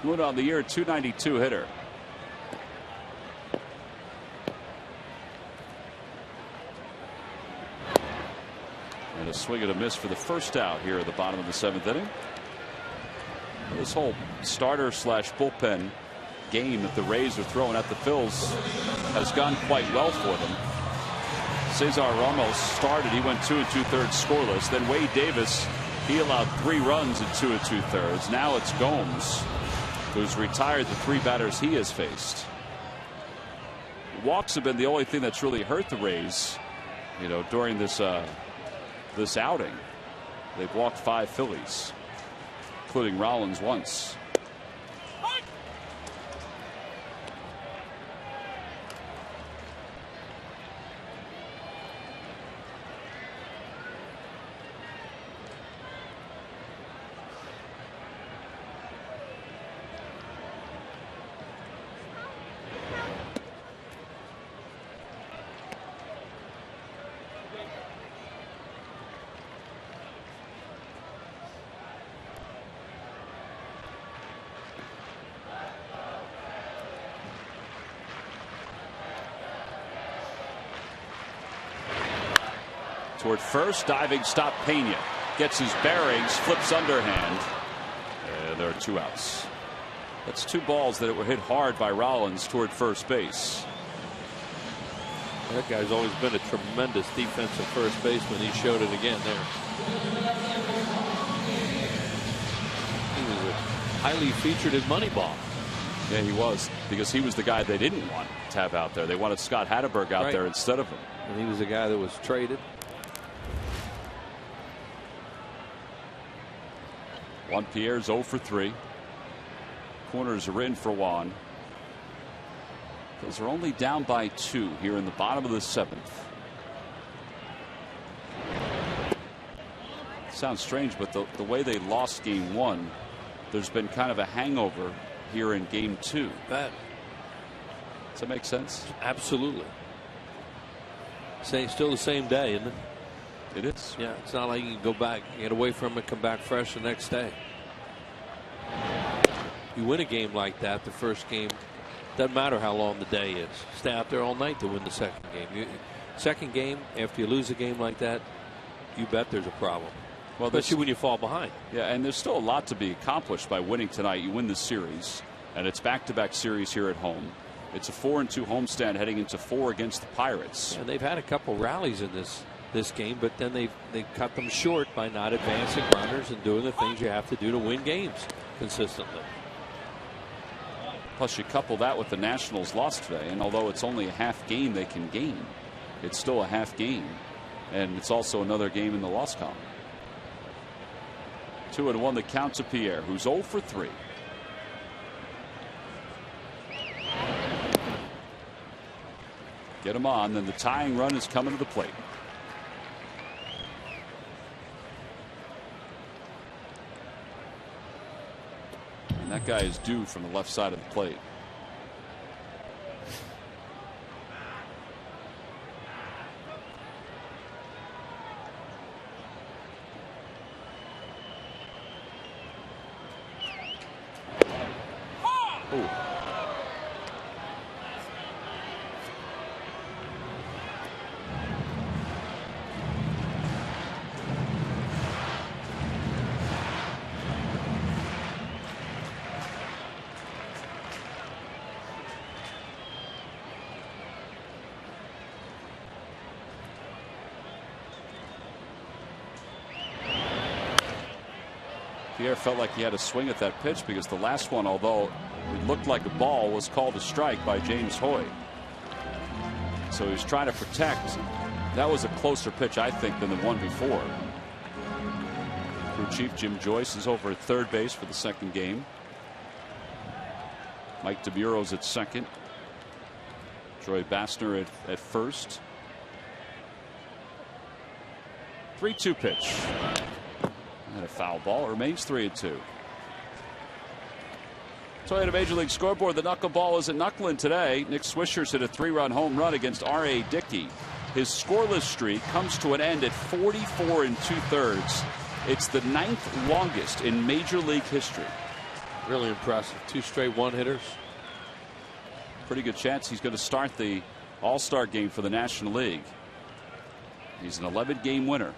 Luna on the year, 292 hitter. And a swing and a miss for the first out here at the bottom of the 7th inning. This whole starter slash bullpen game that the Rays are throwing at the Phils has gone quite well for them. Cesar Ramos started. He went 2 2/3 scoreless. Then Wade Davis, he allowed 3 runs in 2 2/3. Now it's Gomes, who's retired the 3 batters he has faced. Walks have been the only thing that's really hurt the Rays, during this this outing. They've walked 5 Phillies, including Rollins once. Toward first, diving stop. Pena gets his bearings, flips underhand, and there are 2 outs. That's 2 balls that were hit hard by Rollins toward first base. That guy's always been a tremendous defensive first baseman. He showed it again there. He was highly featured in Moneyball. Yeah, he was, because he was the guy they didn't want to have out there. They wanted Scott Hatteberg out there instead of him. And he was the guy that was traded. Juan Pierre's 0 for 3. Corners are in for Juan. Those are only down by 2 here in the bottom of the 7th. Sounds strange, but the way they lost game 1, there's been kind of a hangover here in game 2. Does that make sense? Absolutely. Still the same day, isn't it? It is. Yeah, it's not like you can go back, get away from it, come back fresh the next day. You win a game like that, the first game, doesn't matter how long the day is. Stay out there all night to win the second game. Second game, after you lose a game like that, you bet there's a problem. Well, especially when you fall behind. Yeah, and there's still a lot to be accomplished by winning tonight. You win the series, and it's back-to-back series here at home. It's a 4-2 homestand heading into 4 against the Pirates. And they've had a couple rallies in this game, but then they cut them short by not advancing runners and doing the things you have to do to win games consistently. Plus, you couple that with the Nationals loss today, and although it's only a half game they can gain, it's still a half game, and it's also another game in the loss column. 2-1 the count to Pierre, who's 0 for 3. Get him on, then the tying run is coming to the plate. And that guy is due from the left side of the plate. Ooh. Pierre felt like he had a swing at that pitch because the last one, although it looked like a ball, was called a strike by James Hoy. So he was trying to protect. That was a closer pitch, I think, than the one before. Crew chief Jim Joyce is over at third base for the second game. Mike DeMuro's at second. Troy Bassner at first. 3-2 pitch. And a foul ball. It remains 3-2. Toyota Major League Scoreboard. The knuckleball is at Knuckland today. Nick Swisher's hit a 3-run home run against R.A. Dickey. His scoreless streak comes to an end at 44 2/3. It's the 9th longest in Major League history. Really impressive. 2 straight one-hitters. Pretty good chance he's going to start the All-Star game for the National League. He's an 11-game winner.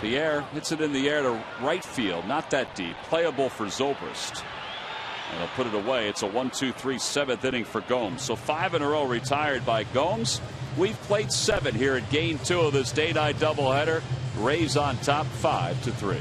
The air hits it in the air to right field. Not that deep. Playable for Zobrist. And he'll put it away. It's a 1-2-3 7th inning for Gomes. So 5 in a row retired by Gomes. We've played 7 here at game 2 of this day-night doubleheader. Rays on top 5-3.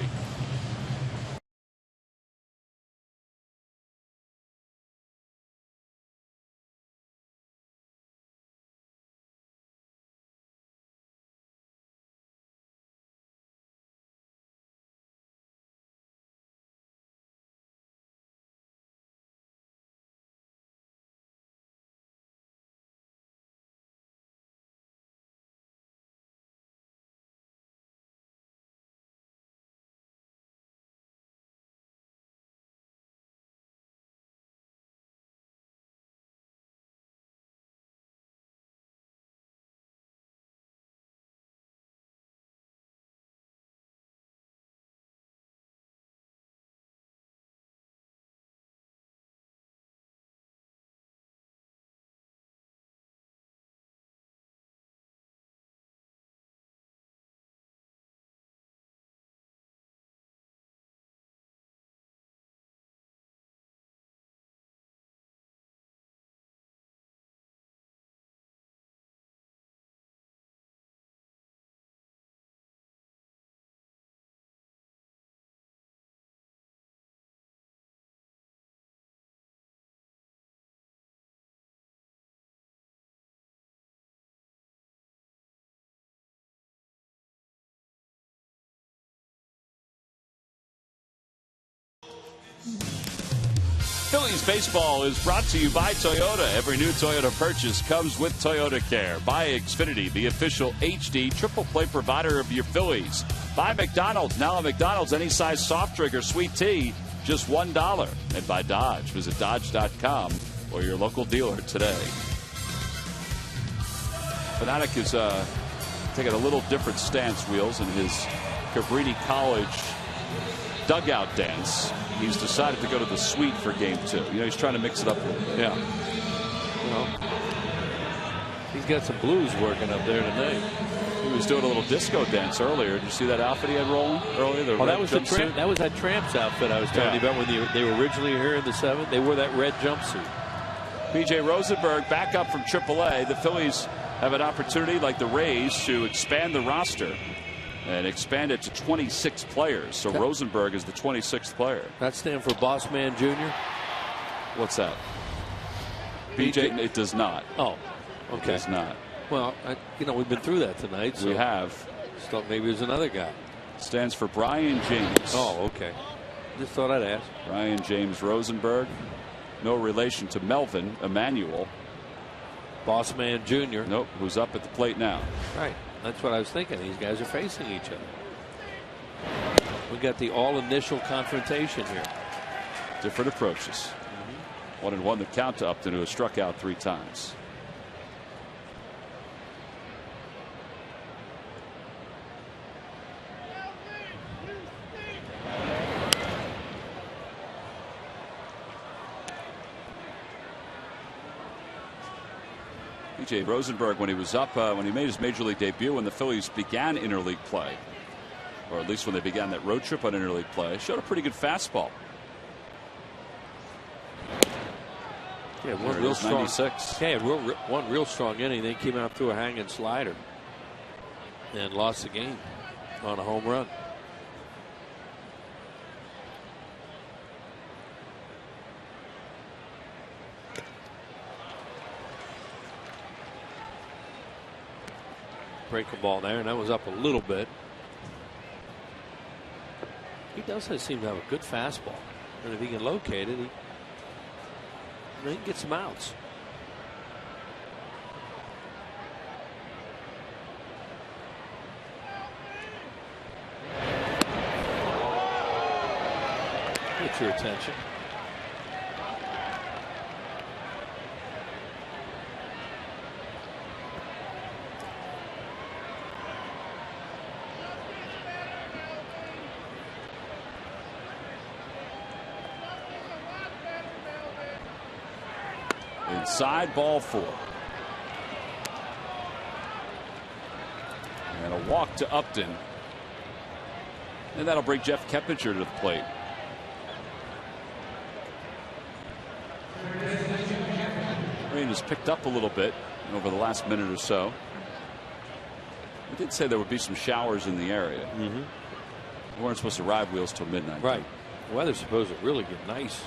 Phillies baseball is brought to you by Toyota. Every new Toyota purchase comes with Toyota Care. By Xfinity, the official HD triple play provider of your Phillies. By McDonald's. Now at McDonald's, any size soft drink or sweet tea, just $1. And by Dodge. Visit Dodge.com or your local dealer today. Fanatic is taking a little different stance, Wheels, in his Cabrini College dugout dance. He's decided to go to the suite for game 2. You know, he's trying to mix it up a little bit. Yeah. Well, he's got some blues working up there tonight. He was doing a little disco dance earlier. Did you see that outfit he had rolling earlier? Oh, that was that Tramps outfit I was telling you about when they were originally here in the 7th. They wore that red jumpsuit. P.J. Rosenberg back up from AAA. The Phillies have an opportunity, like the Rays, to expand the roster and expand it to 26 players. So Rosenberg is the 26th player. That stand for Boss Man Jr.? What's that? BJ? It does not. Oh, okay. It does not. Well, we've been through that tonight. So we have. Just thought maybe there's another guy. Stands for Brian James. Oh, okay. Just thought I'd ask. Brian James Rosenberg. No relation to Melvin Emmanuel. Boss Man Jr. Nope, who's up at the plate now. Right. That's what I was thinking. These guys are facing each other. We got the all initial confrontation here. Different approaches. 1-1 the count to Upton, who has struck out 3 times. P.J. Rosenberg, when he was up, when he made his major league debut, when the Phillies began interleague play, or at least when they began that road trip on interleague play, showed a pretty good fastball. Yeah, one real strong. 96. Yeah, one real strong inning. They came out through a hanging slider and lost the game on a home run. Break a ball there, and that was up a little bit. does seem to have a good fastball. And if he can locate it, he can get some outs. Get your attention. Inside, ball 4. And a walk to Upton. And that'll bring Jeff Keppinger to the plate. Rain has picked up a little bit over the last minute or so. We did say there would be some showers in the area. Mm-hmm. We weren't supposed to ride wheels till midnight. Right. The weather's supposed to really get nice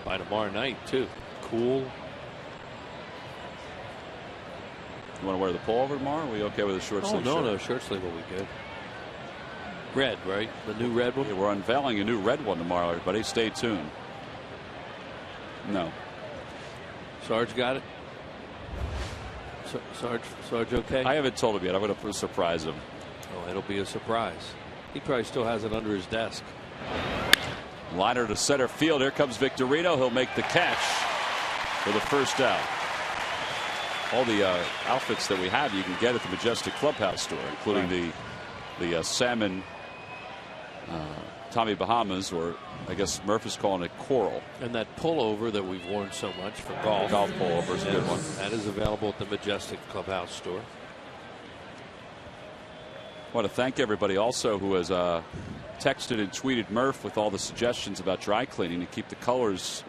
by tomorrow night, too. Cool. You want to wear the pullover tomorrow? Are we okay with a short sleeve? No, short sleeve will be good. Red, right? The new red one? Yeah, we're unveiling a new red one tomorrow, everybody. Stay tuned. No. Sarge got it? Sarge okay? I haven't told him yet. I'm going to surprise him. Oh, it'll be a surprise. He probably still has it under his desk. Liner to center field. Here comes Victorino. He'll make the catch for the first out. All the outfits that we have you can get at the Majestic Clubhouse store, including the salmon Tommy Bahamas, or I guess Murph is calling it coral. And that pullover that we've worn so much for golf. Golf pullover is a good one. That is available at the Majestic Clubhouse store. I want to thank everybody also who has texted and tweeted Murph with all the suggestions about dry cleaning to keep the colors,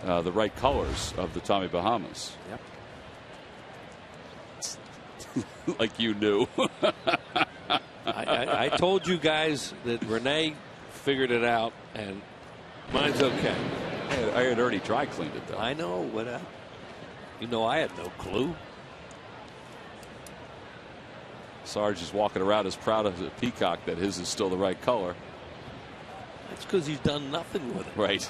the right colors of the Tommy Bahamas. Yep. Like you knew. I told you guys that Renee figured it out, and mine's okay. I had already dry cleaned it, though. I know, but I had no clue. Sarge is walking around as proud as a peacock that his is still the right color. That's because he's done nothing with it. Right.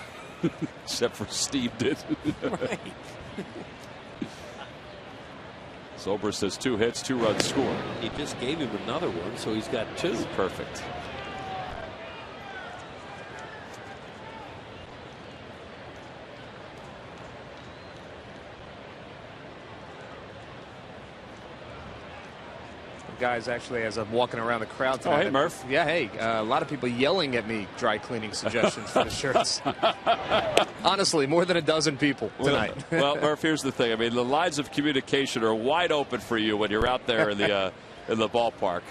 Except for Steve did. Right. Zobrist has 2 hits, 2 runs scored. He just gave him another one, so he's got 2. Perfect. Guys, actually, as I'm walking around the crowd tonight. Oh, hey, Murph. Yeah, hey. A lot of people yelling at me dry cleaning suggestions for the shirts. Honestly, more than a dozen people tonight. Well, Murph, here's the thing. I mean, the lines of communication are wide open for you when you're out there in the ballpark.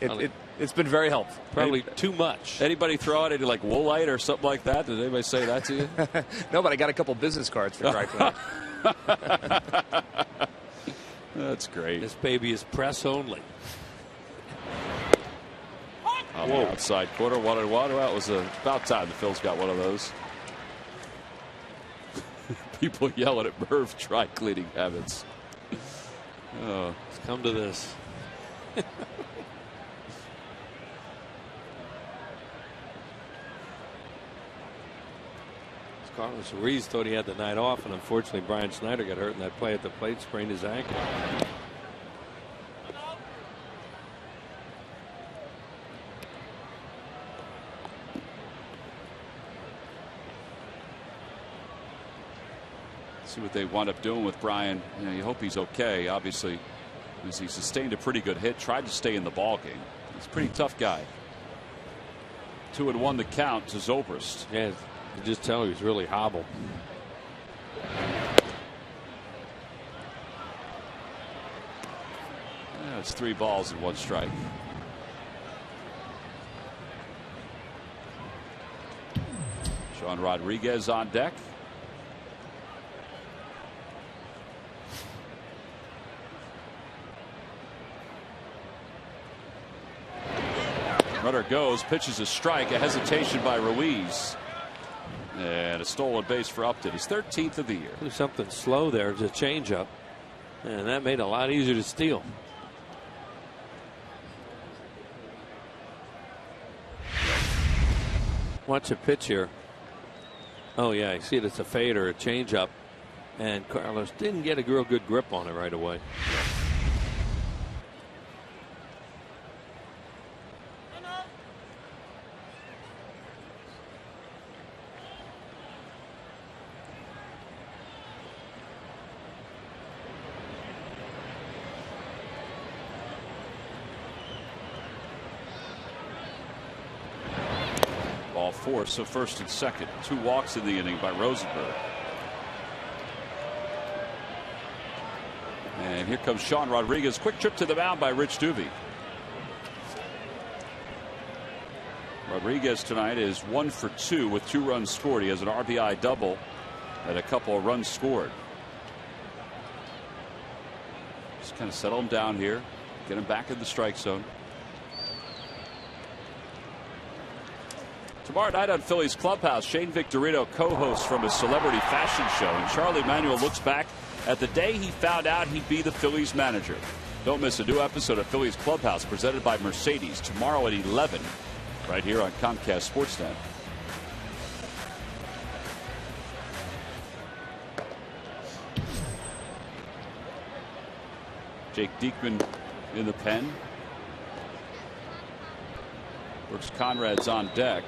It's been very helpful. Probably too much. Anybody throw out any like Woolite or something like that? Did anybody say that to you? No, but I got a couple business cards for dry cleaning. That's great. This baby is press only. On the outside corner, 1-1. Well, it was about time the Phils got one of those. People yelling at Murph dry cleaning habits. Oh, it's come to this. Carlos Ruiz thought he had the night off, and unfortunately Brian Snyder got hurt in that play at the plate, sprained his ankle. See what they wind up doing with Brian. You hope he's okay, obviously, because he sustained a pretty good hit, tried to stay in the ball game. He's a pretty tough guy. 2-1 the count to Zobrist. Yeah, you just tell he's really hobbled. Yeah, it's 3 balls and 1 strike. Sean Rodriguez on deck. Runner goes, pitches a strike, a hesitation by Ruiz. And a stolen base for Upton, his 13th of the year. Do something slow there, it's a changeup, and that made it a lot easier to steal. Watch a pitch here. Oh, yeah, you see it. It's a fade or a changeup. And Carlos didn't get a real good grip on it right away. Ball four, so first and second. 2 walks in the inning by Rosenberg. And here comes Sean Rodriguez. Quick trip to the mound by Rich Duvey. Rodriguez tonight is 1 for 2 with 2 runs scored. He has an RBI double and a couple of runs scored. Just kind of settle him down here. Get him back in the strike zone. Tomorrow night on Phillies Clubhouse, Shane Victorino co-hosts from his celebrity fashion show, and Charlie Manuel looks back at the day he found out he'd be the Phillies manager. Don't miss a new episode of Phillies Clubhouse presented by Mercedes tomorrow at 11 right here on Comcast Sportsnet. Jake Diekman in the pen. Brooks Conrad's on deck.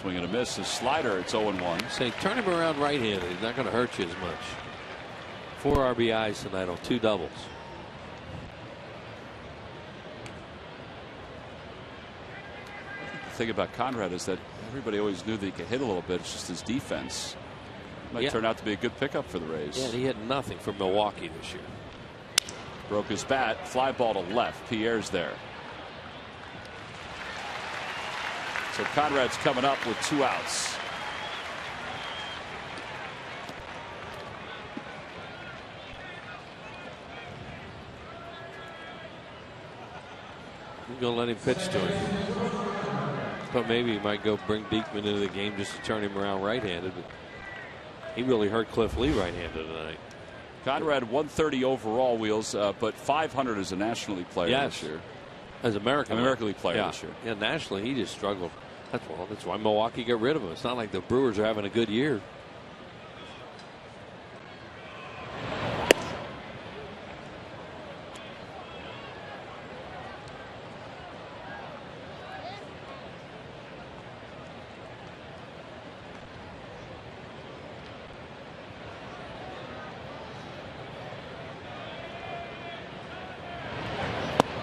Swing and a miss. His slider, it's 0-1. Say, turn him around right-handed. He's not going to hurt you as much. 4 RBIs tonight on 2 doubles. The thing about Conrad is that everybody always knew that he could hit a little bit. It's just his defense. Might turn out to be a good pickup for the Rays. Yeah, he had nothing from Milwaukee this year. Broke his bat. Fly ball to left. Pierre's there. So Conrad's coming up with 2 outs. You're going to let him pitch to him. But maybe he might go bring Diekman into the game just to turn him around right-handed. But he really hurt Cliff Lee right-handed tonight. Conrad 130 overall, Wheels, but 500 as a National League player this year. As American League player this year. Yeah, nationally he just struggled. That's why Milwaukee got rid of him. It's not like the Brewers are having a good year.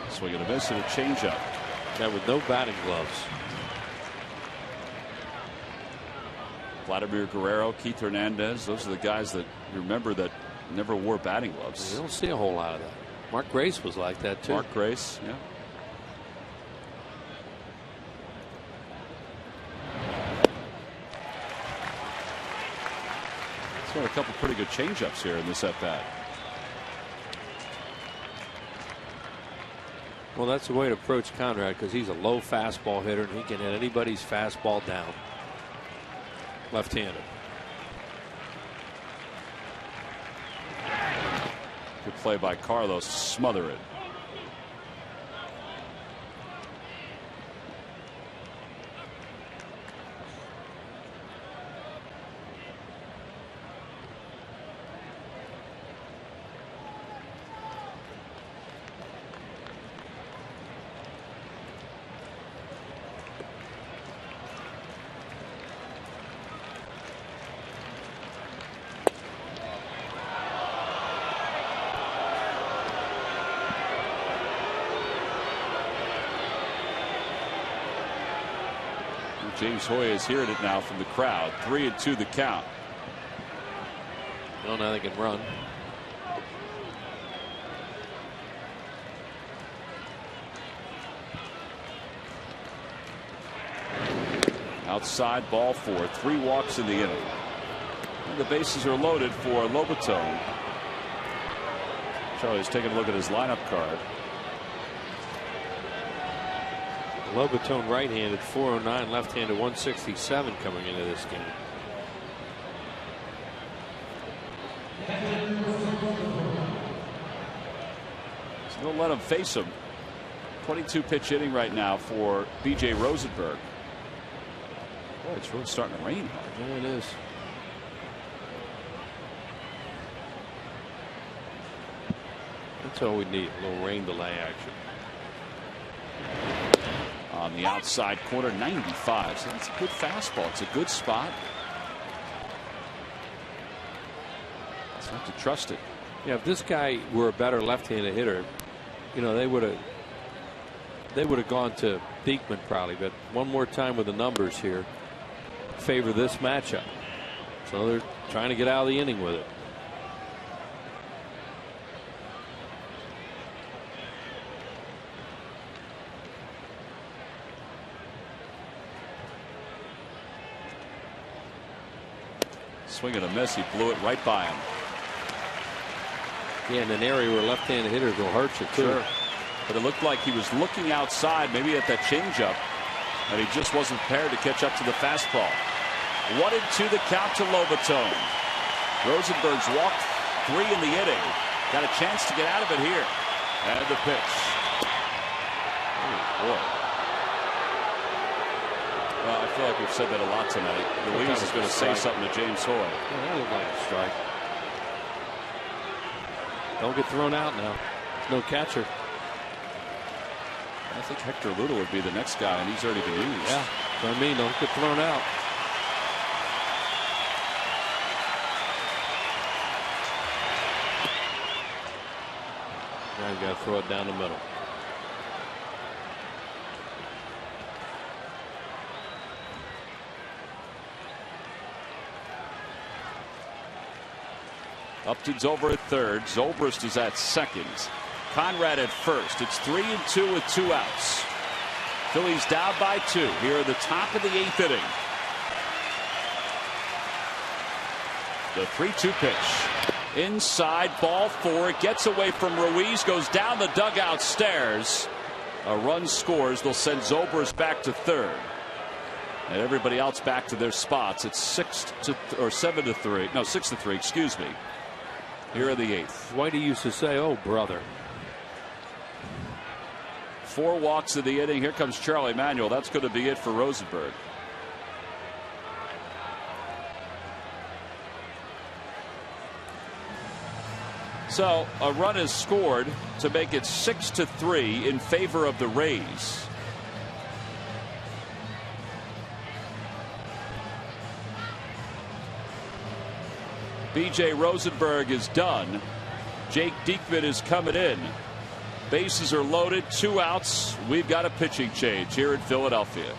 Swing and a miss and a changeup. That with no batting gloves. Vladimir Guerrero, Keith Hernandez, those are the guys that you remember that never wore batting gloves. You don't see a whole lot of that. Mark Grace was like that too. Mark Grace, yeah. He's got a couple pretty good changeups here in this at bat. Well, that's the way to approach Conrad because he's a low fastball hitter and he can hit anybody's fastball down. Left-handed. Good play by Carlos. Smother it. James Hoy is hearing it now from the crowd. 3-2 the count. Well, now they can run. Outside, ball 4. 3 walks in the inning. And the bases are loaded for Lobaton. Charlie's taking a look at his lineup card. Lobaton right-handed, 409, left-handed, 167 coming into this game. let him face him. 22 pitch inning right now for B.J. Rosenberg. Boy, it's really starting to rain hard. Yeah, it is. That's all we need, a little rain delay action. On the outside corner, 95. So that's a good fastball. It's a good spot. Just have to trust it. Yeah, if this guy were a better left-handed hitter, you know, they would have gone to Beekman probably. But one more time with the numbers here, favor this matchup. So they're trying to get out of the inning with it. Swing and a miss. He blew it right by him. Yeah, in an area where left-handed hitters will hurt you too. Sure. But it looked like he was looking outside, maybe at that changeup, and he just wasn't prepared to catch up to the fastball. 1-2 the count to Lobatone. Rosenberg's walked 3 in the inning. Got a chance to get out of it here. And the pitch. Oh, boy. Well, I feel like we've said that a lot tonight. Louise is going to say something to James Hoy. Yeah, that looked like a strike. Don't get thrown out now. There's no catcher. I think Hector Luda would be the next guy, and he's already been used. Yeah, that's what I mean. Don't get thrown out. Now you got to throw it down the middle. Upton's over at third. Zobrist is at second. Conrad at first. It's 3-2 with 2 outs. Phillies down by 2 here at the top of the 8th inning. The 3-2 pitch. Inside, ball 4. It gets away from Ruiz, goes down the dugout stairs. A run scores. They'll send Zobrist back to third. And everybody else back to their spots. It's 7-3. No, 6-3, excuse me. Here in the 8th. Whitey used to say, "Oh, brother." 4 walks in the inning. Here comes Charlie Manuel. That's going to be it for Rosenberg. So a run is scored to make it 6-3 in favor of the Rays. B.J. Rosenberg is done. Jake Diekman is coming in. Bases are loaded. 2 outs. We've got a pitching change here in Philadelphia.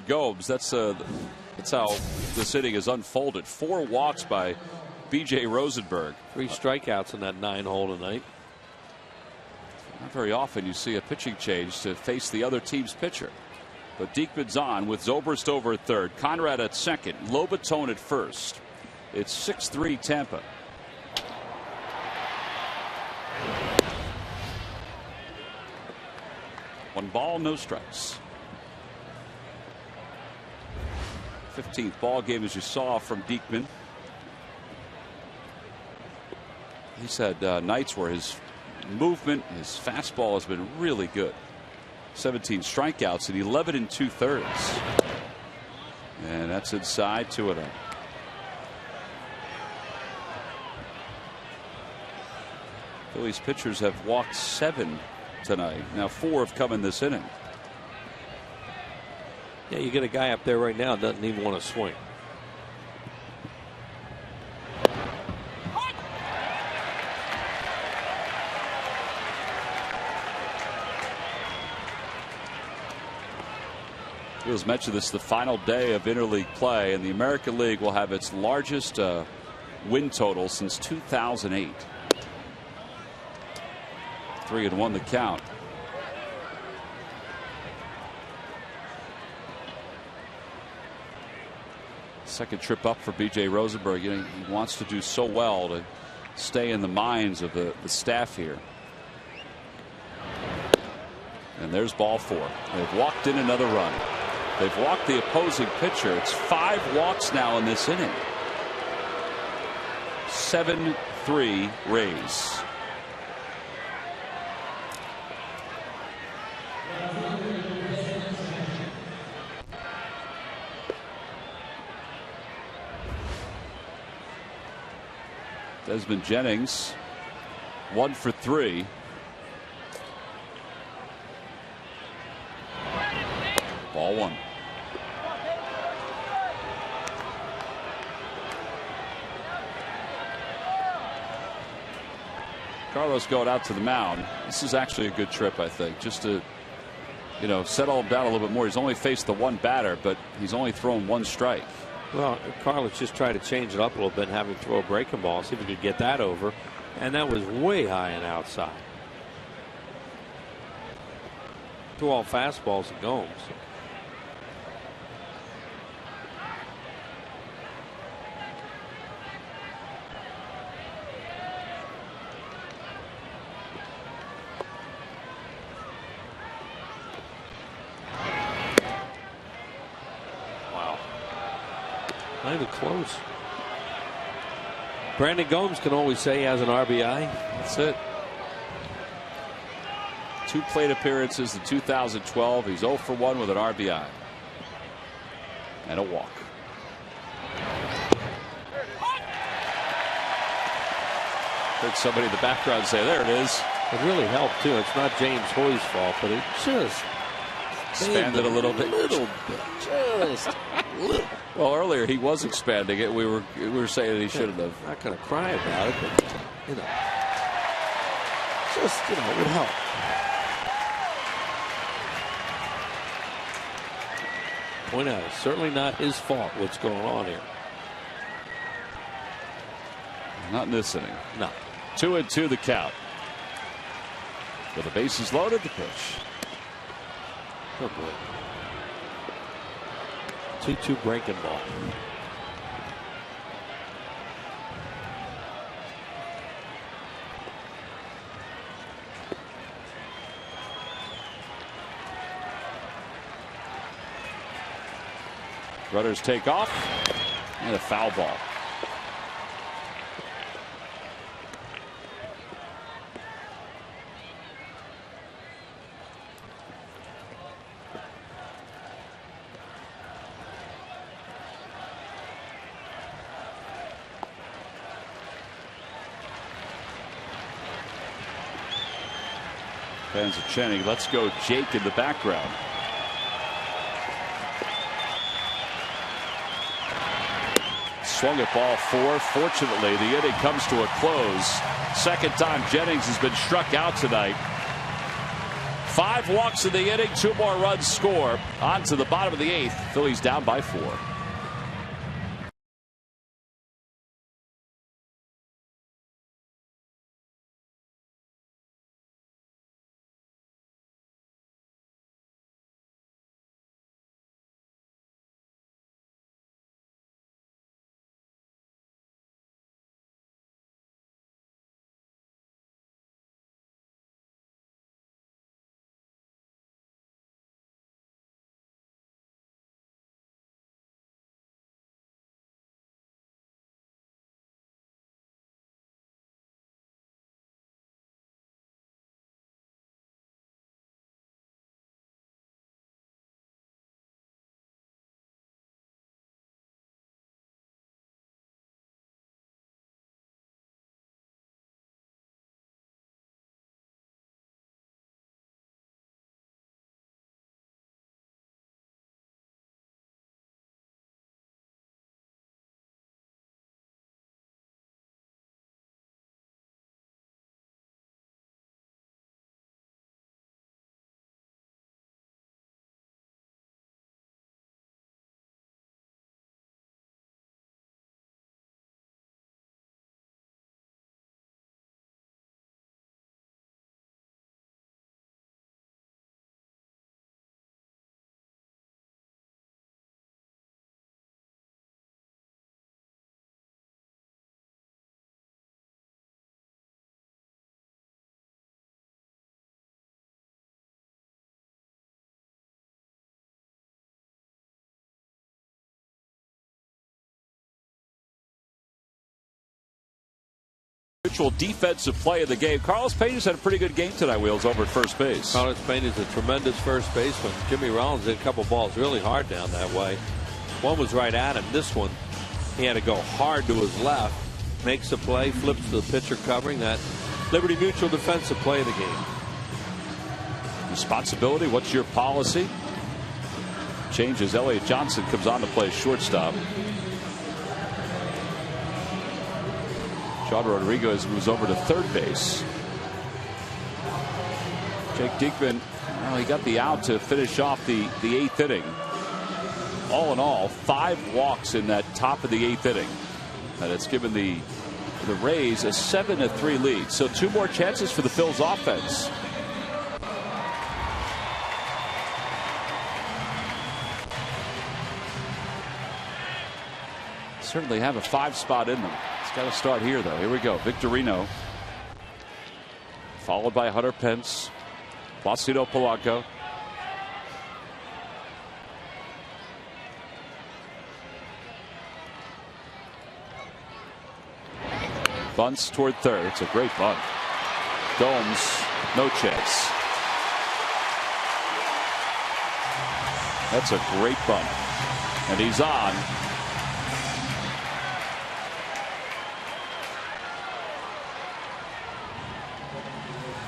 Gobes. That's how this inning is unfolded. 4 walks by B.J. Rosenberg. 3 strikeouts in that 9-hole tonight. Not very often you see a pitching change to face the other team's pitcher. But Diekman's on with Zobrist over at third, Conrad at second, Lobatone at first. It's 6-3 Tampa. One ball, no strikes. 15th ball game, as you saw from Diekman. He's had nights where his movement, his fastball has been really good. 17 strikeouts and 11 2/3. And that's inside 2-0. Phillies pitchers have walked 7 tonight. Now 4 have come in this inning. Yeah, you get a guy up there right now that doesn't even want to swing. It was mentioned this is the final day of interleague play, and the American League will have its largest win total since 2008. 3-1 the count. Second trip up for B.J. Rosenberg. You know, he wants to do so well to stay in the minds of the staff here. And there's ball 4. They've walked in another run. They've walked the opposing pitcher. It's 5 walks now in this inning. 7-3 Rays. Desmond Jennings 1 for 3. Ball 1. Carlos going out to the mound. This is actually a good trip, I think, just to, you know, settle him down a little bit more. He's only faced the 1 batter, but he's only thrown 1 strike. Well, Carlos just tried to change it up a little bit and have him throw a breaking ball, see if he could get that over. And that was way high and outside. Threw all fastballs at Gomes. Not even close. Brandon Gomes can always say he has an RBI. That's it. 2 plate appearances in 2012. He's 0 for 1 with an RBI. And a walk. Heard somebody in the background say, there it is. It really helped, too. It's not James Hoy's fault, but it just expanded a little bit. Just well, earlier he was expanding it. We were saying that he shouldn't have. I'm not going to cry about it, but you know, just it would help. Point out, it's certainly not his fault what's going on here. Not in this inning. No. 2-2 the count. With the bases loaded, the pitch. Oh boy. 2-2 breaking ball. Runners take off and a foul ball. Fans are chanting, let's go Jake in the background. Swung at ball 4. Fortunately, the inning comes to a close. Second time Jennings has been struck out tonight. 5 walks in the inning, 2 more runs score. On to the bottom of the 8th. Phillies down by 4. Mutual defensive play of the game. Carlos Pena's had a pretty good game tonight, Wheels, over at first base. Carlos Pena's a tremendous first baseman. Jimmy Rollins hit a couple balls really hard down that way. One was right at him. This one, he had to go hard to his left. Makes the play, flips to the pitcher covering. That Liberty Mutual defensive play of the game. Responsibility, what's your policy? Changes. Elliott Johnson comes on to play shortstop. Sean Rodriguez moves over to third base. Jake Diekman, well, he got the out to finish off the 8th inning. All in all, 5 walks in that top of the 8th inning. And it's given the Rays a 7-3 lead. So 2 more chances for the Phils offense. Certainly have a 5 spot in them. It's got to start here, though. Here we go. Victorino, followed by Hunter Pence, Placido Polanco. Bunts toward third. It's a great bunt. Gomes, no chance. That's a great bunt. And he's on.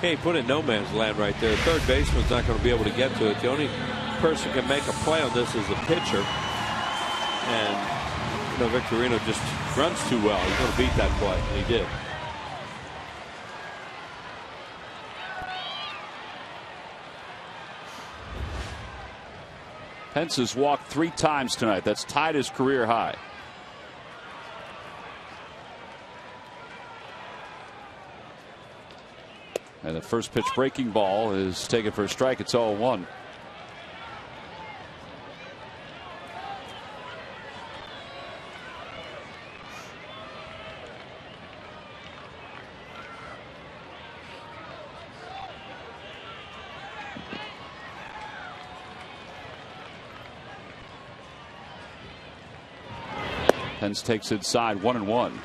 Hey, put in no man's land right there. Third baseman's not going to be able to get to it. The only person who can make a play on this is the pitcher. And, you know, Victorino just runs too well. He's going to beat that play, and he did. Pence has walked 3 times tonight. That's tied his career high. And the first pitch breaking ball is taken for a strike. It's 0-1. Pence takes inside, 1-1.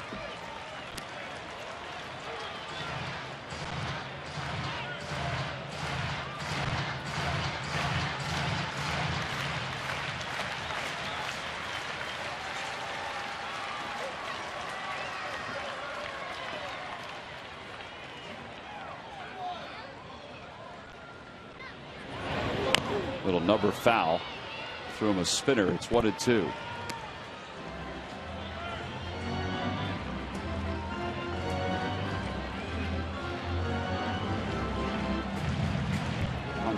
Little number foul. Threw him a spinner. It's 1-2.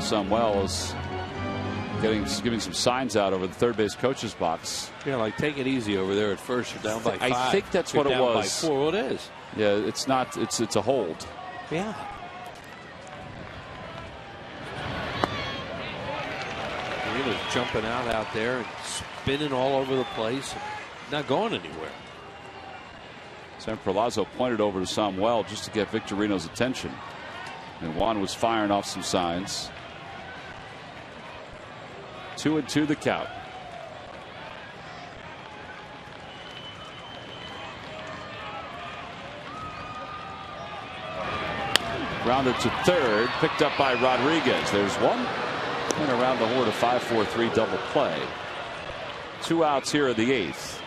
Samuel is giving some signs out over the third base coach's box. Yeah, like take it easy over there at first. You're down by 5. I think that's You're what it down was. By 4. Well, it is. Yeah, it's not. It's a hold. Yeah. He was jumping out there and spinning all over the place, not going anywhere. Sam Perlazo pointed over to Samuel just to get Victorino's attention, and Juan was firing off some signs. 2-2 the count. Grounded to third, picked up by Rodriguez. There's one. And around the horn, a 5-4-3 double play. 2 outs here in the 8th.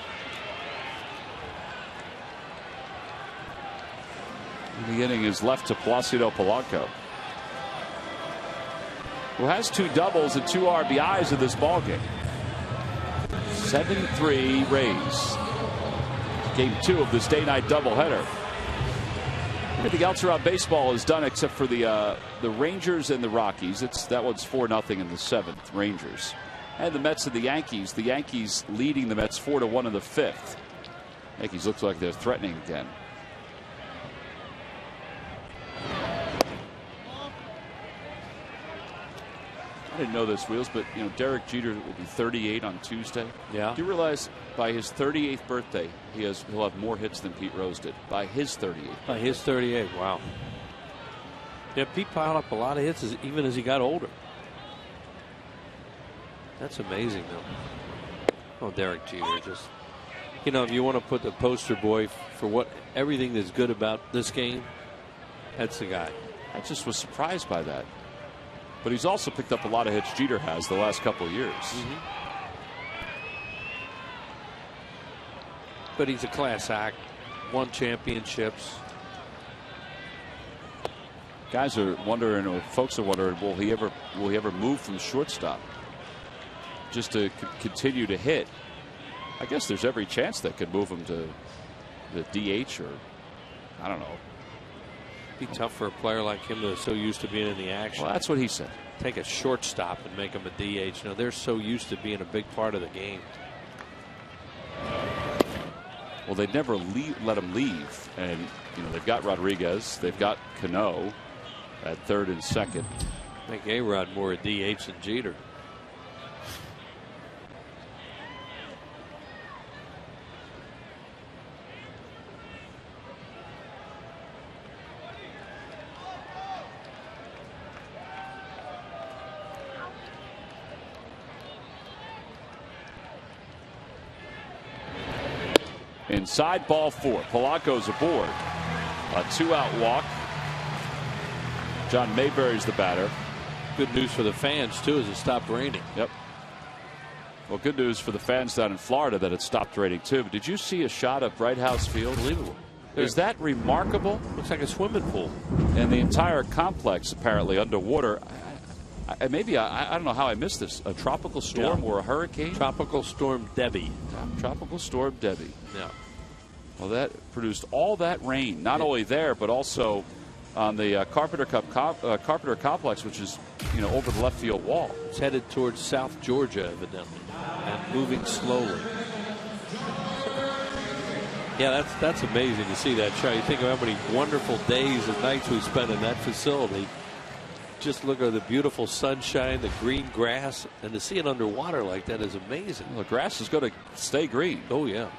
The inning is left to Placido Polanco, who has 2 doubles and 2 RBIs in this ballgame. 7-3 Rays. Game 2 of this day-night doubleheader. Everything else around baseball is done except for the Rangers and the Rockies. That one's 4-0 in the 7th. Rangers and the Mets and the Yankees. The Yankees leading the Mets 4-1 in the 5th. Yankees look like they're threatening again. I didn't know this, Wheels, but you know Derek Jeter will be 38 on Tuesday. Yeah. Do you realize by his 38th birthday he'll have more hits than Pete Rose did by his 38th? By his 38, wow. Yeah, Pete piled up a lot of hits even as he got older. That's amazing, though. Oh, Derek Jeter just You know, if you want to put the poster boy for what everything that's good about this game, that's the guy. I just was surprised by that. But he's also picked up a lot of hits Jeter has the last couple of years. But he's a class act. Won championships. Guys are wondering, or folks are wondering, will he ever move from shortstop just to continue to hit? I guess there's every chance that could move him to the DH, or I don't know. Be tough for a player like him that's so used to being in the action. Well, that's what he said. Take a shortstop and make him a DH. Now they're so used to being a big part of the game. Well, they'd never let him leave, and you know they've got Rodriguez, they've got Cano at third and second. Make A-Rod more a DH than Jeter. Inside, ball 4. Polanco's aboard. A 2-out walk. John Mayberry's the batter. Good news for the fans, too, as it stopped raining. Yep. Well, good news for the fans down in Florida that it stopped raining, too. But did you see a shot of Bright House Field? Unbelievable. Is that remarkable? Looks like a swimming pool. And the entire complex apparently underwater. Maybe I don't know how I missed this. A tropical storm or a hurricane? Tropical Storm Debbie. Tropical Storm Debbie. Yeah. Well, that produced all that rain, not only there, but also on the Carpenter Complex, which is, you know, over the left field wall. It's headed towards South Georgia, evidently, and moving slowly. Yeah, that's amazing to see that shot. You think of how many wonderful days and nights we spent in that facility. Just look at the beautiful sunshine, the green grass, and to see it underwater like that is amazing. Well, the grass is going to stay green. Oh, yeah.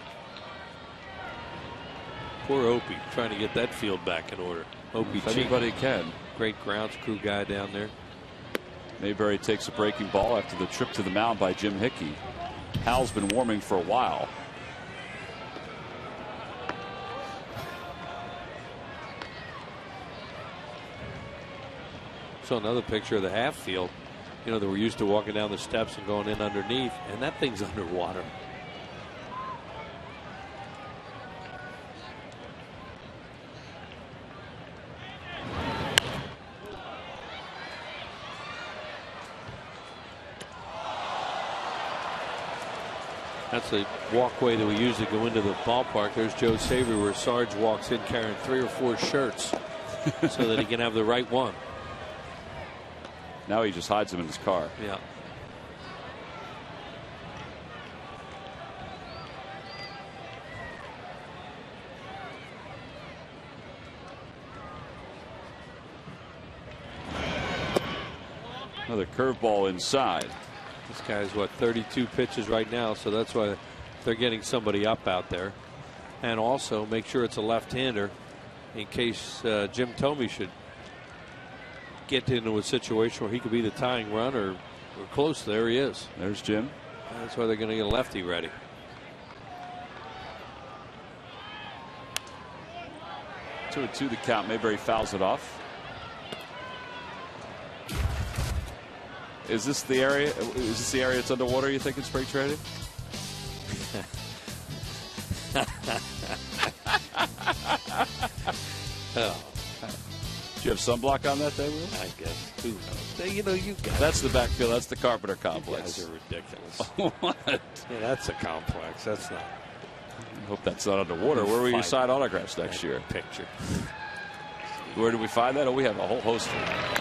Poor Opie trying to get that field back in order. Opie, if anybody can. Great grounds crew guy down there. Mayberry takes a breaking ball after the trip to the mound by Jim Hickey. Hal's been warming for a while. So another picture of the half field. You know, that we're used to walking down the steps and going in underneath, and that thing's underwater. That's the walkway that we use to go into the ballpark. There's Joe Savory where Sarge walks in carrying 3 or 4 shirts so that he can have the right one. Now he just hides them in his car. Yeah. Another curveball inside. This guy's, what, 32 pitches right now, so that's why they're getting somebody up out there. And also make sure it's a left-hander in case Jim Thome should get into a situation where he could be the tying run or close. There he is. There's Jim. That's why they're going to get a lefty ready. Two and two the count. Mayberry fouls it off. Is this the area? Is this the area that's underwater, you think, in spring training? Oh. Do you have sunblock on that day, Will? I guess. Who knows? You know, you guys. That's the backfield. That's the Carpenter Complex. You guys are ridiculous. What? Yeah, that's a complex. That's not. I hope that's not underwater. Where will you sign autographs next year? Picture. Where do we find that? Oh, we have a whole host of them.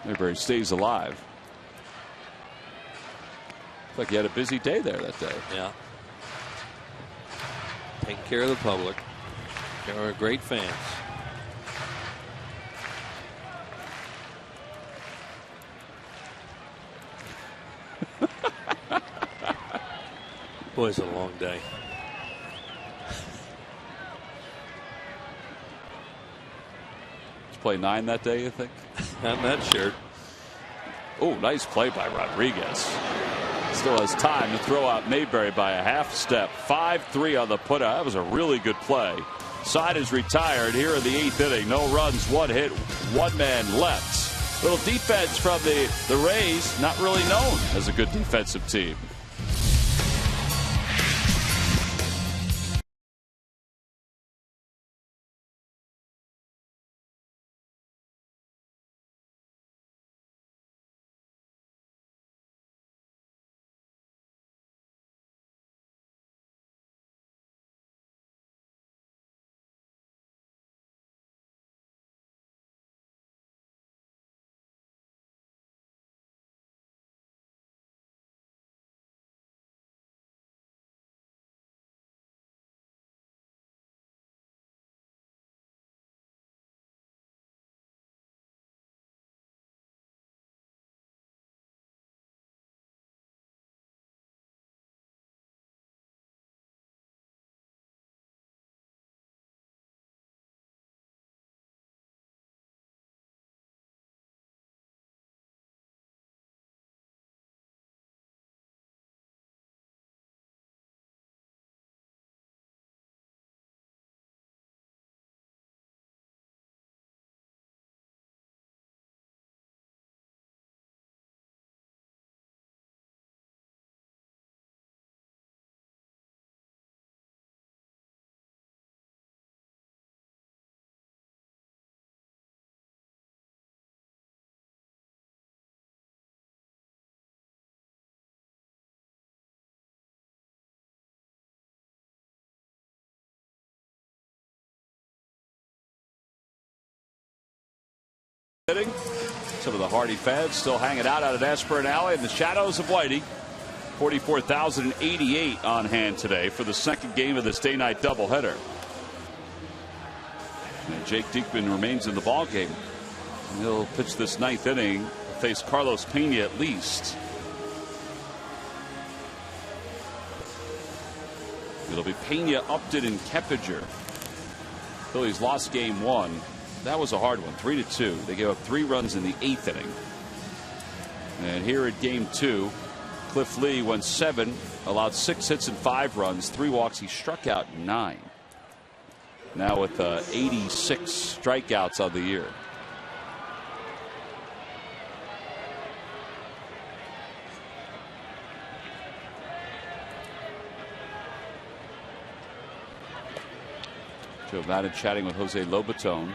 Mayberry stays alive. Looks like he had a busy day there that day. Yeah. Taking care of the public. They are great fans. Boy, it's a long day. Let's play 9 that day, you think? I'm not sure. Oh, nice play by Rodriguez. Still has time to throw out Mayberry by a half step. 5-3 on the putout. That was a really good play. Side is retired here in the 8th inning. No runs, 1 hit, 1 man left. Little defense from the Rays, not really known as a good defensive team. Some of the hardy fans still hanging out at Aspirin Alley in the shadows of Whitey. 44,088 on hand today for the second game of this day-night doubleheader. And Jake Diekman remains in the ballgame. He'll pitch this 9th inning, face Carlos Pena at least. It'll be Pena, Upton, and Keppinger. Phillies lost game 1. That was a hard one, 3-2. They gave up 3 runs in the 8th inning. And here at game 2, Cliff Lee went 7, allowed 6 hits and 5 runs, 3 walks. He struck out 9. Now with 86 strikeouts on the year. Joe Maddon chatting with Jose Lobaton.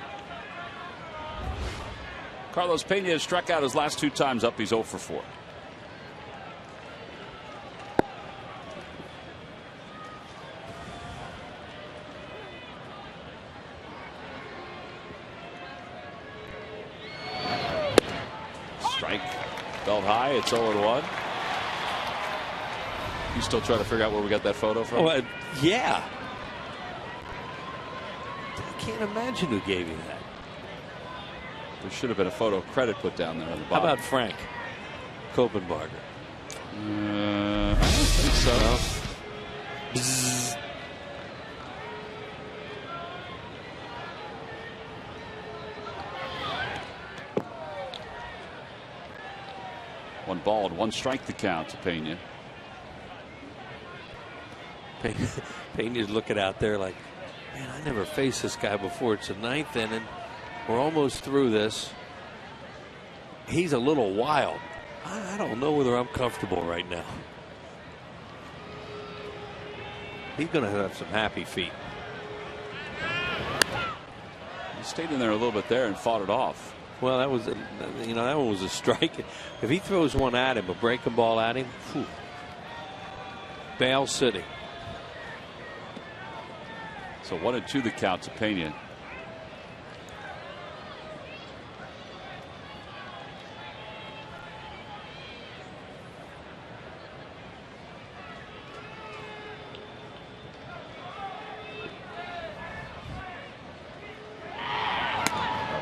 Carlos Pena has struck out his last 2 times up. He's 0 for 4. Strike. Belt high. It's 0-1. You still trying to figure out where we got that photo from? Oh, yeah. I can't imagine who gave you that. There should have been a photo credit put down there on the bottom. How about Frank Kopenbarger? I don't think so. Bzzz. One ball and 1 strike to count to Pena. Pena's looking out there like, man, I never faced this guy before. It's the 9th inning. We're almost through this. He's a little wild. I don't know whether I'm comfortable right now. He's going to have some happy feet. He stayed in there a little bit there and fought it off. Well, that was, that one was a strike. If he throws one at him, a breaking ball at him, whew. Bale City. So 1-2 the count to Pena.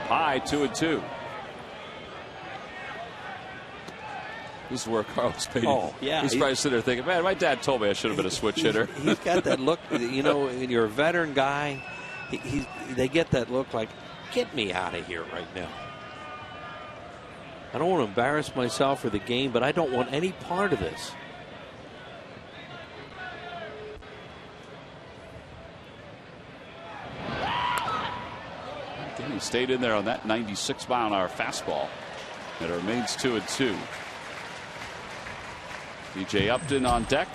High, 2-2. This is where Carlos Pena. Oh, yeah. He's probably sitting there thinking, man, my dad told me I should have been a switch hitter. He's got that look, when you're a veteran guy, they get that look like, get me out of here right now. I don't want to embarrass myself or the game, but I don't want any part of this. stayed in there on that 96-mile-an-hour fastball. And it remains 2-2. B.J. Upton on deck.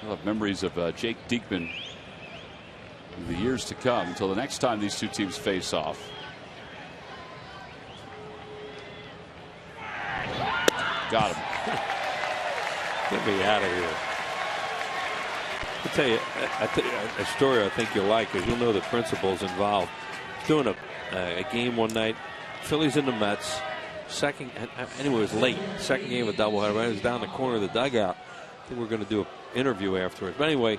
I'll have memories of Jake Diekman in the years to come until the next time these two teams face off. Got him. Get me out of here. I'll tell you a story I think you'll like, because you'll know the principles involved. Doing a game one night, Phillies and the Mets. Second, anyway, it was late. Second game of doubleheader. I was down the corner of the dugout. I think we're going to do an interview afterwards. But anyway,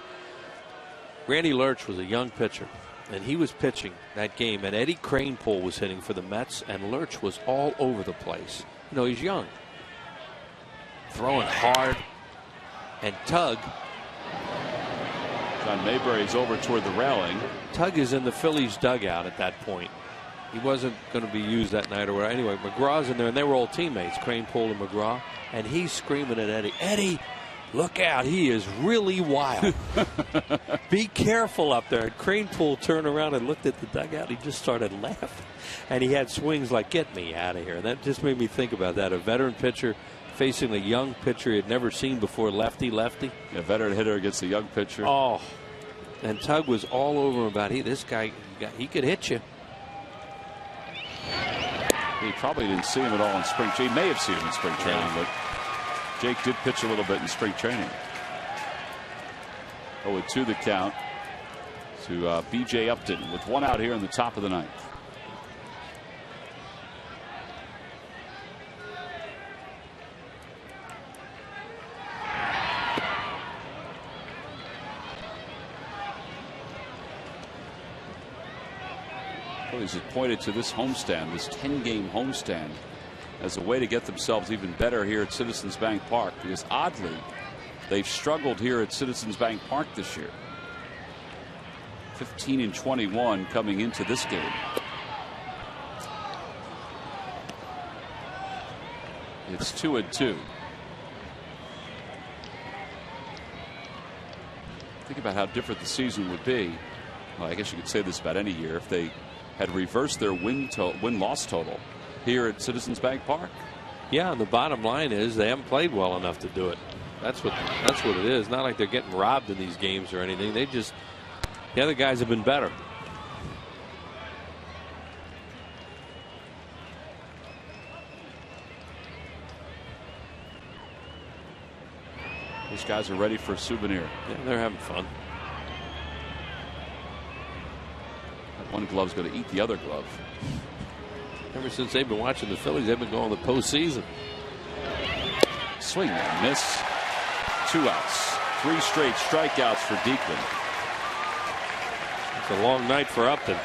Randy Lurch was a young pitcher, and he was pitching that game. And Eddie Kranepool was hitting for the Mets, and Lurch was all over the place. You know, he's young, throwing hard, and Tug. John Mayberry's over toward the railing. Tug is in the Phillies dugout at that point. He wasn't going to be used that night or whatever. Anyway, McGraw's in there, and they were all teammates, Kranepool and McGraw, and he's screaming at Eddie, Eddie, look out, he is really wild. Be careful up there. And Kranepool turned around and looked at the dugout. He just started laughing. And he had swings like, get me out of here. And that just made me think about that. A veteran pitcher facing a young pitcher he had never seen before, lefty. A veteran hitter against a young pitcher. Oh, and Tug was all over him about, this guy, he could hit you. He probably didn't see him at all in spring training. He may have seen him in spring training, but Jake did pitch a little bit in spring training. 0-2 the count to B.J. Upton with one out here in the top of the ninth. Phillies have pointed to this homestand, this 10-game homestand, as a way to get themselves even better here at Citizens Bank Park, because oddly they've struggled here at Citizens Bank Park this year. 15-21 coming into this game. It's 2-2. Think about how different the season would be. Well, I guess you could say this about any year if they had reversed their win-loss total here at Citizens Bank Park. Yeah, and the bottom line is they haven't played well enough to do it. That's what it is. Not like they're getting robbed in these games or anything. The other guys have been better. These guys are ready for a souvenir. Yeah, they're having fun. One glove's going to eat the other glove. Ever since they've been watching the Phillies, they've been going to the postseason. Swing and miss. 2 outs. 3 straight strikeouts for Diekman. It's a long night for Upton.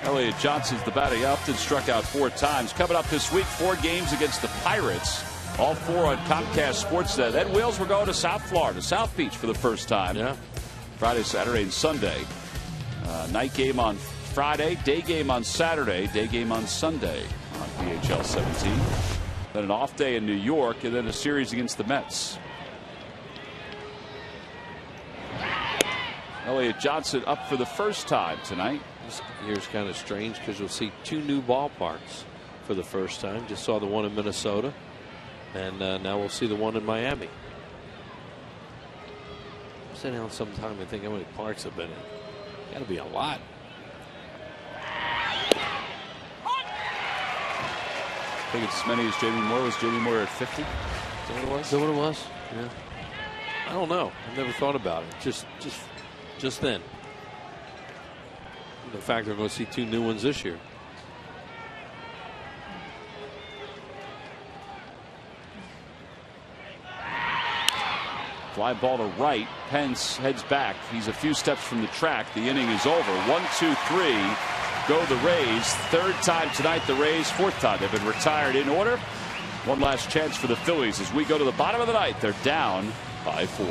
Elliott Johnson's the batter. Upton struck out 4 times. Coming up this week, 4 games against the Pirates. All 4 on Comcast Sportsnet. Then Wheels, we're going to South Florida, South Beach for the first time. Yeah. Friday, Saturday, and Sunday. Night game on Friday, day game on Saturday, day game on Sunday on PHL 17. Then an off day in New York, and then a series against the Mets. Elliott Johnson up for the first time tonight. This year's kind of strange because you'll see 2 new ballparks for the first time. Just saw the one in Minnesota, and now we'll see the one in Miami. I'm sitting down sometime and think how many parks have been in. Got to be a lot. I think it's as many as Jamie Moore. Was Jamie Moore at 50? Is that what it was? Is that what it was? Yeah. I don't know. I've never thought about it. Just then. The fact we're going to see 2 new ones this year. Fly ball to right. Pence heads back. He's a few steps from the track. The inning is over. 1, 2, 3. Go the Rays. 3rd time tonight, the Rays. 4th time they've been retired in order. One last chance for the Phillies as we go to the bottom of the ninth. They're down by 4.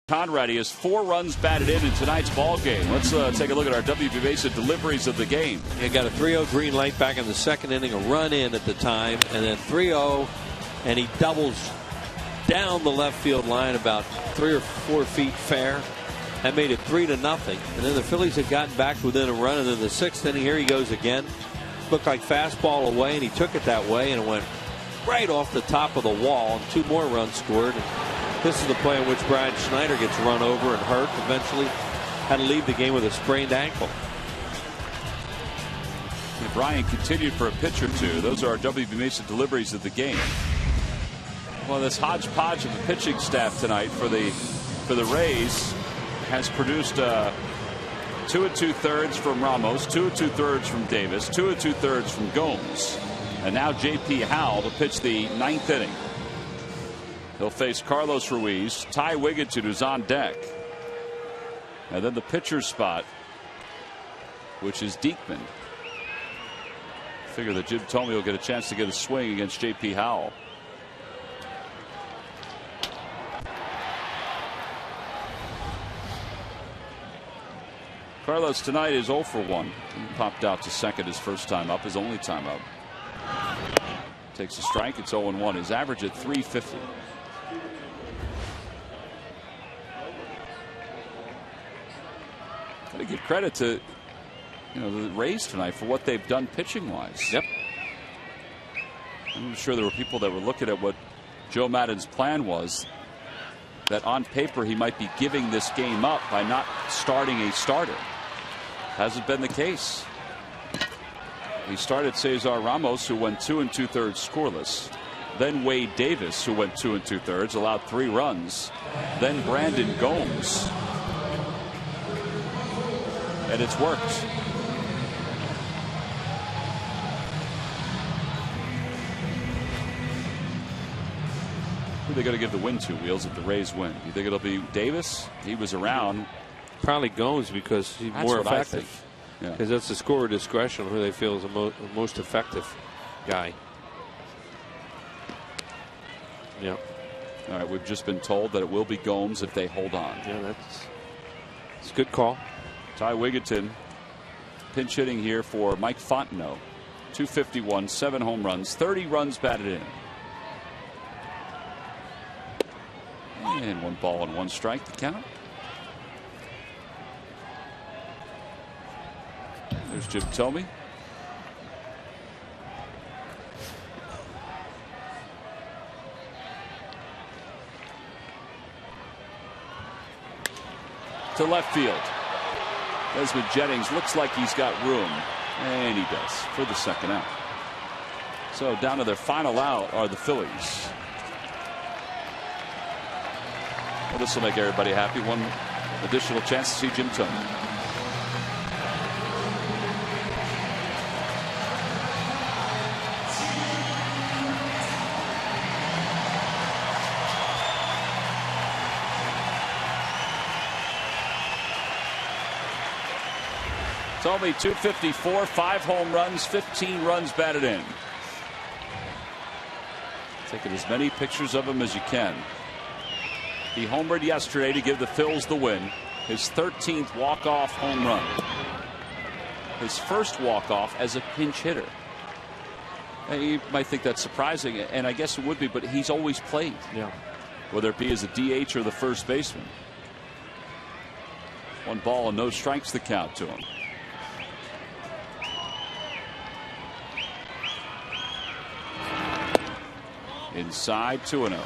Conrad, he has 4 runs batted in tonight's ball game. Let's take a look at our WB Mesa deliveries of the game. He got a 3-0 green light back in the second inning, a run in at the time, and then 3-0, and he doubles down the left field line about 3 or 4 feet fair. That made it 3-0. And then the Phillies had gotten back within a run, and then the 6th inning, here he goes again. Looked like fastball away, and he took it that way, and it went right off the top of the wall, and 2 more runs scored. This is the play in which Brad Schneider gets run over and hurt. Eventually had to leave the game with a sprained ankle. And Brian continued for a pitch or 2. Those are our WB Mesa deliveries of the game. Well, this hodgepodge of the pitching staff tonight for the Rays has produced 2 2/3 from Ramos, 2 2/3 from Davis, 2 2/3 from Gomes, and now J.P. Howell to pitch the 9th inning. He'll face Carlos Ruiz. Ty Wigginton, who's on deck. And then the pitcher's spot, which is Diekman. Figure that Jim Thome will get a chance to get a swing against J.P. Howell. Carlos tonight is 0 for 1. He popped out to second his first time up, his only time up. Takes a strike. It's 0-1. His average at 350. Got to give credit to the Rays tonight for what they've done pitching wise. Yep. I'm sure there were people that were looking at what Joe Maddon's plan was, that on paper he might be giving this game up by not starting a starter. Hasn't been the case. He started Cesar Ramos, who went 2 2/3 scoreless. Then Wade Davis, who went 2 2/3, allowed 3 runs. Then Brandon Gomes. And it's worked. Who are they going to give the win to, Wheels, if the Rays win? You think it'll be Davis? He was around. Probably Gomes, because he's more effective. Because that's the scorer discretion who they feel is the most effective guy. Yeah. All right, we've just been told that it will be Gomes if they hold on. Yeah, that's a good call. Ty Wigginton pinch hitting here for Mike Fontenot. 251, 7 home runs, 30 runs batted in. And 1 ball and 1 strike to count. There's Jim Thome. To left field. Desmond Jennings looks like he's got room, and he does for the second out. So down to their final out are the Phillies. Well, this will make everybody happy. 1 additional chance to see Jim Thome. Thome 254, 5 home runs, 15 runs batted in. Taking as many pictures of him as you can. He homered yesterday to give the Phils the win. His 13th walk-off home run. His first walk-off as a pinch hitter. And you might think that's surprising, and I guess it would be, but he's always played. Yeah. Whether it be as a DH or the first baseman. 1 ball and no strikes the count to him. Inside 2-0.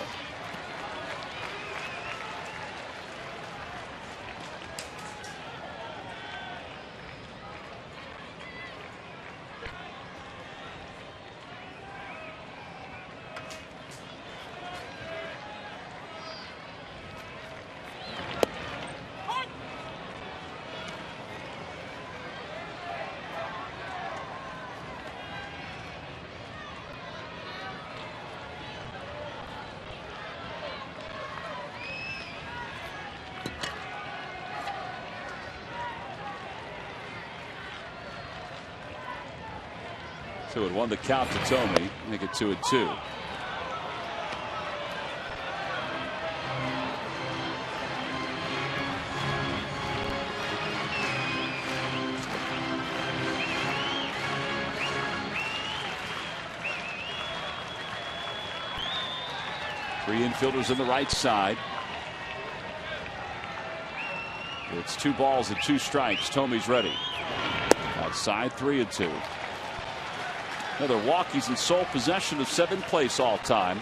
So it 1 the count to Thome, make it 2-2. Three infielders on the right side. It's 2 balls and 2 strikes. Tomey's ready. Outside, 3-2. Another walk. He's in sole possession of 7th place all time.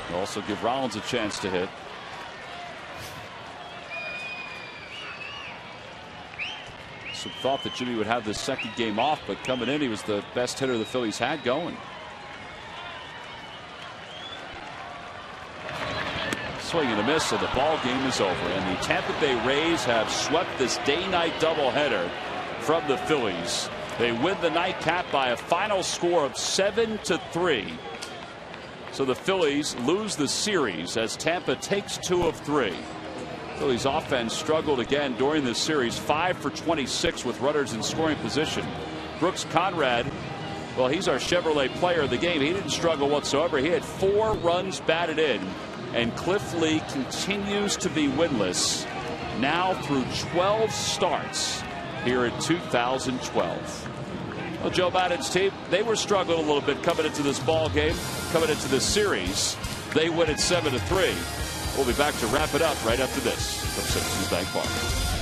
He'll also give Rollins a chance to hit. Some thought that Jimmy would have this second game off, but coming in, he was the best hitter the Phillies had going. Swing and a miss, so the ball game is over. And the Tampa Bay Rays have swept this day-night doubleheader from the Phillies. They win the nightcap by a final score of 7-3. So the Phillies lose the series as Tampa takes 2 of 3. Phillies offense struggled again during this series, 5 for 26 with runners in scoring position. Brooks Conrad, well, he's our Chevrolet player of the game. He didn't struggle whatsoever. He had 4 runs batted in. And Cliff Lee continues to be winless now through 12 starts here in 2012. Well, Joe Maddon's team, they were struggling a little bit coming into this ball game, coming into this series. They win it 7-3. We'll be back to wrap it up right after this from Citizens Bank Park.